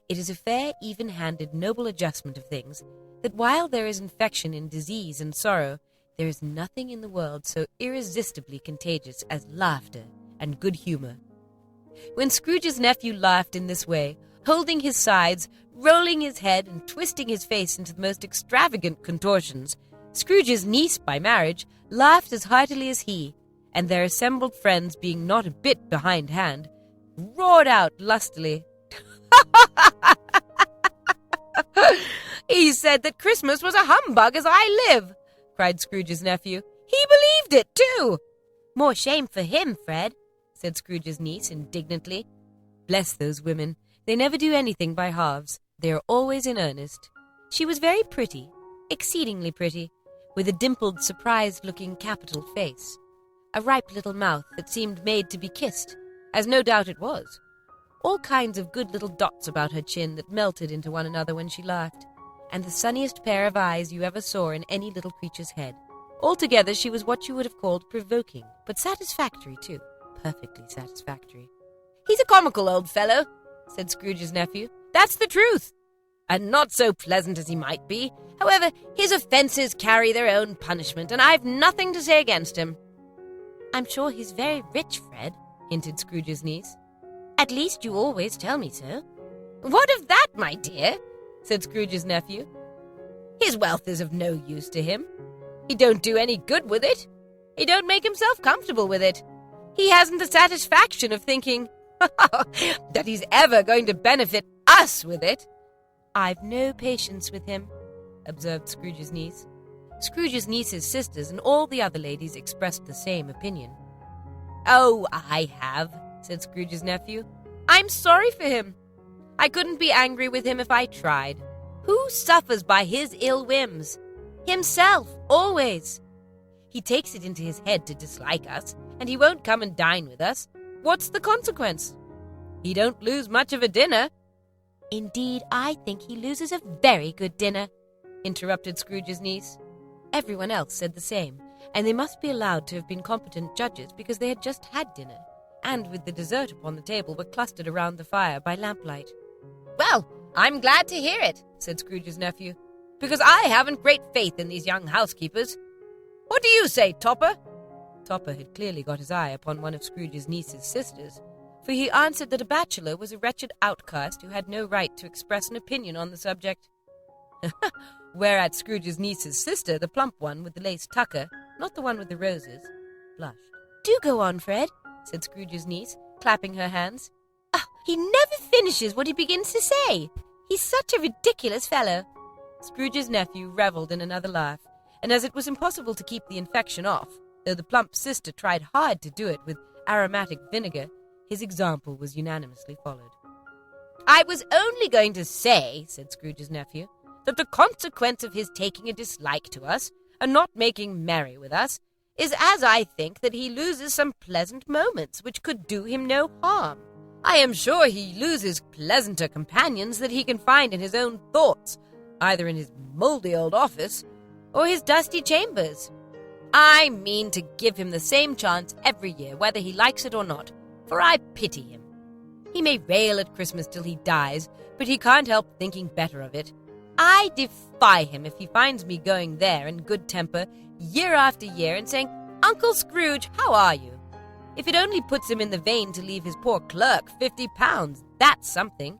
It is a fair, even-handed, noble adjustment of things, that while there is infection in disease and sorrow, there is nothing in the world so irresistibly contagious as laughter and good humor. When Scrooge's nephew laughed in this way, holding his sides, rolling his head, and twisting his face into the most extravagant contortions, Scrooge's niece by marriage laughed as heartily as he, and their assembled friends, being not a bit behindhand, roared out lustily. "He said that Christmas was a humbug as I live," cried Scrooge's nephew. "He believed it, too." "More shame for him, Fred," said Scrooge's niece indignantly. Bless those women. They never do anything by halves. They are always in earnest. She was very pretty, exceedingly pretty, with a dimpled, surprised-looking capital face, a ripe little mouth that seemed made to be kissed, as no doubt it was, all kinds of good little dots about her chin that melted into one another when she laughed, and the sunniest pair of eyes you ever saw in any little creature's head. Altogether, she was what you would have called provoking, but satisfactory, too. Perfectly satisfactory. "He's a comical old fellow," said Scrooge's nephew. "That's the truth. And not so pleasant as he might be. However, his offences carry their own punishment, and I've nothing to say against him." "I'm sure he's very rich, Fred," hinted Scrooge's niece. "At least you always tell me so." "What of that, my dear?" said Scrooge's nephew. "His wealth is of no use to him. He don't do any good with it. He don't make himself comfortable with it. He hasn't the satisfaction of thinking that he's ever going to benefit us with it." "I've no patience with him," observed Scrooge's niece. Scrooge's niece's sisters and all the other ladies expressed the same opinion. "Oh, I have," said Scrooge's nephew. "I'm sorry for him. I couldn't be angry with him if I tried. Who suffers by his ill whims? Himself, always. He takes it into his head to dislike us, and he won't come and dine with us. What's the consequence? He don't lose much of a dinner." "Indeed, I think he loses a very good dinner," interrupted Scrooge's niece. Everyone else said the same, and they must be allowed to have been competent judges because they had just had dinner, and with the dessert upon the table were clustered around the fire by lamplight. "Well, I'm glad to hear it," said Scrooge's nephew, "because I haven't great faith in these young housekeepers. What do you say, Topper?" Topper had clearly got his eye upon one of Scrooge's niece's sisters, for he answered that a bachelor was a wretched outcast who had no right to express an opinion on the subject. Whereat Scrooge's niece's sister, the plump one with the lace tucker, not the one with the roses, blushed. "Do go on, Fred," said Scrooge's niece, clapping her hands. "Oh, he never finishes what he begins to say. He's such a ridiculous fellow." Scrooge's nephew revelled in another laugh, and as it was impossible to keep the infection off, though the plump sister tried hard to do it with aromatic vinegar, his example was unanimously followed. "I was only going to say," said Scrooge's nephew, "that the consequence of his taking a dislike to us, and not making merry with us, is as I think that he loses some pleasant moments which could do him no harm. I am sure he loses pleasanter companions that he can find in his own thoughts, either in his mouldy old office or his dusty chambers. I mean to give him the same chance every year, whether he likes it or not, for I pity him. He may rail at Christmas till he dies, but he can't help thinking better of it. I defy him if he finds me going there in good temper year after year and saying, 'Uncle Scrooge, how are you?' If it only puts him in the vein to leave his poor clerk £50, that's something.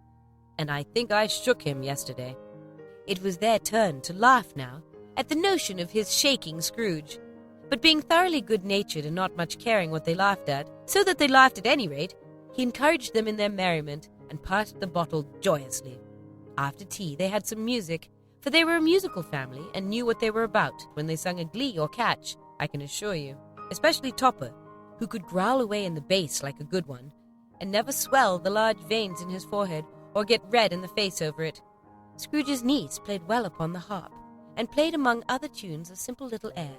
And I think I shook him yesterday." It was their turn to laugh now at the notion of his shaking Scrooge. But being thoroughly good-natured and not much caring what they laughed at, so that they laughed at any rate, he encouraged them in their merriment and passed the bottle joyously. After tea they had some music, for they were a musical family and knew what they were about when they sung a glee or catch, I can assure you, especially Topper, who could growl away in the bass like a good one, and never swell the large veins in his forehead or get red in the face over it. Scrooge's niece played well upon the harp, and played among other tunes a simple little air,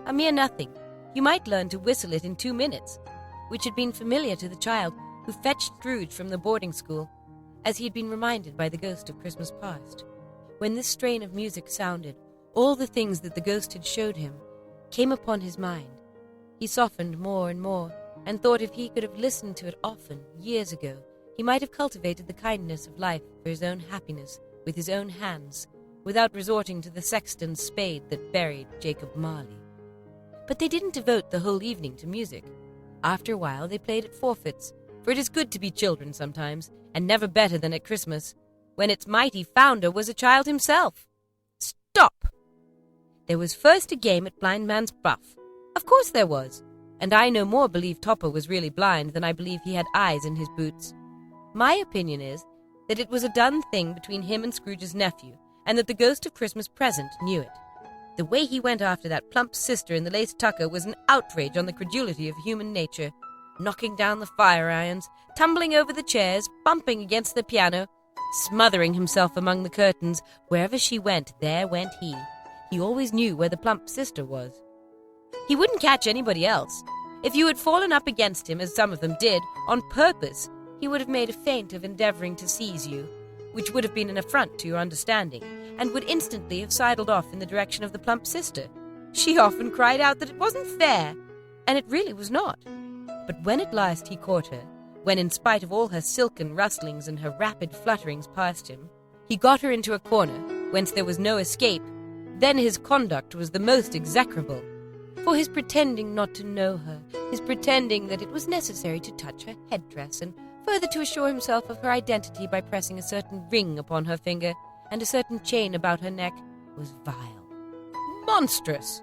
a mere nothing. You might learn to whistle it in 2 minutes, which had been familiar to the child who fetched Scrooge from the boarding school, as he had been reminded by the ghost of Christmas past. When this strain of music sounded, all the things that the ghost had showed him came upon his mind. He softened more and more, and thought if he could have listened to it often, years ago, he might have cultivated the kindness of life for his own happiness with his own hands, without resorting to the sexton's spade that buried Jacob Marley. But they didn't devote the whole evening to music. After a while they played at forfeits, for it is good to be children sometimes, and never better than at Christmas, when its mighty founder was a child himself. Stop! There was first a game at blind man's buff. Of course there was, and I no more believe Topper was really blind than I believe he had eyes in his boots. My opinion is that it was a done thing between him and Scrooge's nephew, and that the ghost of Christmas present knew it. The way he went after that plump sister in the lace tucker was an outrage on the credulity of human nature, knocking down the fire irons, tumbling over the chairs, bumping against the piano, smothering himself among the curtains. Wherever she went, there went he. He always knew where the plump sister was. He wouldn't catch anybody else. If you had fallen up against him, as some of them did, on purpose, he would have made a feint of endeavoring to seize you, which would have been an affront to your understanding, and would instantly have sidled off in the direction of the plump sister. She often cried out that it wasn't fair, and it really was not. But when at last he caught her, when in spite of all her silken rustlings and her rapid flutterings past him, he got her into a corner, whence there was no escape, then his conduct was the most execrable. For his pretending not to know her, his pretending that it was necessary to touch her headdress, and further to assure himself of her identity by pressing a certain ring upon her finger and a certain chain about her neck, was vile. Monstrous!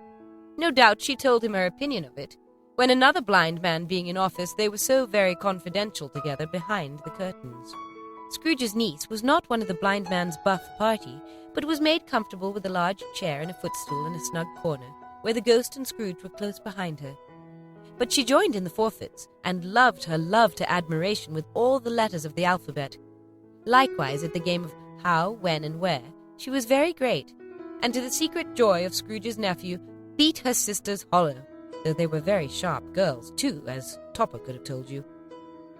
No doubt she told him her opinion of it, when another blind man being in office, they were so very confidential together behind the curtains. Scrooge's niece was not one of the blind man's buff party, but was made comfortable with a large chair and a footstool in a snug corner, where the ghost and Scrooge were close behind her. But she joined in the forfeits, and loved her love to admiration with all the letters of the alphabet. Likewise, at the game of how, when, and where, she was very great, and to the secret joy of Scrooge's nephew, beat her sisters hollow, though they were very sharp girls, too, as Topper could have told you.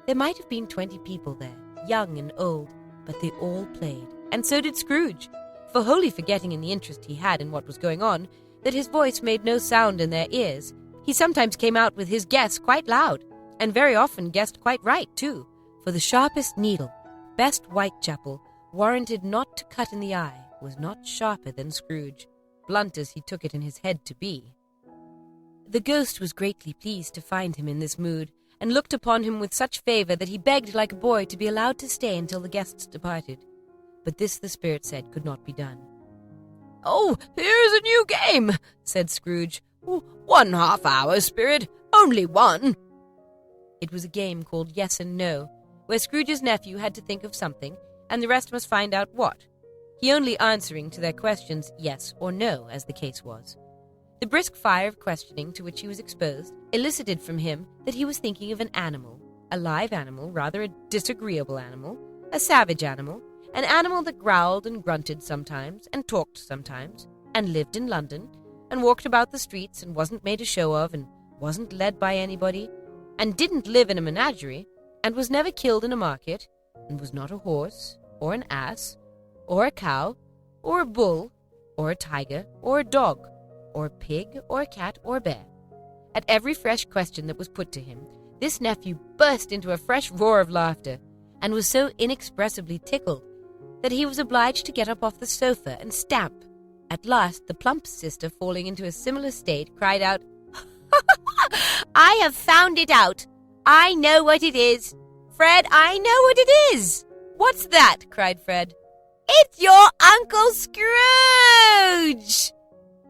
There might have been 20 people there, young and old, but they all played, and so did Scrooge, for wholly forgetting in the interest he had in what was going on, that his voice made no sound in their ears. He sometimes came out with his guess quite loud, and very often guessed quite right, too, for the sharpest needle, best Whitechapel, warranted not to cut in the eye, was not sharper than Scrooge, blunt as he took it in his head to be. The ghost was greatly pleased to find him in this mood, and looked upon him with such favour that he begged like a boy to be allowed to stay until the guests departed. But this the spirit said could not be done. "Oh, here's a new game," said Scrooge. "1/2 hour, spirit, only one." It was a game called Yes and No, where Scrooge's nephew had to think of something, and the rest must find out what, he only answering to their questions yes or no, as the case was. The brisk fire of questioning to which he was exposed elicited from him that he was thinking of an animal, a live animal, rather a disagreeable animal, a savage animal, an animal that growled and grunted sometimes, and talked sometimes, and lived in London, and walked about the streets, and wasn't made a show of, and wasn't led by anybody, and didn't live in a menagerie, and was never killed in a market, and was not a horse, or an ass, or a cow, or a bull, or a tiger, or a dog, or a pig, or a cat, or a bear. At every fresh question that was put to him, this nephew burst into a fresh roar of laughter, and was so inexpressibly tickled that he was obliged to get up off the sofa and stamp. At last, the plump sister, falling into a similar state, cried out, "I have found it out! I know what it is! Fred, I know what it is!" "What's that?" cried Fred. "It's your Uncle Scrooge!"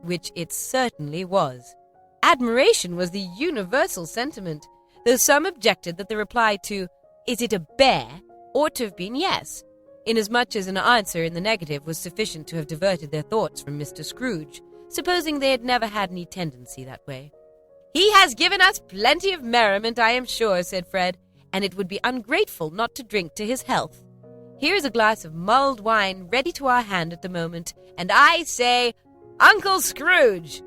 Which it certainly was. Admiration was the universal sentiment, though some objected that the reply to, "Is it a bear?" ought to have been yes, inasmuch as an answer in the negative was sufficient to have diverted their thoughts from Mr. Scrooge, supposing they had never had any tendency that way. "He has given us plenty of merriment, I am sure," said Fred, "and it would be ungrateful not to drink to his health. Here is a glass of mulled wine ready to our hand at the moment, and I say, Uncle Scrooge!"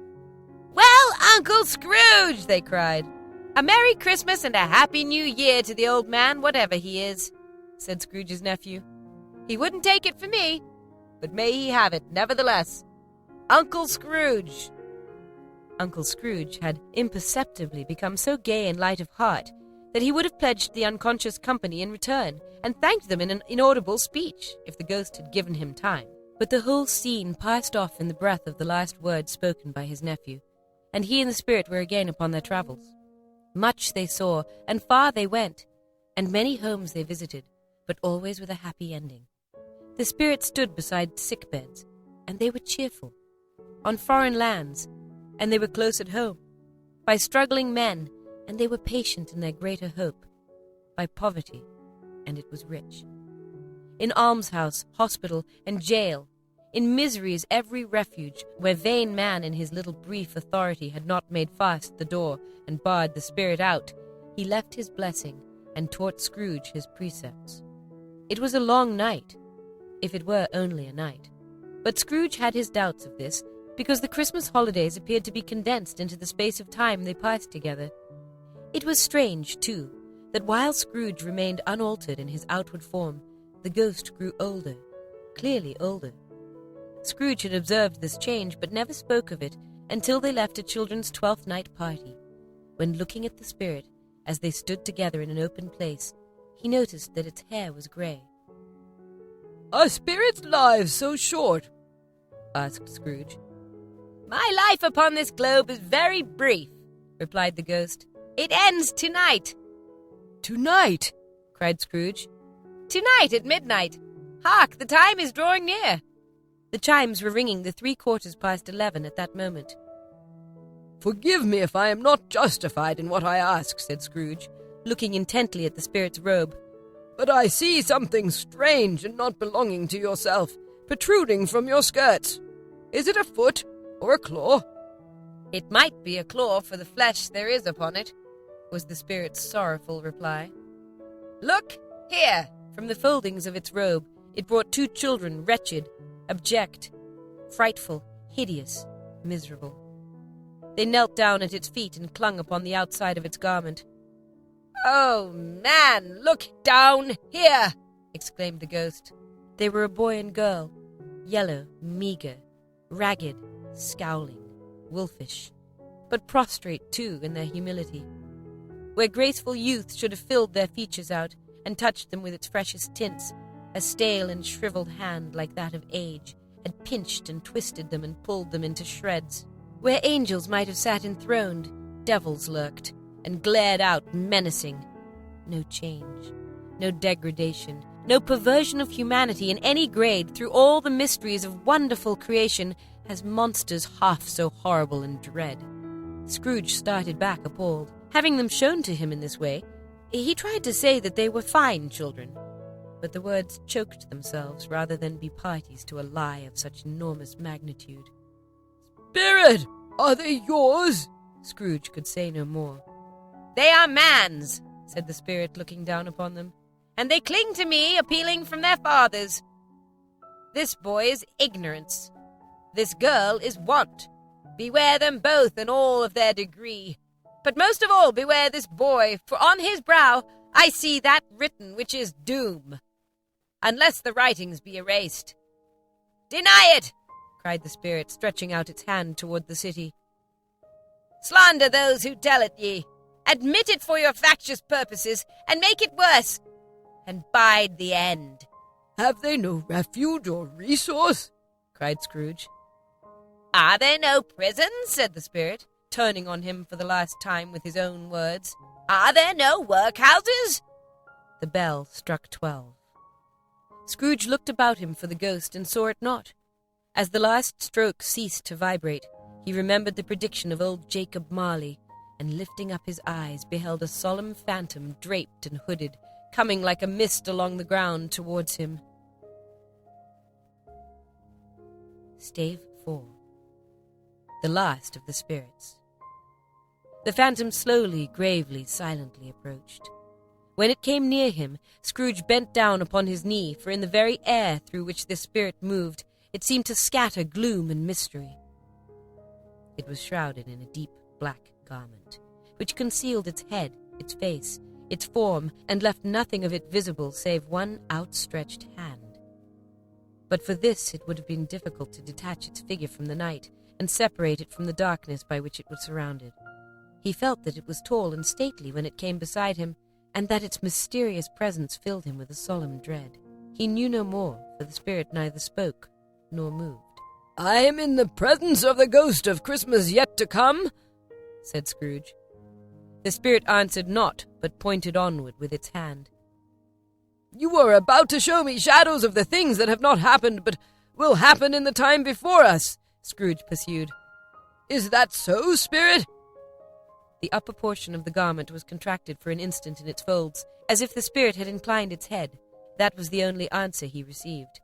"Well, Uncle Scrooge!" they cried. "A Merry Christmas and a Happy New Year to the old man, whatever he is," said Scrooge's nephew. "He wouldn't take it for me, but may he have it nevertheless. Uncle Scrooge!" Uncle Scrooge had imperceptibly become so gay and light of heart that he would have pledged the unconscious company in return, and thanked them in an inaudible speech, if the ghost had given him time. But the whole scene passed off in the breath of the last words spoken by his nephew, and he and the spirit were again upon their travels. Much they saw, and far they went, and many homes they visited, but always with a happy ending. The spirit stood beside sick beds, and they were cheerful. On foreign lands, and they were close at home. By struggling men, and they were patient in their greater hope. By poverty, and it was rich. In almshouse, hospital, and jail, in misery's every refuge, where vain man in his little brief authority had not made fast the door and barred the spirit out, he left his blessing and taught Scrooge his precepts. It was a long night, if it were only a night, but Scrooge had his doubts of this, because the Christmas holidays appeared to be condensed into the space of time they passed together. It was strange, too, that while Scrooge remained unaltered in his outward form, the ghost grew older clearly older. Scrooge had observed this change, but never spoke of it until they left a children's 12th night party, when, looking at the spirit as they stood together in an open place, he noticed that its hair was grey. "Are spirits' lives so short?" asked Scrooge. "My life upon this globe is very brief," replied the ghost. "It ends tonight." "Tonight!" cried Scrooge. "Tonight at midnight. Hark, the time is drawing near." The chimes were ringing the 11:15 at that moment. "Forgive me if I am not justified in what I ask," said Scrooge, looking intently at the spirit's robe. "but I see something strange and not belonging to yourself protruding from your skirts. Is it a foot or a claw?" "It might be a claw for the flesh there is upon it," was the spirit's sorrowful reply. "Look here." From the foldings of its robe, it brought 2 children, wretched, abject, frightful, hideous, miserable. They knelt down at its feet and clung upon the outside of its garment. "Oh, man, look down here!" exclaimed the ghost. They were a boy and girl, yellow, meagre, ragged, scowling, wolfish, but prostrate, too, in their humility. Where graceful youth should have filled their features out and touched them with its freshest tints, a stale and shriveled hand like that of age had pinched and twisted them and pulled them into shreds. Where angels might have sat enthroned, devils lurked and glared out menacing. No change, no degradation, no perversion of humanity in any grade through all the mysteries of wonderful creation has monsters half so horrible and dread. Scrooge started back appalled. Having them shown to him in this way, he tried to say that they were fine children, but the words choked themselves rather than be parties to a lie of such enormous magnitude. "Spirit, are they yours?" Scrooge could say no more. "They are man's," said the spirit, looking down upon them, "and they cling to me, appealing from their fathers. This boy is ignorance. This girl is want. Beware them both in all of their degree. But most of all beware this boy, for on his brow I see that written which is doom, unless the writings be erased. Deny it!" cried the spirit, stretching out its hand toward the city. "Slander those who tell it ye. Admit it for your factious purposes, and make it worse, and bide the end." "Have they no refuge or resource?" cried Scrooge. "Are there no prisons?" said the spirit, turning on him for the last time with his own words. "Are there no workhouses?" The bell struck 12. Scrooge looked about him for the ghost and saw it not. As the last stroke ceased to vibrate, he remembered the prediction of old Jacob Marley, and lifting up his eyes beheld a solemn phantom draped and hooded, coming like a mist along the ground towards him. Stave 4. The last of the spirits. The phantom slowly, gravely, silently approached. When it came near him, Scrooge bent down upon his knee, for in the very air through which this spirit moved, it seemed to scatter gloom and mystery. It was shrouded in a deep black garment, which concealed its head, its face, its form, and left nothing of it visible save one outstretched hand. But for this it would have been difficult to detach its figure from the night and separate it from the darkness by which it was surrounded. He felt that it was tall and stately when it came beside him, and that its mysterious presence filled him with a solemn dread. He knew no more, for the spirit neither spoke nor moved. "I am in the presence of the ghost of Christmas yet to come," said Scrooge. The spirit answered not, but pointed onward with its hand. "You were about to show me shadows of the things that have not happened, but will happen in the time before us," Scrooge pursued. "Is that so, spirit?" The upper portion of the garment was contracted for an instant in its folds, as if the spirit had inclined its head. That was the only answer he received.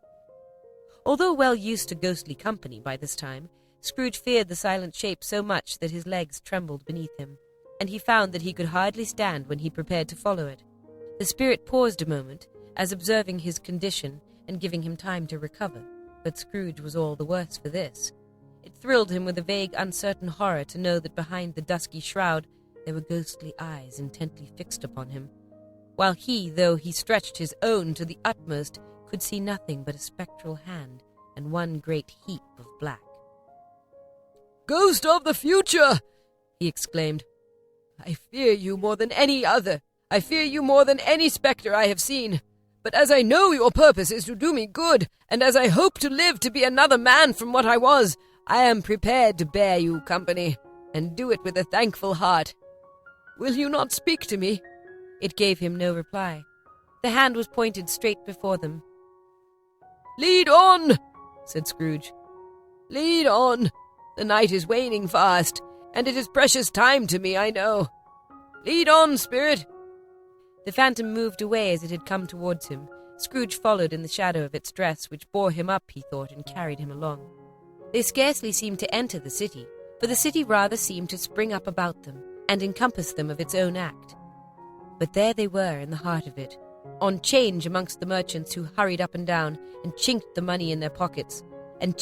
Although well used to ghostly company by this time, Scrooge feared the silent shape so much that his legs trembled beneath him, and he found that he could hardly stand when he prepared to follow it. The spirit paused a moment, as observing his condition and giving him time to recover, but Scrooge was all the worse for this. It thrilled him with a vague, uncertain horror to know that behind the dusky shroud there were ghostly eyes intently fixed upon him, while he, though he stretched his own to the utmost, could see nothing but a spectral hand and one great heap of black. "Ghost of the future!" he exclaimed. "I fear you more than any other. I fear you more than any spectre I have seen. But as I know your purpose is to do me good, and as I hope to live to be another man from what I was, I am prepared to bear you company, and do it with a thankful heart. Will you not speak to me?" It gave him no reply. The hand was pointed straight before them. "Lead on," said Scrooge. "Lead on. The night is waning fast, and it is precious time to me, I know. Lead on, spirit." The phantom moved away as it had come towards him. Scrooge followed in the shadow of its dress, which bore him up, he thought, and carried him along. They scarcely seemed to enter the city, for the city rather seemed to spring up about them and encompass them of its own act. But there they were in the heart of it, on 'change amongst the merchants who hurried up and down and chinked the money in their pockets, and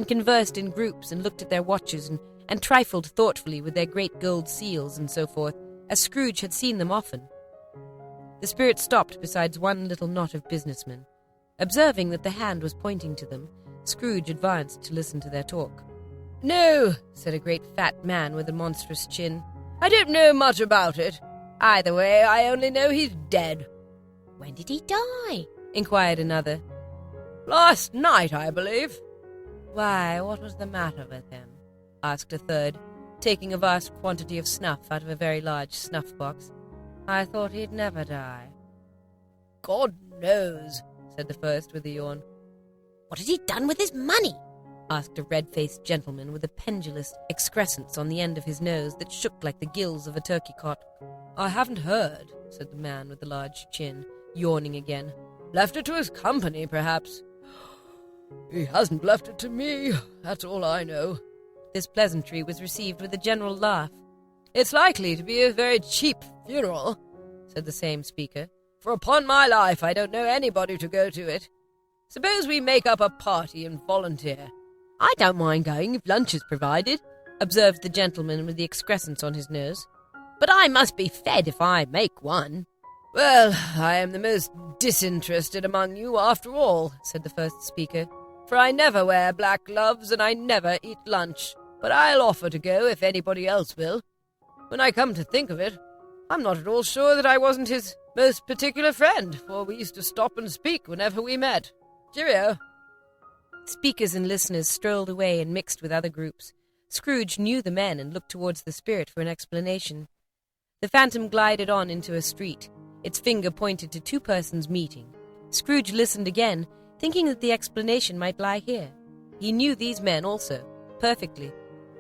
conversed in groups and looked at their watches and trifled thoughtfully with their great gold seals and so forth, as Scrooge had seen them often. The spirit stopped beside one little knot of businessmen. Observing that the hand was pointing to them, Scrooge advanced to listen to their talk. "No," said a great fat man with a monstrous chin. "I don't know much about it. Either way, I only know he's dead." "When did he die?" inquired another. "Last night, I believe." "Why, what was the matter with him?" asked a third, taking a vast quantity of snuff out of a very large snuff-box. "I thought he'd never die." "God knows," said the first with a yawn. "What had he done with his money?" asked a red-faced gentleman with a pendulous excrescence on the end of his nose that shook like the gills of a turkey-cock. "I haven't heard," said the man with the large chin, yawning again. "Left it to his company, perhaps." "He hasn't left it to me, that's all I know." This pleasantry was received with a general laugh. "It's likely to be a very cheap funeral," said the same speaker, "for upon my life I don't know anybody to go to it. Suppose we make up a party and volunteer." "I don't mind going if lunch is provided," observed the gentleman with the excrescence on his nose. "But I must be fed if I make one." "Well, I am the most disinterested among you after all," said the first speaker, "for I never wear black gloves and I never eat lunch. But I'll offer to go if anybody else will. When I come to think of it, I'm not at all sure that I wasn't his most particular friend, for we used to stop and speak whenever we met. Cheerio." Speakers and listeners strolled away and mixed with other groups. Scrooge knew the men and looked towards the spirit for an explanation. The phantom glided on into a street. Its finger pointed to two persons meeting. Scrooge listened again, thinking that the explanation might lie here. He knew these men also, perfectly.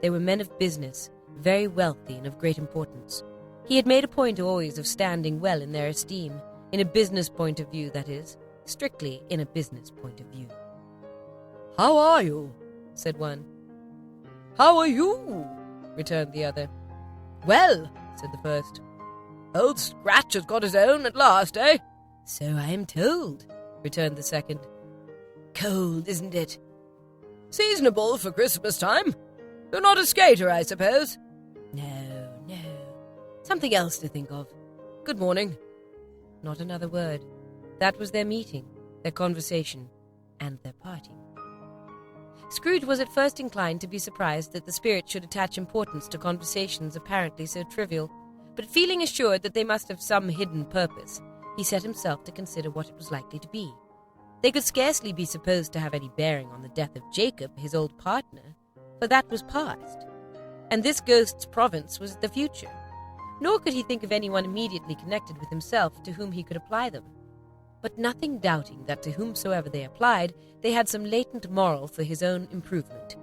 They were men of business, very wealthy and of great importance. He had made a point always of standing well in their esteem, in a business point of view, that is, strictly in a business point of view. "How are you?" said one. "How are you?" returned the other. "Well," said the first. "Old Scratch has got his own at last, eh?" "So I am told," returned the second. "Cold, isn't it?" "Seasonable for Christmas time. You're not a skater, I suppose?" No. Something else to think of. "Good morning." Not another word. That was their meeting, their conversation, and their parting. Scrooge was at first inclined to be surprised that the spirit should attach importance to conversations apparently so trivial, but feeling assured that they must have some hidden purpose, he set himself to consider what it was likely to be. They could scarcely be supposed to have any bearing on the death of Jacob, his old partner, for that was past, and this ghost's province was the future. Nor could he think of anyone immediately connected with himself to whom he could apply them. But nothing doubting that to whomsoever they applied, they had some latent moral for his own improvement.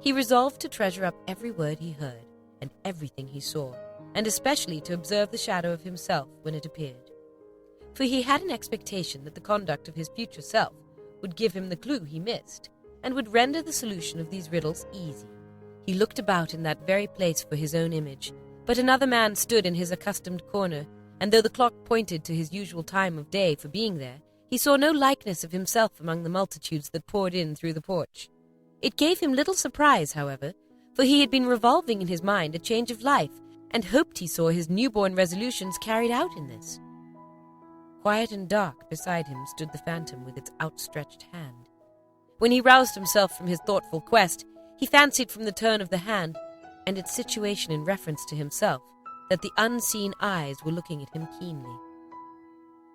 He resolved to treasure up every word he heard, and everything he saw, and especially to observe the shadow of himself when it appeared. For he had an expectation that the conduct of his future self would give him the clue he missed, and would render the solution of these riddles easy. He looked about in that very place for his own image, but another man stood in his accustomed corner, and though the clock pointed to his usual time of day for being there, he saw no likeness of himself among the multitudes that poured in through the porch. It gave him little surprise, however, for he had been revolving in his mind a change of life, and hoped he saw his newborn resolutions carried out in this. Quiet and dark beside him stood the phantom with its outstretched hand. When he roused himself from his thoughtful quest, he fancied from the turn of the hand, and its situation in reference to himself, that the unseen eyes were looking at him keenly.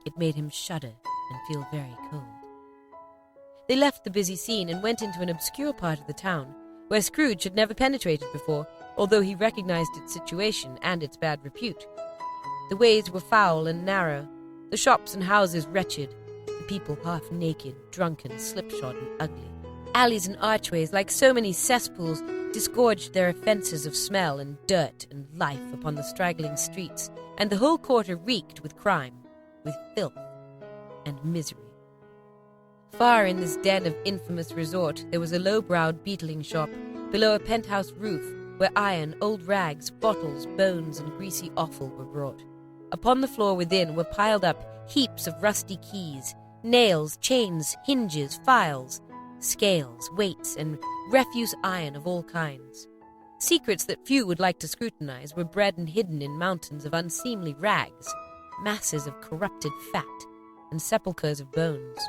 It made him shudder and feel very cold. They left the busy scene and went into an obscure part of the town, where Scrooge had never penetrated before, although he recognized its situation and its bad repute. The ways were foul and narrow, the shops and houses wretched, the people half naked, drunken, slipshod, and ugly. Alleys and archways, like so many cesspools, disgorged their offences of smell and dirt and life upon the straggling streets, and the whole quarter reeked with crime, with filth and misery. Far in this den of infamous resort there was a low-browed beetling shop, below a penthouse roof, where iron, old rags, bottles, bones, and greasy offal were brought. Upon the floor within were piled up heaps of rusty keys, nails, chains, hinges, files, scales, weights, and refuse iron of all kinds. Secrets that few would like to scrutinize were bred and hidden in mountains of unseemly rags, masses of corrupted fat, and sepulchres of bones.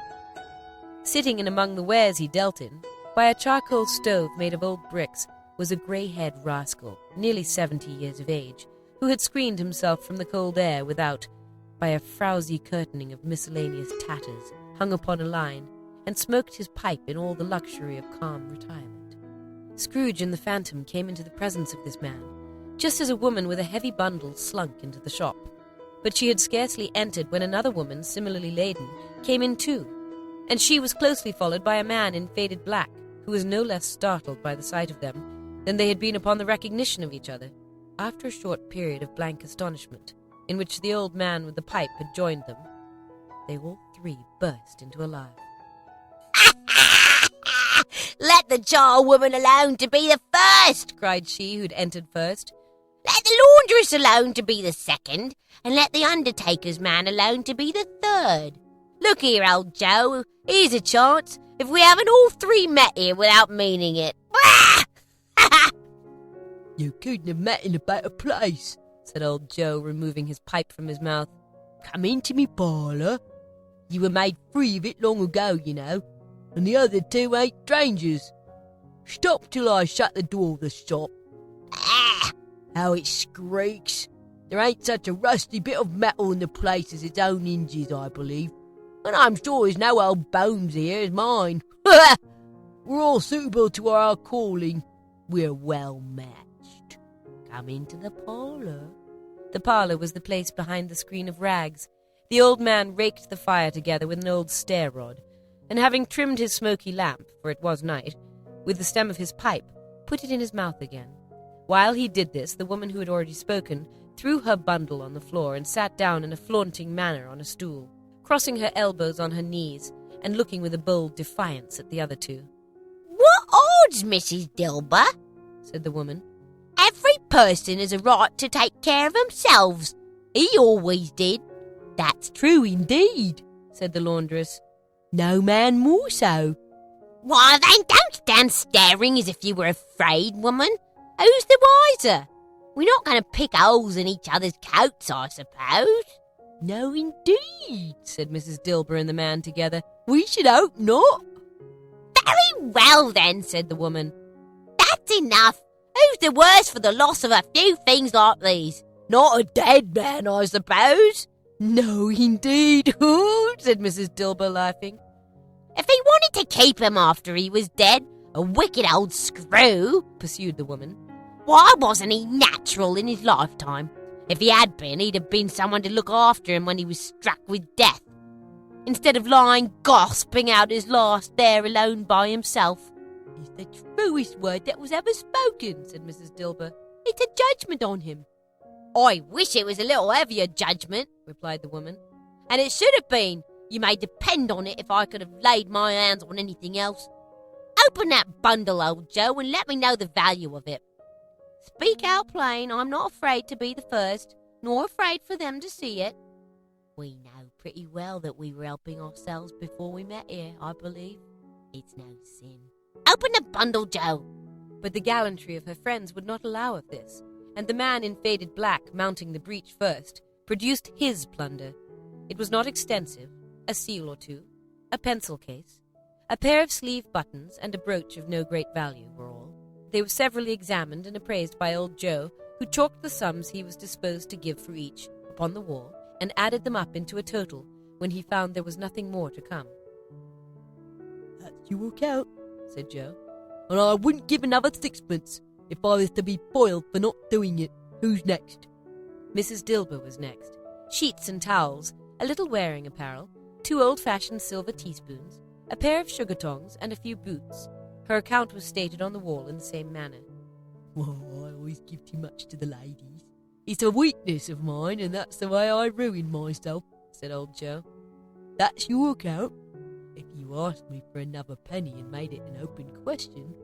Sitting in among the wares he dealt in, by a charcoal stove made of old bricks, was a grey-haired rascal, nearly 70 years of age, who had screened himself from the cold air without by a frowsy curtaining of miscellaneous tatters hung upon a line, and smoked his pipe in all the luxury of calm retirement. Scrooge and the phantom came into the presence of this man, just as a woman with a heavy bundle slunk into the shop. But she had scarcely entered when another woman, similarly laden, came in too, and she was closely followed by a man in faded black, who was no less startled by the sight of them than they had been upon the recognition of each other. After a short period of blank astonishment, in which the old man with the pipe had joined them, they all three burst into a laugh. Let the charwoman alone to be the first, cried she who'd entered first. Let the laundress alone to be the second, and let the undertaker's man alone to be the third. Look here, old Joe, here's a chance, if we haven't all three met here without meaning it. You couldn't have met in a better place, said old Joe, removing his pipe from his mouth. Come into me parlour. You were made free of it long ago, you know, and the other two ain't strangers. Stop till I shut the door of the shop. How it squeaks. There ain't such a rusty bit of metal in the place as its own hinges, I believe. And I'm sure there's no old bones here as mine. We're all suitable to our calling. We're well matched. Come into the parlour. The parlour was the place behind the screen of rags. The old man raked the fire together with an old stair-rod, and having trimmed his smoky lamp, for it was night, with the stem of his pipe, put it in his mouth again. While he did this, the woman who had already spoken threw her bundle on the floor and sat down in a flaunting manner on a stool, crossing her elbows on her knees and looking with a bold defiance at the other two. What odds, Mrs. Dilber? Said the woman. Every person has a right to take care of themselves. He always did. That's true indeed, said the laundress. No man more so. Why, then don't stand staring as if you were afraid, woman. Who's the wiser? We're not going to pick holes in each other's coats, I suppose. No, indeed, said Mrs. Dilber and the man together. We should hope not. Very well, then, said the woman. That's enough. Who's the worse for the loss of a few things like these? Not a dead man, I suppose. No, indeed, said Mrs. Dilber, laughing. If he wanted to keep him after he was dead, a wicked old screw, pursued the woman, why wasn't he natural in his lifetime? If he had been, he'd have been someone to look after him when he was struck with death, instead of lying gasping out his last there alone by himself. It's the truest word that was ever spoken, said Mrs. Dilber. It's a judgment on him. I wish it was a little heavier judgment, replied the woman. And it should have been. You may depend on it if I could have laid my hands on anything else. Open that bundle, old Joe, and let me know the value of it. Speak out plain. I'm not afraid to be the first, nor afraid for them to see it. We know pretty well that we were helping ourselves before we met here, I believe. It's no sin. Open the bundle, Joe. But the gallantry of her friends would not allow of this, and the man in faded black, mounting the breach first, produced his plunder. It was not extensive, a seal or two, a pencil case, a pair of sleeve buttons, and a brooch of no great value were all. They were severally examined and appraised by old Joe, who chalked the sums he was disposed to give for each upon the wall, and added them up into a total when he found there was nothing more to come. "That's your account," said Joe, "and I wouldn't give another sixpence if I was to be foiled for not doing it. Who's next?" Mrs. Dilber was next. Sheets and towels, a little wearing apparel, 2 old-fashioned silver teaspoons, a pair of sugar tongs, and a few boots. Her account was stated on the wall in the same manner. "Well, I always give too much to the ladies. It's a weakness of mine, and that's the way I ruin myself," said old Joe. "That's your account. If you asked me for another penny and made it an open question,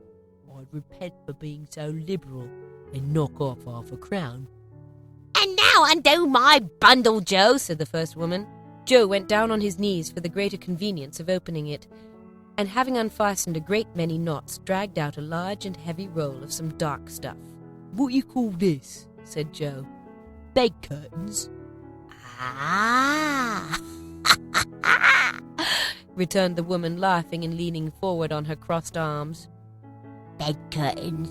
I'd repent for being so liberal and knock off half a crown." "And now undo my bundle, Joe," said the first woman. Joe went down on his knees for the greater convenience of opening it, and having unfastened a great many knots, dragged out a large and heavy roll of some dark stuff. "What you call this?" said Joe. "Bed curtains." "Ah!" returned the woman, laughing and leaning forward on her crossed arms. "Bed curtains."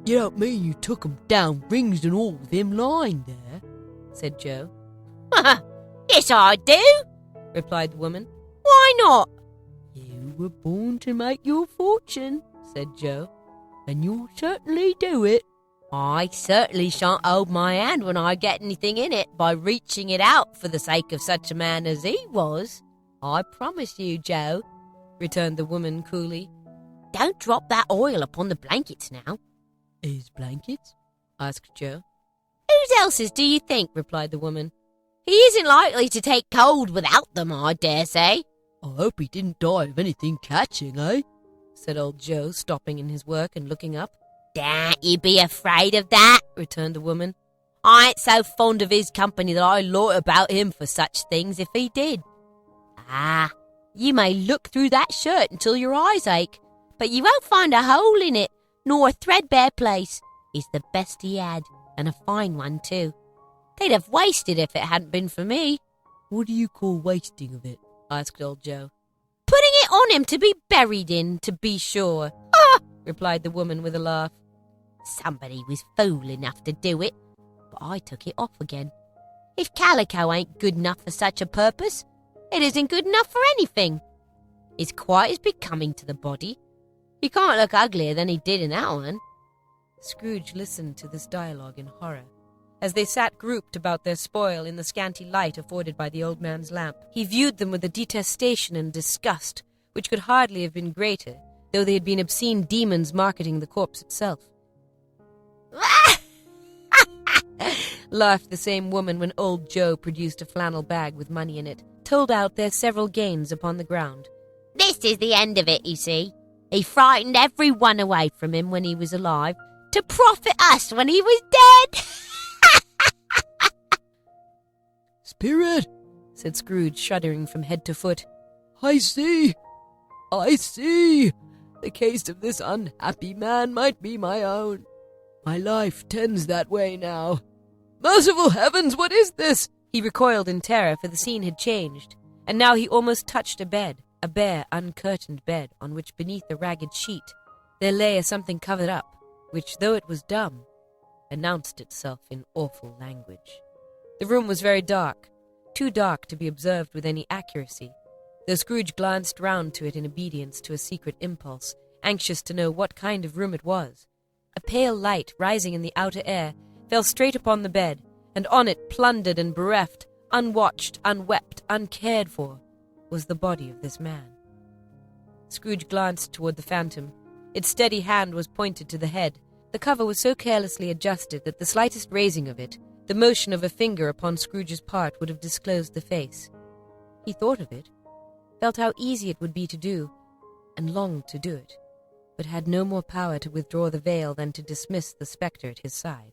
"You don't mean you took 'em down, rings and all, with him lying there?" said Joe. "Yes, I do," replied the woman. "Why not?" "You were born to make your fortune," said Joe, "and you'll certainly do it." "I certainly shan't hold my hand when I get anything in it by reaching it out for the sake of such a man as he was. I promise you, Joe," returned the woman coolly. "Don't drop that oil upon the blankets now." "His blankets?" asked Joe. "Whose else's do you think?" replied the woman. "He isn't likely to take cold without them, I dare say." "I hope he didn't die of anything catching, eh?" said old Joe, stopping in his work and looking up. "Don't you be afraid of that," returned the woman. "I ain't so fond of his company that I'd loiter about him for such things if he did. Ah, you may look through that shirt until your eyes ache, but you won't find a hole in it, nor a threadbare place. It's the best he had, and a fine one too. They'd have wasted if it hadn't been for me." "What do you call wasting of it?" asked old Joe. "Putting it on him to be buried in, To be sure, replied the woman with a laugh. Somebody was fool enough to do it, but I took it off again. If calico ain't good enough for such a purpose, it isn't good enough for anything. It's quite as becoming to the body. He can't look uglier than he did in that one." Scrooge listened to this dialogue in horror. As they sat grouped about their spoil in the scanty light afforded by the old man's lamp, he viewed them with a detestation and disgust which could hardly have been greater, though they had been obscene demons marketing the corpse itself. Laughed the same woman when old Joe produced a flannel bag with money in it, told out their several gains upon the ground. "This is the end of it, you see. He frightened every one away from him when he was alive, to profit us when he was dead." "Spirit," said Scrooge, shuddering from head to foot. I see. The case of this unhappy man might be my own. My life tends that way now. Merciful heavens, what is this?" He recoiled in terror, for the scene had changed, and now he almost touched a bed, a bare, uncurtained bed, on which beneath a ragged sheet there lay a something covered up, which, though it was dumb, announced itself in awful language. The room was very dark, too dark to be observed with any accuracy, though Scrooge glanced round to it in obedience to a secret impulse, anxious to know what kind of room it was. A pale light, rising in the outer air, fell straight upon the bed, and on it, plundered and bereft, unwatched, unwept, uncared for, was the body of this man. Scrooge glanced toward the phantom. Its steady hand was pointed to the head. The cover was so carelessly adjusted that the slightest raising of it, the motion of a finger upon Scrooge's part, would have disclosed the face. He thought of it, felt how easy it would be to do, and longed to do it, but had no more power to withdraw the veil than to dismiss the spectre at his side.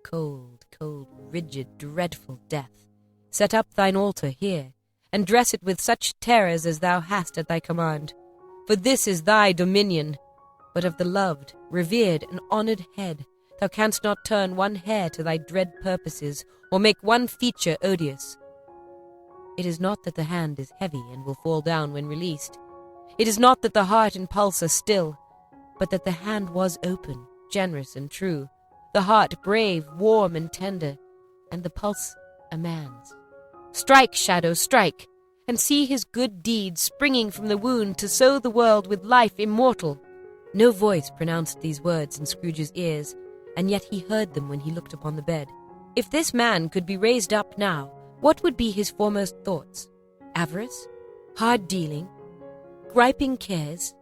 Cold, cold, rigid, dreadful death, set up thine altar here, and dress it with such terrors as thou hast at thy command. For this is thy dominion. But of the loved, revered, and honoured head, thou canst not turn one hair to thy dread purposes, or make one feature odious. It is not that the hand is heavy and will fall down when released. It is not that the heart and pulse are still, but that the hand was open, generous and true, the heart brave, warm and tender, and the pulse a man's. Strike, shadow, strike, and see his good deeds springing from the wound to sow the world with life immortal. No voice pronounced these words in Scrooge's ears, and yet he heard them when he looked upon the bed. If this man could be raised up now, what would be his foremost thoughts? Avarice? Hard dealing? Griping cares?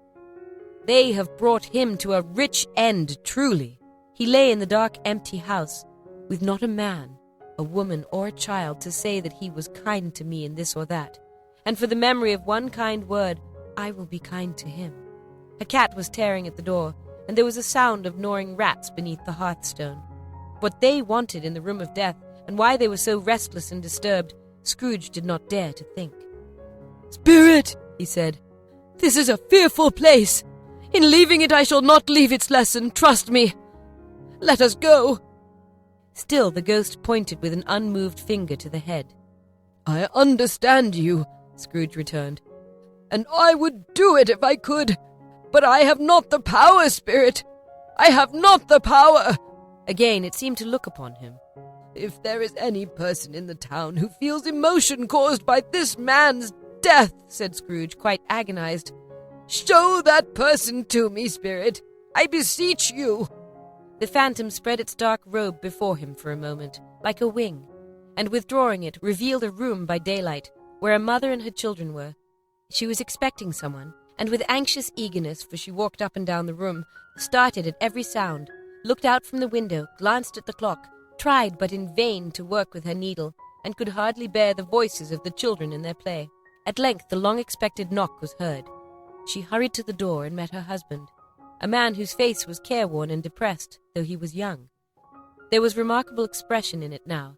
They have brought him to a rich end, truly. He lay in the dark, empty house, with not a man, a woman, or a child to say that he was kind to me in this or that, and for the memory of one kind word, I will be kind to him. A cat was tearing at the door, and there was a sound of gnawing rats beneath the hearthstone. What they wanted in the room of death, and why they were so restless and disturbed, Scrooge did not dare to think. "Spirit," he said, "this is a fearful place. In leaving it I shall not leave its lesson, trust me. Let us go." Still the ghost pointed with an unmoved finger to the head. "I understand you," Scrooge returned, "and I would do it if I could. But I have not the power, Spirit. I have not the power." Again it seemed to look upon him. "If there is any person in the town who feels emotion caused by this man's death," said Scrooge, quite agonized, "show that person to me, Spirit. I beseech you." The phantom spread its dark robe before him for a moment, like a wing, and withdrawing it, revealed a room by daylight, where a mother and her children were. She was expecting someone, and with anxious eagerness, for she walked up and down the room, started at every sound, looked out from the window, glanced at the clock, tried but in vain to work with her needle, and could hardly bear the voices of the children in their play. At length the long-expected knock was heard. She hurried to the door and met her husband, a man whose face was careworn and depressed, though he was young. There was remarkable expression in it now,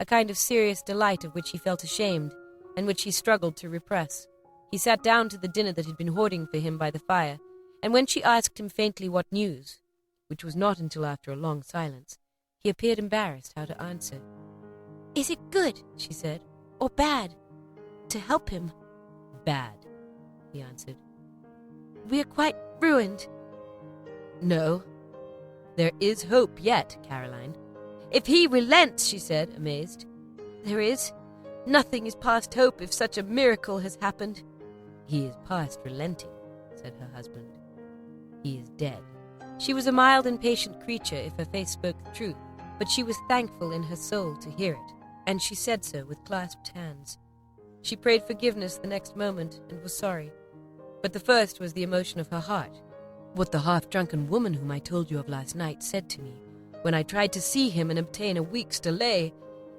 a kind of serious delight of which he felt ashamed, and which he struggled to repress. He sat down to the dinner that had been hoarding for him by the fire, and when she asked him faintly what news, which was not until after a long silence, he appeared embarrassed how to answer. "Is it good," she said, "or bad? To help him?" "Bad," he answered. "We are quite ruined." "No. There is hope yet, Caroline." "If he relents," she said, amazed. "There is. Nothing is past hope if such a miracle has happened." "He is past relenting," said her husband. "He is dead." She was a mild and patient creature if her face spoke the truth, but she was thankful in her soul to hear it, and she said so with clasped hands. She prayed forgiveness the next moment and was sorry, but the first was the emotion of her heart. What the half-drunken woman whom I told you of last night said to me, when I tried to see him and obtain a week's delay,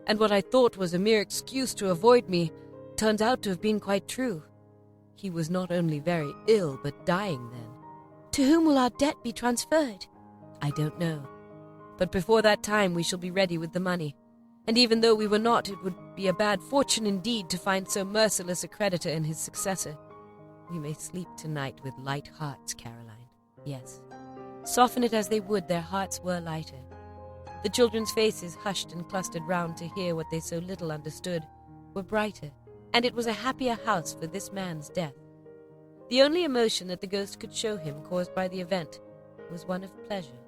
and what I thought was a mere excuse to avoid me, turns out to have been quite true. He was not only very ill, but dying then. To whom will our debt be transferred? I don't know. But before that time we shall be ready with the money. And even though we were not, it would be a bad fortune indeed to find so merciless a creditor and his successor. We may sleep tonight with light hearts, Caroline. Yes. Soften it as they would, their hearts were lighter. The children's faces, hushed and clustered round to hear what they so little understood, were brighter, and it was a happier house for this man's death. The only emotion that the ghost could show him caused by the event was one of pleasure.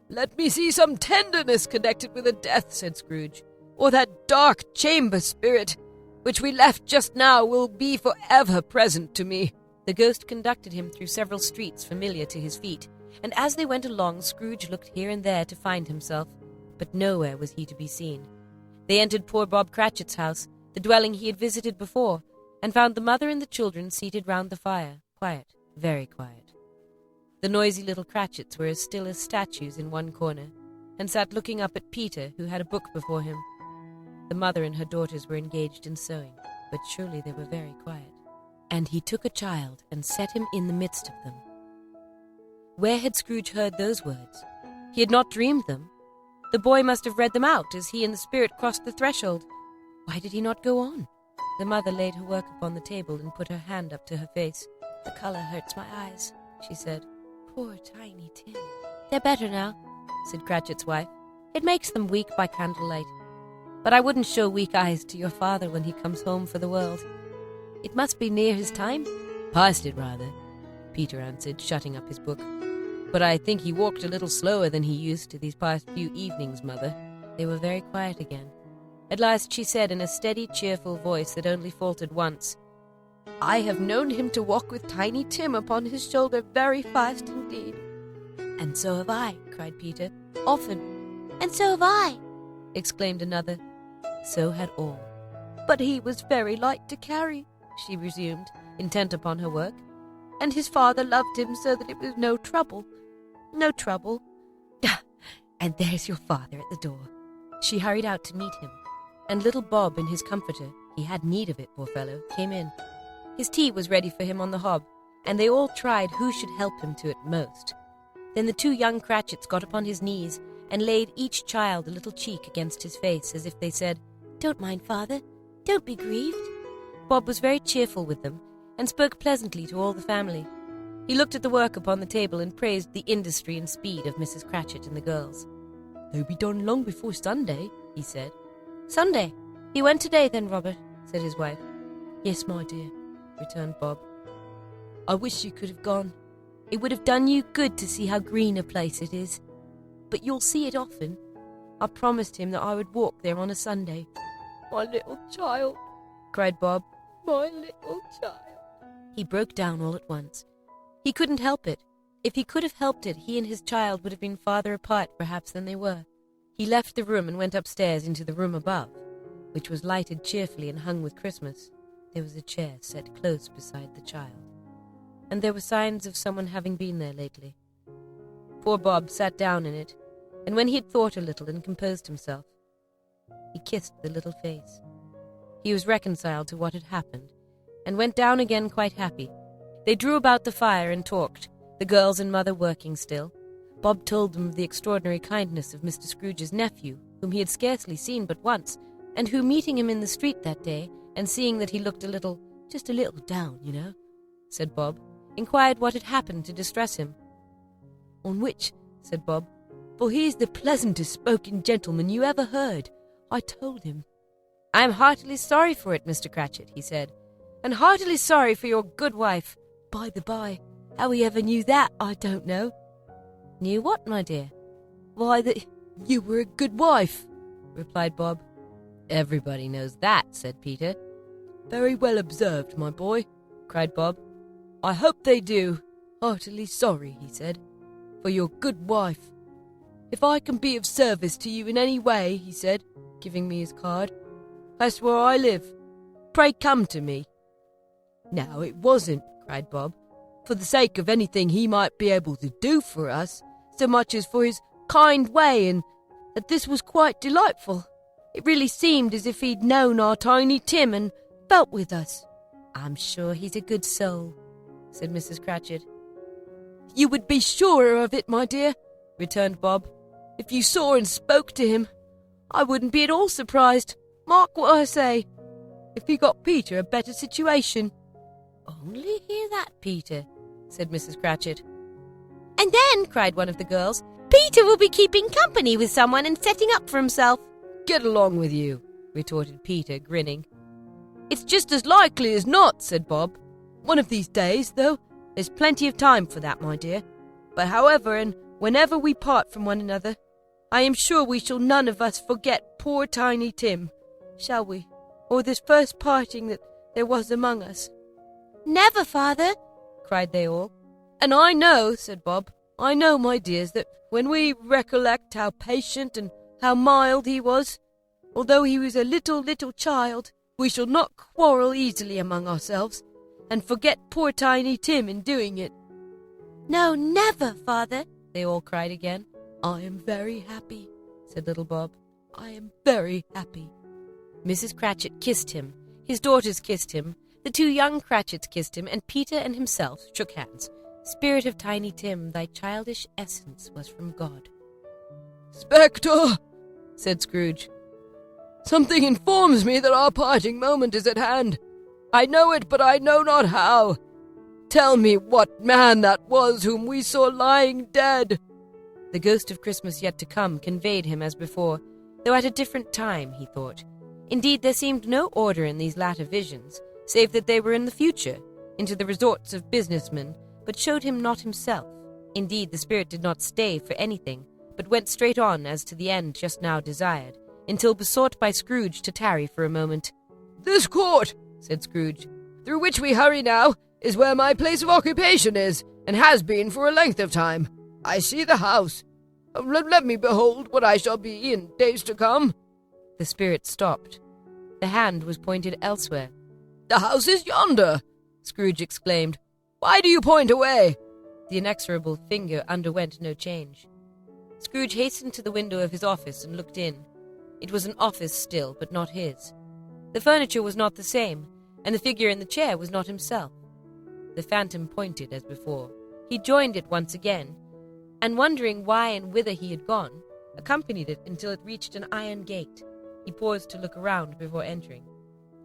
"Let me see some tenderness connected with a death," said Scrooge, "or that dark chamber, Spirit, which we left just now, will be for ever present to me." The ghost conducted him through several streets familiar to his feet, and as they went along, Scrooge looked here and there to find himself, but nowhere was he to be seen. They entered poor Bob Cratchit's house, the dwelling he had visited before, and found the mother and the children seated round the fire, quiet, very quiet. The noisy little Cratchits were as still as statues in one corner, and sat looking up at Peter, who had a book before him. The mother and her daughters were engaged in sewing, but surely they were very quiet. And he took a child and set him in the midst of them. Where had Scrooge heard those words? He had not dreamed them. The boy must have read them out as he and the spirit crossed the threshold. Why did he not go on? The mother laid her work upon the table and put her hand up to her face. "The color hurts my eyes," she said. "Poor tiny Tim." "They're better now," said Cratchit's wife. "It makes them weak by candlelight." but I wouldn't show weak eyes to your father when he comes home for the world. It must be near his time?" "Past it, rather," Peter answered, shutting up his book. "But I think he walked a little slower than he used to these past few evenings, Mother." They were very quiet again. At last she said in a steady, cheerful voice that only faltered once, "I have known him to walk with Tiny Tim upon his shoulder very fast indeed." "And so have I," cried Peter. "Often." "And so have I," exclaimed another. So had all. "But he was very light to carry," she resumed, intent upon her work, "and his father loved him so that it was no trouble. No trouble." "And there's your father at the door." She hurried out to meet him, and little Bob in his comforter, he had need of it, poor fellow, came in. His tea was ready for him on the hob, and they all tried who should help him to it most. Then the 2 young Cratchits got upon his knees and laid each child a little cheek against his face, as if they said, "Don't mind, father. Don't be grieved." Bob was very cheerful with them, and spoke pleasantly to all the family. He looked at the work upon the table and praised the industry and speed of Mrs. Cratchit and the girls. "They'll be done long before Sunday," he said. "Sunday? He went today then, Robert," said his wife. "Yes, my dear," returned Bob. "I wish you could have gone. It would have done you good to see how green a place it is. But you'll see it often. I promised him that I would walk there on a Sunday." "My little child," cried Bob. "my little child." He broke down all at once. He couldn't help it. If he could have helped it, he and his child would have been farther apart, perhaps, than they were. He left the room and went upstairs into the room above, which was lighted cheerfully and hung with Christmas. There was a chair set close beside the child, and there were signs of someone having been there lately. Poor Bob sat down in it, and when he had thought a little and composed himself, he kissed the little face. He was reconciled to what had happened, and went down again quite happy. They drew about the fire and talked, the girls and mother working still. Bob told them of the extraordinary kindness of Mr. Scrooge's nephew, whom he had scarcely seen but once, and who, meeting him in the street that day, and seeing that he looked just a little down, you know, said Bob, inquired what had happened to distress him. "On which," said Bob, "for he is the pleasantest spoken gentleman you ever heard, I told him." "I am heartily sorry for it, Mr. Cratchit," he said, "and heartily sorry for your good wife. By the by, how he ever knew that, I don't know." "Knew what, my dear?" "Why, that you were a good wife," replied Bob. "Everybody knows that," said Peter. "Very well observed, my boy," cried Bob. "I hope they do. Heartily sorry," he said, "for your good wife. If I can be of service to you in any way," he said, giving me his card, "that's where I live. Pray come to me." "Now, it wasn't," cried Bob, "for the sake of anything he might be able to do for us, so much as for his kind way, and that this was quite delightful. It really seemed as if he'd known our Tiny Tim and felt with us." "I'm sure he's a good soul," said Mrs. Cratchit. "You would be surer of it, my dear," returned Bob, "if you saw and spoke to him. I wouldn't be at all surprised, mark what I say, if he got Peter a better situation." "Only hear that, Peter," said Mrs. Cratchit. "And then," cried one of the girls, "Peter will be keeping company with someone and setting up for himself." "Get along with you," retorted Peter, grinning. "It's just as likely as not," said Bob. "One of these days, though, there's plenty of time for that, my dear. But however and whenever we part from one another, I am sure we shall none of us forget poor Tiny Tim, shall we? Or this first parting that there was among us." "Never, father," cried they all. "And I know," said Bob, "I know, my dears, that when we recollect how patient and how mild he was, although he was a little child, we shall not quarrel easily among ourselves, and forget poor Tiny Tim in doing it." "No, never, father," they all cried again. "I am very happy," said little Bob. "I am very happy." Mrs. Cratchit kissed him, his daughters kissed him, the 2 young Cratchits kissed him, and Peter and himself shook hands. "Spirit of Tiny Tim, thy childish essence was from God." "Spectre," said Scrooge, "something informs me that our parting moment is at hand. I know it, but I know not how. Tell me what man that was whom we saw lying dead." The ghost of Christmas yet to come conveyed him as before, though at a different time, he thought. Indeed, there seemed no order in these latter visions, save that they were in the future, into the resorts of businessmen, but showed him not himself. Indeed, the spirit did not stay for anything, but went straight on as to the end just now desired, until besought by Scrooge to tarry for a moment. "This court," said Scrooge, "through which we hurry now, is where my place of occupation is, and has been for a length of time. I see the house. Let me behold what I shall be in days to come." The spirit stopped. The hand was pointed elsewhere. "The house is yonder," Scrooge exclaimed. "Why do you point away?" The inexorable finger underwent no change. Scrooge hastened to the window of his office and looked in. It was an office still, but not his. The furniture was not the same, and the figure in the chair was not himself. The phantom pointed as before. He joined it once again, and wondering why and whither he had gone, accompanied it until it reached an iron gate. He paused to look around before entering.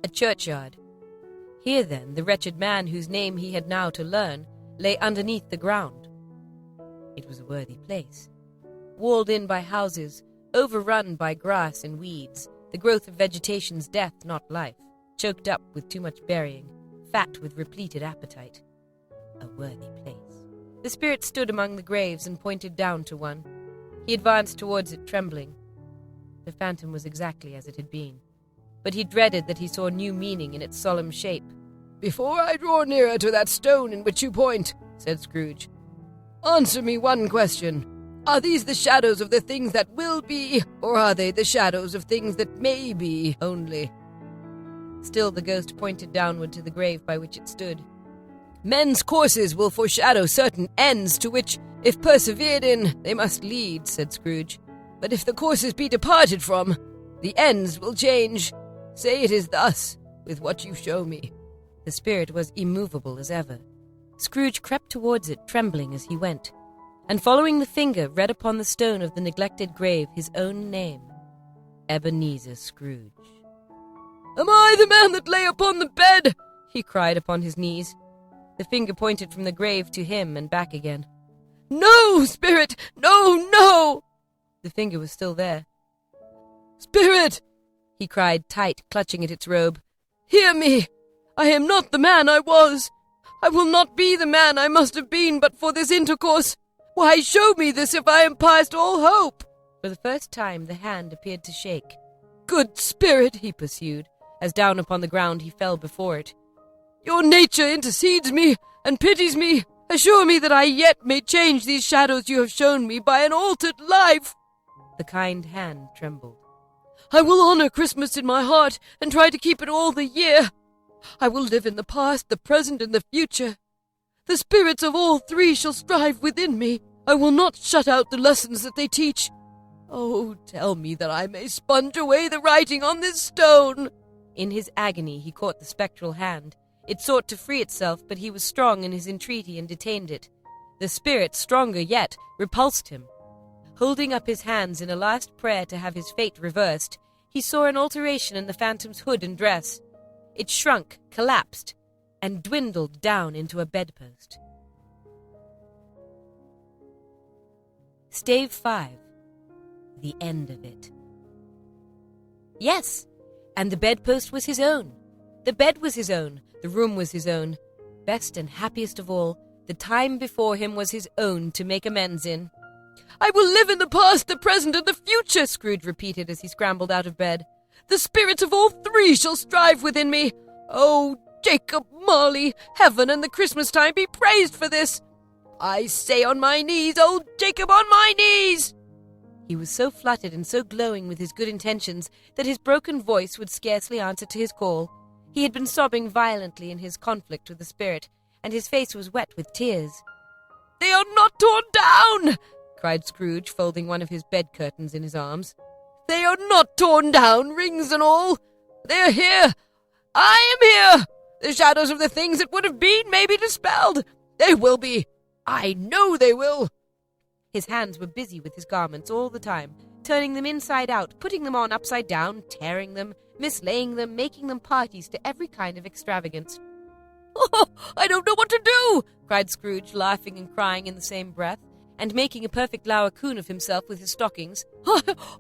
A churchyard. Here, then, the wretched man whose name he had now to learn lay underneath the ground. It was a worthy place. Walled in by houses, overrun by grass and weeds, the growth of vegetation's death, not life, choked up with too much burying, fat with repleted appetite. A worthy place. The spirit stood among the graves and pointed down to one. He advanced towards it, trembling. The phantom was exactly as it had been, but he dreaded that he saw new meaning in its solemn shape. "Before I draw nearer to that stone in which you point," said Scrooge, "answer me one question. Are these the shadows of the things that will be, or are they the shadows of things that may be only?" Still the ghost pointed downward to the grave by which it stood. "Men's courses will foreshadow certain ends to which, if persevered in, they must lead," said Scrooge. "But if the courses be departed from, the ends will change. Say it is thus, with what you show me." The spirit was immovable as ever. Scrooge crept towards it, trembling as he went, and following the finger, read upon the stone of the neglected grave his own name, Ebenezer Scrooge. "Am I the man that lay upon the bed?" he cried upon his knees. The finger pointed from the grave to him and back again. "No, spirit! No, no!" The finger was still there. "Spirit!" he cried, tight, clutching at its robe. "Hear me! I am not the man I was. I will not be the man I must have been but for this intercourse. Why show me this if I am past all hope?" For the first time the hand appeared to shake. "Good spirit," he pursued, as down upon the ground he fell before it. "Your nature intercedes me and pities me. Assure me that I yet may change these shadows you have shown me by an altered life." The kind hand trembled. "I will honor Christmas in my heart and try to keep it all the year. I will live in the past, the present, and the future. The spirits of all three shall strive within me. I will not shut out the lessons that they teach. Oh, tell me that I may sponge away the writing on this stone." In his agony he caught the spectral hand. It sought to free itself, but he was strong in his entreaty and detained it. The spirit, stronger yet, repulsed him. Holding up his hands in a last prayer to have his fate reversed, he saw an alteration in the phantom's hood and dress. It shrunk, collapsed, and dwindled down into a bedpost. Stave 5. The end of it. Yes, and the bedpost was his own. The bed was his own. The room was his own. Best and happiest of all, the time before him was his own to make amends in. "I will live in the past, the present, and the future," Scrooge repeated as he scrambled out of bed. "The spirits of all three shall strive within me. Oh, Jacob Marley, heaven and the Christmas time be praised for this. I say on my knees, old Jacob, on my knees." He was so fluttered and so glowing with his good intentions that his broken voice would scarcely answer to his call. He had been sobbing violently in his conflict with the spirit, and his face was wet with tears. "They are not torn down!" cried Scrooge, folding one of his bed curtains in his arms. "They are not torn down, rings and all. They are here. I am here. The shadows of the things that would have been may be dispelled. They will be. I know they will." His hands were busy with his garments all the time, turning them inside out, putting them on upside down, tearing them, mislaying them, making them parties to every kind of extravagance. "Oh, I don't know what to do," cried Scrooge, laughing and crying in the same breath. and making a perfect laocoon of himself with his stockings.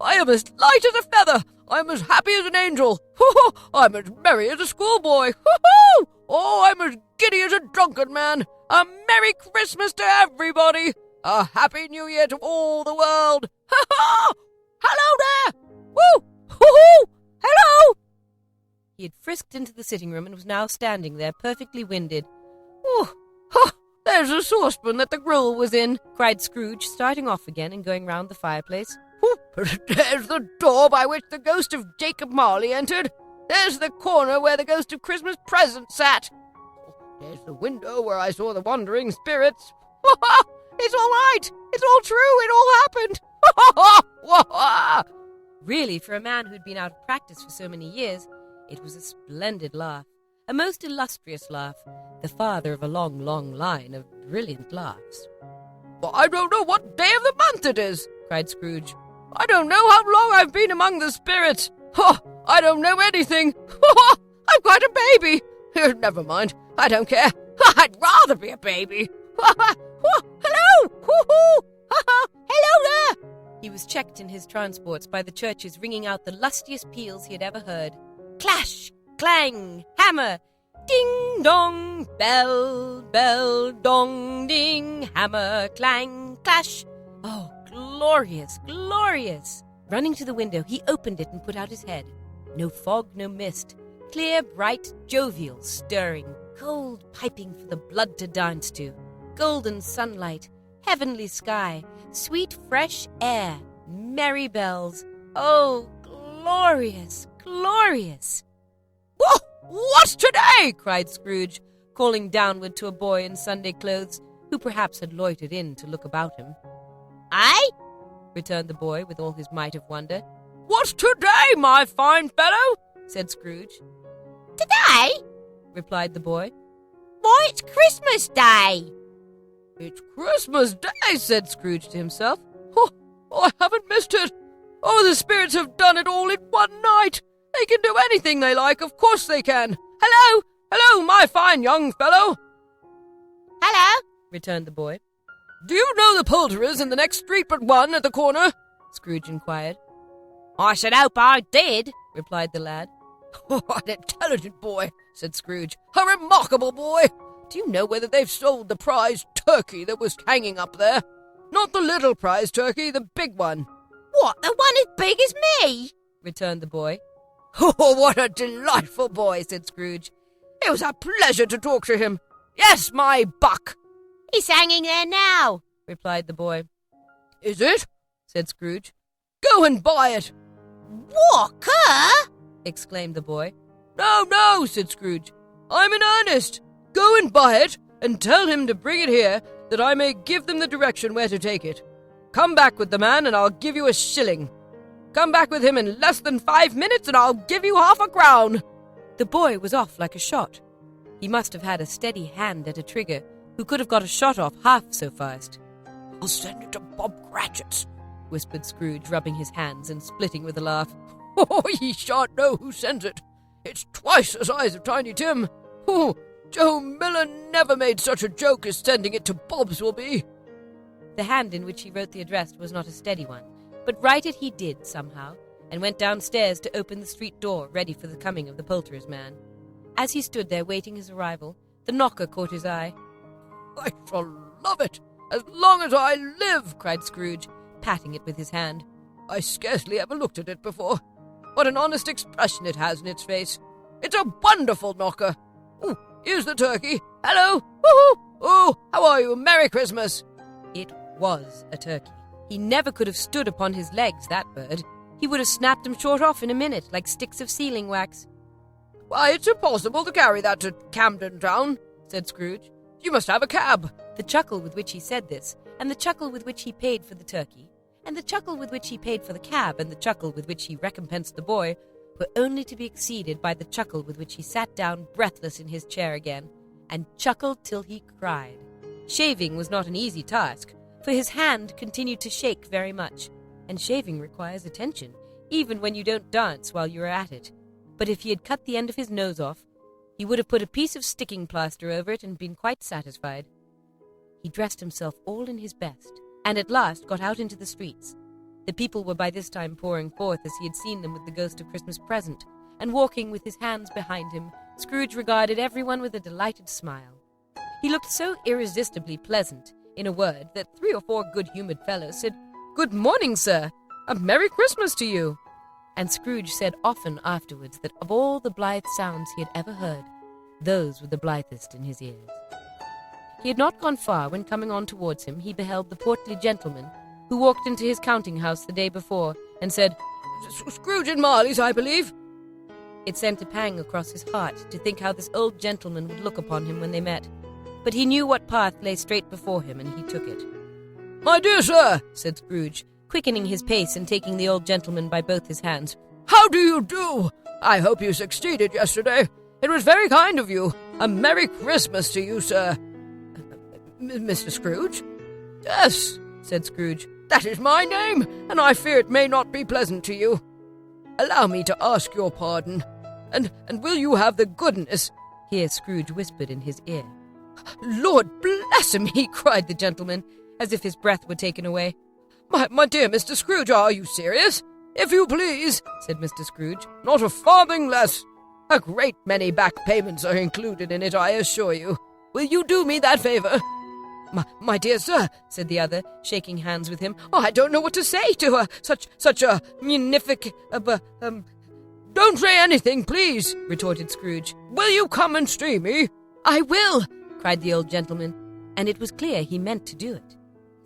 I am as light as a feather. I am as happy as an angel. I'm as merry as a schoolboy. Oh, I'm as giddy as a drunken man. A Merry Christmas to everybody. A Happy New Year to all the world. Hello there. Woo! Hoo-hoo! Hello! He had frisked into the sitting room and was now standing there, perfectly winded. Oh, there's the saucepan that the gruel was in, cried Scrooge, starting off again and going round the fireplace. There's the door by which the ghost of Jacob Marley entered. There's the corner where the ghost of Christmas Present sat. There's the window where I saw the wandering spirits. It's all right. It's all true. It all happened. Really, for a man who'd been out of practice for so many years, it was a splendid laugh, a most illustrious laugh, the father of a long, long line of brilliant laughs. I don't know what day of the month it is, cried Scrooge. I don't know how long I've been among the spirits. I don't know anything. I'm quite a baby. Never mind. I don't care. I'd rather be a baby. Hello! Hello there! He was checked in his transports by the churches ringing out the lustiest peals he had ever heard. Clash! Clang! Hammer! Ding dong! Bell! Bell! Dong! Ding! Hammer! Clang! Clash! Oh, glorious! Glorious! Running to the window, he opened it and put out his head. No fog, no mist. Clear, bright, jovial, stirring, cold, piping for the blood to dance to. Golden sunlight, heavenly sky, sweet fresh air, merry bells. Oh, glorious, glorious! Whoa! What's today? cried Scrooge, calling downward to a boy in Sunday clothes, who perhaps had loitered in to look about him. Aye? returned the boy with all his might of wonder. What's today, my fine fellow? said Scrooge. Today? replied the boy. Why, it's Christmas Day. It's Christmas Day, said Scrooge to himself. Oh, I haven't missed it. Oh, the spirits have done it all in one night. They can do anything they like, of course they can. Hello, hello, my fine young fellow. Hello? returned the boy. Do you know the poulterers in the next street but one at the corner? Scrooge inquired. I should hope I did, replied the lad. Oh, an intelligent boy, said Scrooge. A remarkable boy. Do you know whether they've sold the prize turkey that was hanging up there? Not the little prize turkey, the big one. What, the one as big as me? returned the boy. Oh, what a delightful boy, said Scrooge. It was a pleasure to talk to him. Yes, my buck. He's hanging there now, replied the boy. Is it? said Scrooge. Go and buy it. What, cur? exclaimed the boy. No, said Scrooge. I'm in earnest. Go and buy it, and tell him to bring it here, that I may give them the direction where to take it. Come back with the man, and I'll give you a shilling. Come back with him in less than 5 minutes, and I'll give you half a crown. The boy was off like a shot. He must have had a steady hand at a trigger, who could have got a shot off half so fast. I'll send it to Bob Cratchit's, whispered Scrooge, rubbing his hands and splitting with a laugh. Oh, ye shan't know who sends it. It's twice the size of Tiny Tim. Oh, Joe Miller never made such a joke as sending it to Bob's will be. The hand in which he wrote the address was not a steady one, but write it he did somehow, and went downstairs to open the street door, ready for the coming of the poulterer's man. As he stood there waiting his arrival, the knocker caught his eye. I shall love it, as long as I live, cried Scrooge, patting it with his hand. I scarcely ever looked at it before. What an honest expression it has in its face. It's a wonderful knocker. Oh, here's the turkey. Hello. Woo-hoo. Oh, how are you? Merry Christmas. It was a turkey. He never could have stood upon his legs, that bird. He would have snapped them short off in a minute, like sticks of sealing wax. Why, it's impossible to carry that to Camden Town, said Scrooge. You must have a cab. The chuckle with which he said this, and the chuckle with which he paid for the turkey, and the chuckle with which he paid for the cab, and the chuckle with which he recompensed the boy, were only to be exceeded by the chuckle with which he sat down breathless in his chair again, and chuckled till he cried. Shaving was not an easy task, for his hand continued to shake very much, and shaving requires attention, even when you don't dance while you are at it. But if he had cut the end of his nose off, he would have put a piece of sticking plaster over it and been quite satisfied. He dressed himself all in his best, and at last got out into the streets. The people were by this time pouring forth as he had seen them with the ghost of Christmas present, and walking with his hands behind him, Scrooge regarded everyone with a delighted smile. He looked so irresistibly pleasant, in a word, that 3 or 4 good-humoured fellows said, "Good morning, sir! A Merry Christmas to you!" And Scrooge said often afterwards that of all the blithe sounds he had ever heard, those were the blithest in his ears. He had not gone far when, coming on towards him, he beheld the portly gentleman who walked into his counting-house the day before and said, Scrooge and Marley's, I believe. It sent a pang across his heart to think how this old gentleman would look upon him when they met. But he knew what path lay straight before him, and he took it. "My dear sir," said Scrooge, quickening his pace and taking the old gentleman by both his hands, "how do you do? I hope you succeeded yesterday. It was very kind of you. A Merry Christmas to you, sir." "Mr. Scrooge?" "Yes," said Scrooge. "That is my name, and I fear it may not be pleasant to you. Allow me to ask your pardon, and will you have the goodness—" Here Scrooge whispered in his ear. "Lord bless him!" cried the gentleman, as if his breath were taken away. My dear Mr. Scrooge, are you serious?" "If you please," said Mr. Scrooge. "Not a farthing less. A great many back payments are included in it, I assure you. Will you do me that favour?" My dear sir," said the other, shaking hands with him, "I don't know what to say to her. Such a munificent... "Don't say anything, please," retorted Scrooge. "Will you come and see me?" "I will," cried the old gentleman, and it was clear he meant to do it.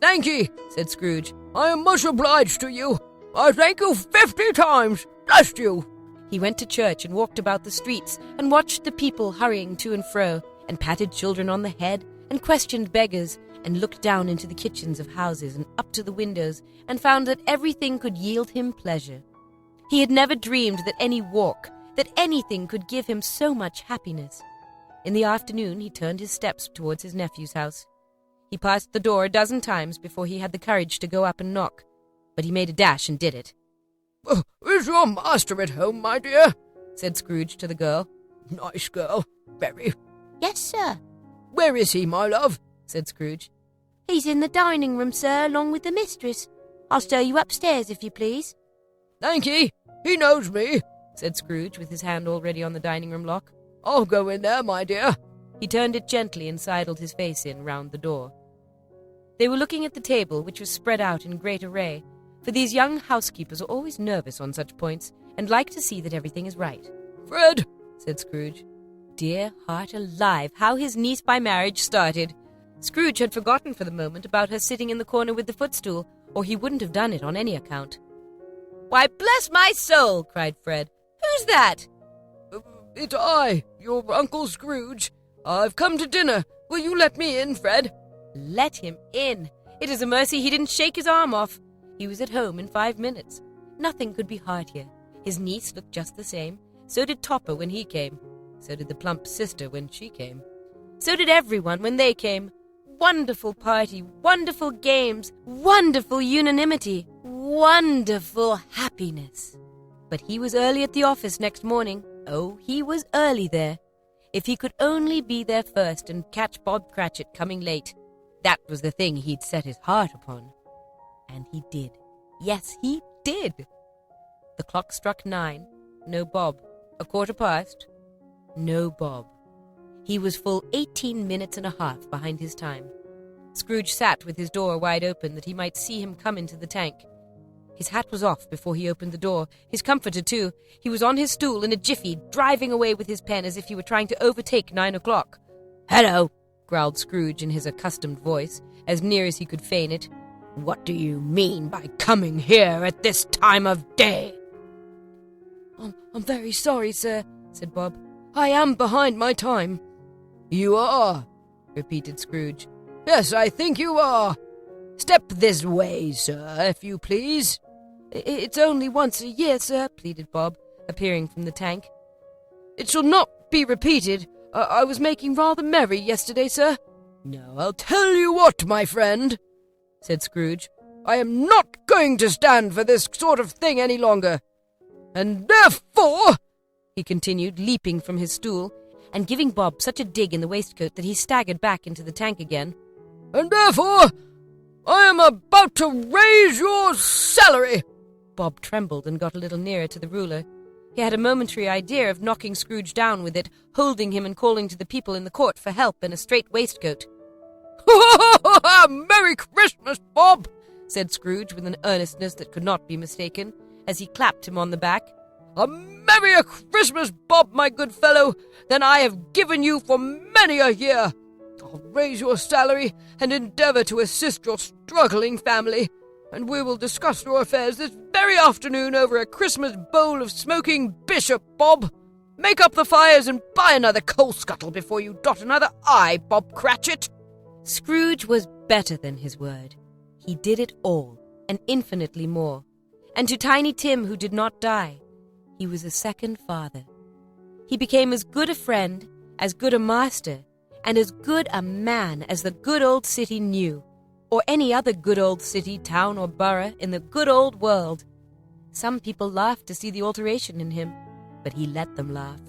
"Thank ye," said Scrooge. "I am much obliged to you. I thank you 50 times. Bless you." He went to church and walked about the streets and watched the people hurrying to and fro, and patted children on the head, and questioned beggars, and looked down into the kitchens of houses and up to the windows, and found that everything could yield him pleasure. He had never dreamed that any walk, that anything could give him so much happiness. In the afternoon he turned his steps towards his nephew's house. He passed the door a dozen times before he had the courage to go up and knock, but he made a dash and did it. "Is your master at home, my dear?" said Scrooge to the girl. "Nice girl, very." "Yes, sir." "Where is he, my love?" said Scrooge. "He's in the dining room, sir, along with the mistress. I'll show you upstairs, if you please." "Thank ye. He knows me," said Scrooge, with his hand already on the dining room lock. "I'll go in there, my dear." He turned it gently and sidled his face in round the door. They were looking at the table, which was spread out in great array, for these young housekeepers are always nervous on such points, and like to see that everything is right. "Fred," said Scrooge. Dear heart alive, how his niece by marriage started! Scrooge had forgotten for the moment about her sitting in the corner with the footstool, or he wouldn't have done it on any account. "Why, bless my soul!" cried Fred. "Who's that?" "It's I, your Uncle Scrooge. I've come to dinner. Will you let me in, Fred?" Let him in. It is a mercy he didn't shake his arm off. He was at home in 5 minutes. Nothing could be heartier. His niece looked just the same. So did Topper when he came. So did the plump sister when she came. So did everyone when they came. Wonderful party, wonderful games, wonderful unanimity, wonderful happiness. But he was early at the office next morning. Oh, he was early there. If he could only be there first and catch Bob Cratchit coming late. That was the thing he'd set his heart upon. And he did. Yes, he did. The clock struck 9. No Bob. 1:15. No Bob. He was full 18 minutes and a half behind his time. Scrooge sat with his door wide open that he might see him come into the tank. His hat was off before he opened the door, his comforter too. He was on his stool in a jiffy, driving away with his pen as if he were trying to overtake 9 o'clock. "Hello," growled Scrooge in his accustomed voice, as near as he could feign it. "What do you mean by coming here at this time of day?" I'm very sorry, sir," said Bob. "I am behind my time." "You are," repeated Scrooge. "Yes, I think you are. Step this way, sir, if you please." "It's only once a year, sir," pleaded Bob, appearing from the tank. "It shall not be repeated. I was making rather merry yesterday, sir." "Now, I'll tell you what, my friend," said Scrooge. "I am not going to stand for this sort of thing any longer. And therefore," he continued, leaping from his stool, and giving Bob such a dig in the waistcoat that he staggered back into the tank again, "and therefore, I am about to raise your salary." Bob trembled and got a little nearer to the ruler. He had a momentary idea of knocking Scrooge down with it, holding him and calling to the people in the court for help in a strait waistcoat. "Merry Christmas, Bob," said Scrooge with an earnestness that could not be mistaken, as he clapped him on the back. "A merrier Christmas, Bob, my good fellow, than I have given you for many a year. I'll raise your salary and endeavour to assist your struggling family, and we will discuss your affairs this very afternoon over a Christmas bowl of smoking bishop, Bob. Make up the fires and buy another coal scuttle before you dot another I, Bob Cratchit." Scrooge was better than his word. He did it all, and infinitely more. And to Tiny Tim, who did not die, he was a second father. He became as good a friend, as good a master, and as good a man as the good old city knew, or any other good old city, town, or borough in the good old world. Some people laughed to see the alteration in him, but he let them laugh,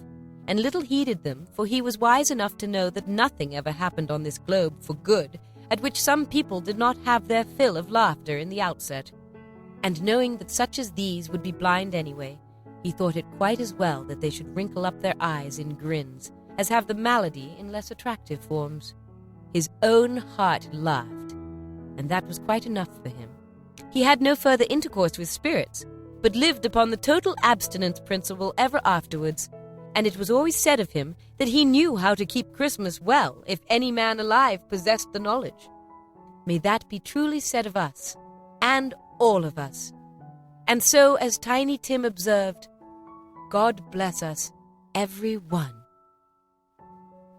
and little heeded them, for he was wise enough to know that nothing ever happened on this globe for good at which some people did not have their fill of laughter in the outset. And knowing that such as these would be blind anyway, he thought it quite as well that they should wrinkle up their eyes in grins as have the malady in less attractive forms. His own heart laughed, and that was quite enough for him. He had no further intercourse with spirits, but lived upon the total abstinence principle ever afterwards, and it was always said of him that he knew how to keep Christmas well if any man alive possessed the knowledge. May that be truly said of us, and all of us. And so, as Tiny Tim observed, God bless us, every one.